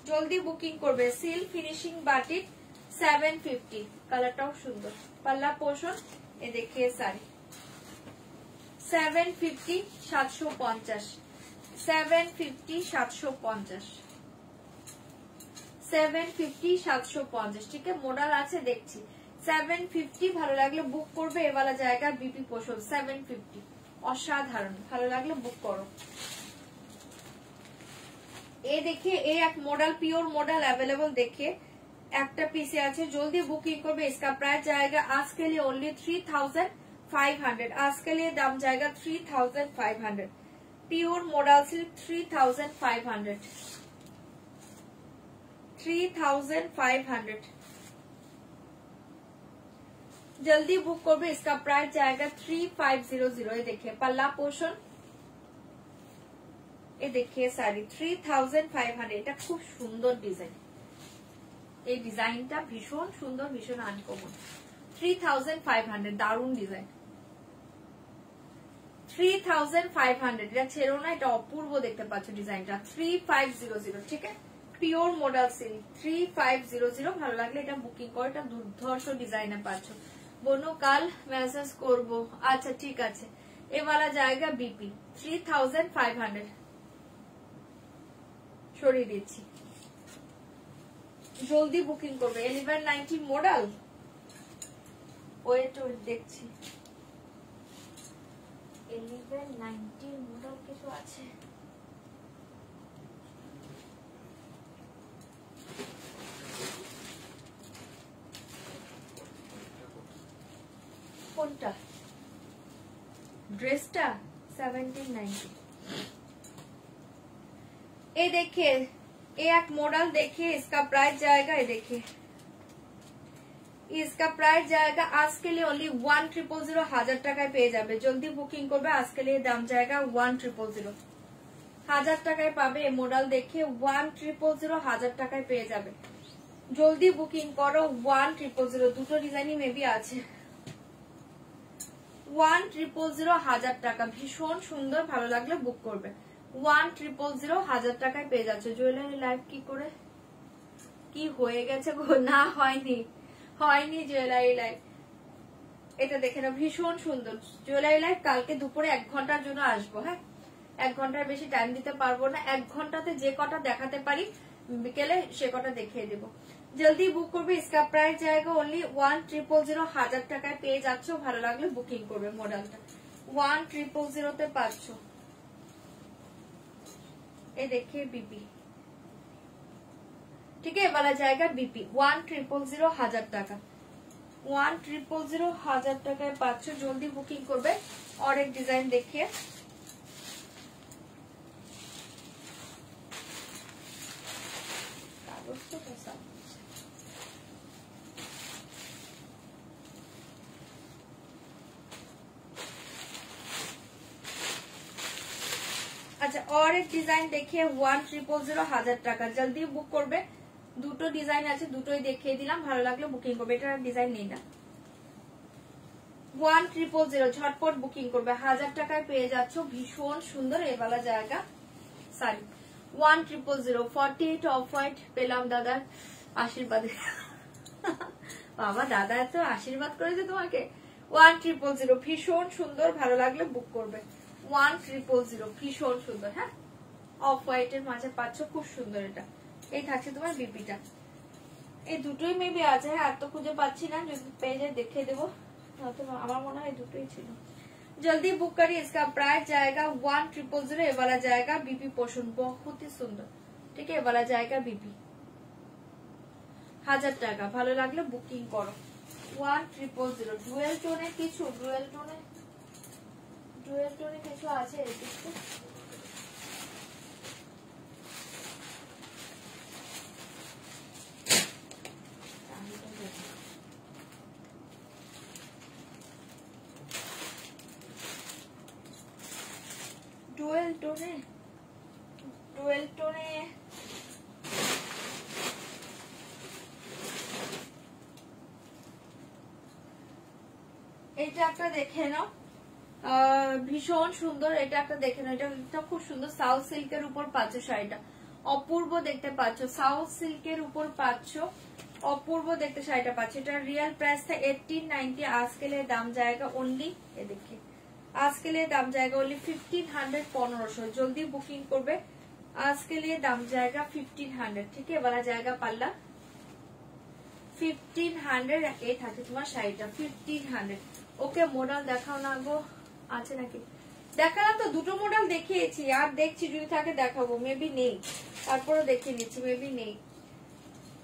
জলদি বুকিং করবে। সিল্ক ফিনিশিং বাটিক 750, কালারটাও সুন্দর। পাল্লা পোর্শন ये देखिए साड़ी 750 750 750 750 750 750। ठीक है, মডেল আছে দেখছি। 750 ভালো লাগলে বুক করবে। এ वाला জায়গা বিপি পোশাক 750 অসাধারণ। ভালো লাগলে বুক করো। ये देखिए ये एक मॉडल प्योर मॉडल अवेलेबल देखिए, একটা পিসে আছে। জলদি বুকিং করবে। इसका प्राइस जाएगा आज के लिए ओनली 3500। आज के लिए दाम जाएगा 3500। Pure model silk 3500 3500। जल्दी बुक करबे। इसका प्राइस जाएगा 3500। ये देखिए पल्ला पोर्शन এ দেখিয়ে শাড়ি 3500, এটা খুব সুন্দর ডিজাইন, এই ডিজাইনটা ভীষণ সুন্দর, ভীষণ আনকমন। 3500, দারুন ডিজাইন। 3500, এটা ছেড়ো না, এটা অপূর্ব দেখতে পাচ্ছ ডিজাইনটা। 3500, ঠিক আছে, পিওর মডেল সিল্ক 3500। ভালো লাগলে এটা বুকিং করো, এটা দুর্ধর্ষ ডিজাইনে পাচ্ছ। বনু কাল মেসেজ করব, আচ্ছা ঠিক আছে। এওয়ালা জায়গা বিপি 3500 সরিয়ে দিচ্ছি, জলদি বুকিং করবে। 1190 মডেল, ওয়েট দেখছি 1190 মডেল কিছু আছে। কোনটা ड्रेसটা 1790। ये देखिए, ये एक मॉडल देखिए, इसका प्राइस जाएगा, ये देखिए इसका प्राइस जाएगा आज के लिए ओनली 1000 हजार টাকায় পেয়ে যাবে। জলদি বুকিং করবে, আজকে लिए দাম जाएगा 1000 হাজার টাকায় পাবে। এই মডেল দেখে 1000 হাজার টাকায় পেয়ে যাবে। জলদি বুকিং করো 1000, দুটো ডিজাইনই মেবি আছে। 1000 হাজার টাকা, ভীষণ সুন্দর, ভালো লাগলে বুক করবে। 1000 হাজার টাকায় পেয়ে যাচ্ছে। জুয়েলারি লাইভ কি করে কি হয়ে গেছে গো? না হয়নি, হয়নি জুয়েলারি লাইভ। এটা দেখে না, ভীষণ সুন্দর জুয়েলারি লাইভ। কালকে দুপুরে 1 ঘন্টার জন্য আসবো। হ্যাঁ, 1 ঘন্টার বেশি টাইম দিতে পারবো না। 1 ঘন্টাতে যে কটা দেখাতে পারি বিকেলে সে কটা দেখিয়ে দেবো। জলদি বুক করবে, इसका प्राइस जाएगा ओनली 1000 হাজার টাকায় পেয়ে যাচ্ছ। ভালো লাগলে বুকিং করবে। মডেলটা 1000 তে পাচ্ছ। ये देखिए बीपी, ठीक है, वाला जाएगा बीपी 1000 হাজার টাকা। 1000 হাজার টাকায় পাচ্ছ। জলদি বুকিং করবে। और एक डिजाइन देखिए, कागज तो कैसा, আচ্ছা और एक ডিজাইন দেখিয়ে 1000 হাজার টাকা। জলদি বুক করবে। দুটো ডিজাইন আছে, দুটোই দেখিয়ে দিলাম, ভালো লাগলে বুকিং করবে। এটা ডিজাইন নেই না। 1000 ঝটপট বুকিং করবে। 1000 টাকায় পেয়ে যাচ্ছ, ভীষণ সুন্দর এবালা জায়গা শাড়ি। 1000 48 অফ হোয়াইট পেলাম দাদার আশীর্বাদে। বাবা দাদা এত আশীর্বাদ করেছে তোমাকে। 1000 ভীষণ সুন্দর, ভালো লাগলে বুক করবে। 1000 ভীষণ সুন্দর। হ্যাঁ, অফ হোয়াইট এর মাঝে পাচ্ছ, খুব সুন্দর। এটা এই থাকছে তোমার বিপিটা। এই দুটোই মেবি আছে। হ্যাঁ, এত খুঁজে পাচ্ছি না, যদি পেয়ে যায় দেখিয়ে দেবো। আমার মনে হয় দুটোই ছিল। जल्दी बुक करिए, इसका प्राइस जाएगा 1000। ये वाला जाएगा बीपी पोर्शन, बहुत ही सुंदर, ठीक है। ये वाला जाएगा बीपी 1000 টাকা। ভালো লাগলে বুকিং করো। 1000 ডুয়েল টোনে কিছু, ডুয়েল টোনে কিছু আছে। ডুয়েল টোনে এটা একটা দেখে নাও, ভীষণ সুন্দর। এটা একটা দেখে নাও, এটা খুব সুন্দর। সাউথ সিল্কের উপর পাচ্ছ শাড়িটা, অপূর্ব দেখতে পাচ্ছ। সাউথ সিল্কের উপর পাচ্ছ, অপূর্ব দেখতে শাড়িটা পাচ্ছ। এটা রিয়েল প্রাইস था 1890, आज के लिए दाम जाएगा ओनली, ये देखिए आज के लिए दाम जाएगा ओनली 1500, 1500। जल्दी बुकिंग करबे। आज के लिए दाम जाएगा 1500, ठीक है। वाला जाएगा पाल्ला 1500। এই থাকে তোমার শাড়িটা 1500। ওকে, মডেল দেখাও না গো, আছে নাকি? দেখালাম তো, দুটো মডেল দেখিয়েছি, আর দেখছি যদি থাকে দেখাবো। মেবি নেই, তারপরে দেখিয়ে নিচ্ছি, মেবি নেই।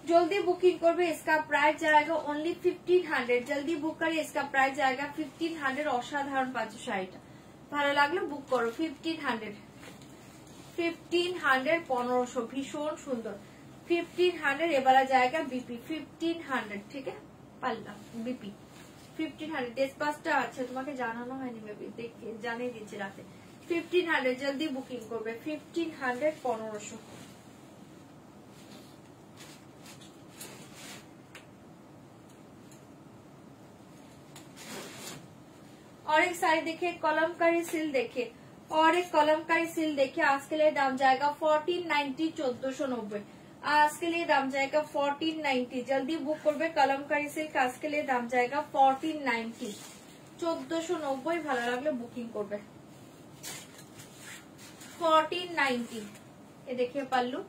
जल्दी बुकिंग करबे, इसका प्राइस जाएगा ओनली 1500। जल्दी बुक करिए, इसका प्राइस जाएगा 1500। অসাধারণ পাচ্ছ শাড়িটা, ভালো লাগলে বুক করো। 1500 1500 ভীষণ সুন্দর। 1500 এবারে জায়গা বিপি 1500, ঠিক है। পাল্লা বিপি 1500। টেস্ট পাসটা আছে, তোমাকে জানানো হয়নি, মেবি দেখে জানিয়ে দিচ্ছি রাতে। 1500 জলদি বুকিং করবে 1500 1500। और एक साड़ी देखिए कलमकारी सिल देखिए, और एक कलमकारी सिल देखिए। आज के लिए दाम जाएगा 1490 1490। आज के लिए दाम जाएगा 1490। जल्दी बुक करबे कलमकारी सिल्क। आज के लिए दाम जाएगा 1490 1490। ভালো লাগলে বুকিং করবে 1490। ये देखिए पल्लू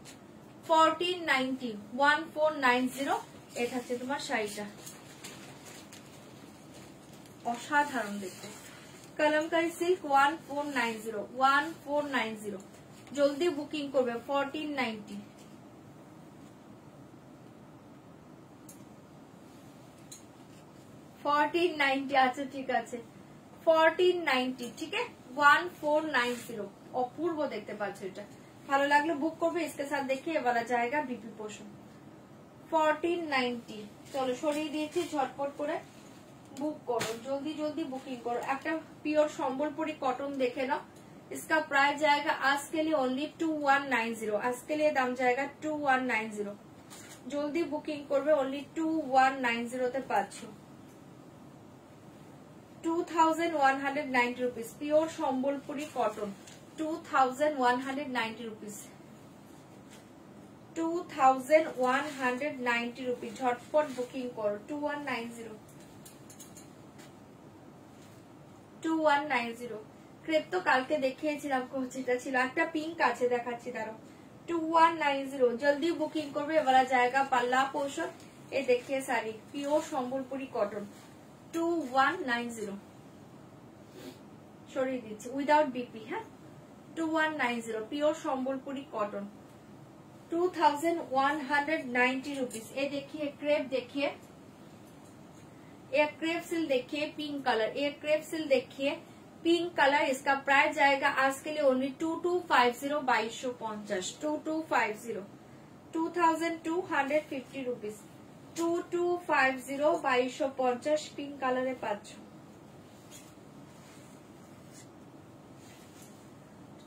1490 1490। এটা হচ্ছে তোমার শাড়িটা, অসাধারণ দেখতে। কলমকারী সিল্ক 1490 1490। জলদি বুকিং করবে 1490। 1490 আচ্ছা ঠিক আছে 1490 ঠিক আছে 1490। অপূর্ব দেখতে পাচ্ছ, এটা ভালো লাগলে বুক করবে। इसके साथ देखिए वाला जाएगा बीपी पोषण 1490। চলো সরিয়ে দিয়েছি, ঝটপট করে बुक करो, जल्दी जल्दी बुकिंग करो। एक प्योर सम्बलपुरी कॉटन देखे ना, इसका प्राइस जाएगा आज के लिए ओनली 2190। आज के लिए दाम जाएगा 2190। जल्दी बुकिंग करबे ओनली 2190 ते पाচ্ছো 2190 rupees pure Sambalpuri cotton 2190 rupees 2190 rupees. झटपट बुकिंग करो 2190 2190। ক্রেপ তো কালকে দেখিয়েছিলাম, যেটা ছিল একটা পিঙ্ক আছে দেখাচ্ছি দাঁড়াও 2190। জলদি বুকিং করবে। এবার জায়গা পাল্লা পোশাক। এই দেখিয়ে শাড়ি পিওর সম্বলপুরি কটন 2190। সরিয়ে দিচ্ছি উইদাউট বিপি। হ্যাঁ 2190 পিওর সম্বলপুরি কটন 2190 रुपीस। ये देखिए क्रेप, देखिए एक क्रेप सिल देखिए पिंक कलर, एक क्रेप सिल देखिए पिंक कलर। इसका प्राइस जाएगा आज के लिए ओनली 2250 2250 2250 2250 रुपीस 2250 2250 पिंक कलर पाচ্ছ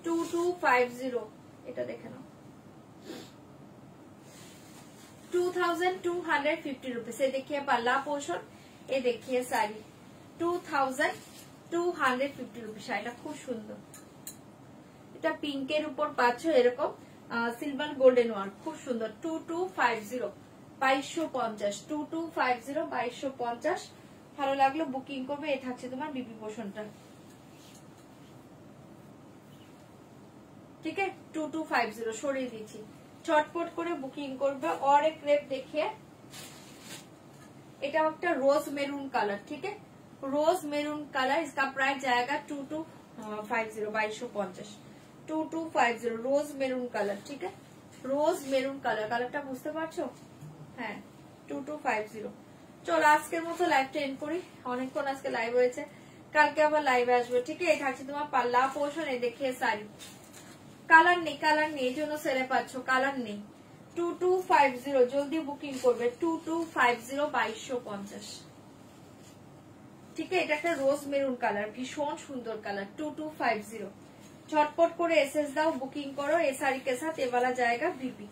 2250। এটা দেখে নাও 2250 रुपीस। ये देखिए पल्ला पोर्शन, ये देखिए साड़ी 2250 रुपीस। শাড়িটা খুব সুন্দর, এটা পিঙ্কের উপর পাচ্ছ এরকম সিলভার গোল্ডেন ওয়ার্ক, খুব সুন্দর 2250 2250 2250 2250। ভালো লাগলো বুকিং করবে। এ থাকছে তোমার বিপি পোর্শনটা, ঠিক আছে 2250। সরিয়ে দিচ্ছি, চটপট করে বুকিং করবে। और एक क्रेप देखिए, এটা একটা रोज मेरून कलर, ठीक है रोज मेरून कलर। इसका प्राइस जाएगा 2250 2250 2250 रोज मेरून कलर, ठीक है रोज मेरून कलर। কালারটা বুঝতে পারছো? হ্যাঁ 2250। চলো আজকের মতো লাইভটা এন্ড করি, অনেকক্ষণ আজকে লাইভ হয়েছে, কালকে আবার লাইভে আসবে, ঠিক আছে। এই থাকছে তোমার পাল্লা পোর্শন। এই দেখিয়ে শাড়ি কালার নেই, কালার নেই, এই জন্য সেলে পাচ্ছ, কালার নেই 2250। জলদি বুকিং করবে 2250 2250, ঠিক আছে। এটা একটা রোজ মেরুন কালার, ভীষণ সুন্দর কালার 2250। झटपट করে एसएस দাও, বুকিং করো। এই শাড়ি के साथ ये वाला जाएगा बीपी,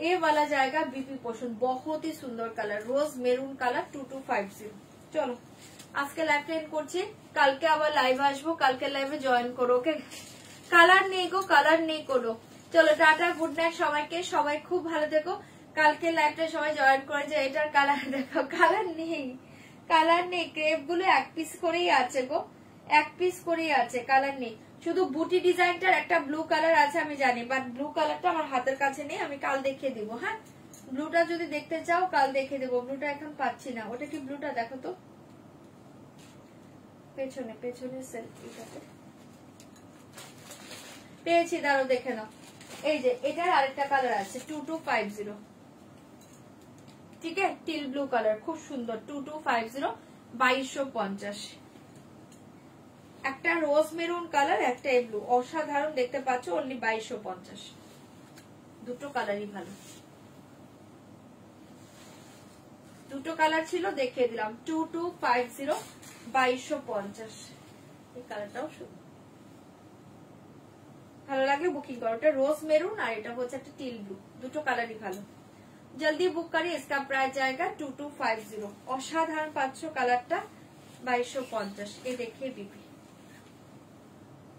ये वाला जाएगा बीपी पोर्शन। बहुत ही सुंदर कलर रोज मेरून कलर 2250। চলো আজকে লাইভটা এন্ড করছি, কালকে আবার লাইভ আসবো, কালকে লাইভে জয়েন করো, ওকে। কালার নেই গো, কালার নেই কোনো। চলো টাটা, গুড নাইট সবাইকে, সবাই খুব ভালো থেকো। কালকে লাইভটা সবাই জয়েন করে যে এটার কালার দেখো, কালার নেই, কালার নেই। ক্রেপ গুলো এক পিস করেই আছে গো, এক পিস করেই আছে, কালার নেই। শুধু বুটি ডিজাইনটার একটা ব্লু কালার আছে আমি জানি, বাট ব্লু কালারটা আমার হাতের কাছে নেই, আমি কাল দেখিয়ে দিব। হ্যাঁ ব্লুটা যদি দেখতে চাও কাল দেখিয়ে দেবো, ব্লুটা এখন পাচ্ছি না। ওটা কি ব্লুটা দেখো তো, পেছনে পেছনে সেলফিটাতে পেয়েছি, দাঁড়ো দেখে নাও। এই যে এটার আরেকটা কালার আছে 2250, ঠিক আছে টিল ব্লু কালার, খুব সুন্দর 2250 2250। একটা রোজ মেরুন কালার, একটা এই ব্লু, অসাধারণ দেখতে পাচ্ছ, অনলি 2250। দুটো কালারই ভালো, দুটো কালার ছিল দেখিয়ে দিলাম 2250 2250। এই কালারটাও সুন্দর। ভালো লাগলে বুকিং করো। এটা রোজ মেরুন আর এটা হচ্ছে একটা টিল ব্লু, দুটো কালারই ভালো। জলদি বুক করি, इसका प्राइस जाएगा 2250। অসাধারণ পাচ্ছ কালারটা 2250। এ দেখে বিপি।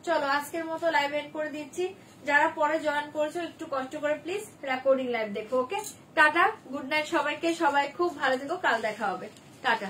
চলো আজকের মতো লাইভ এন্ড করে দিচ্ছি। যারা পরে জয়েন করেছো একটু কষ্ট করে প্লিজ রেকর্ডিং লাইভ দেখো। ওকে টাটা, গুড নাইট সবাইকে, সবাই খুব ভালো থেকো, কাল দেখা হবে, টাটা।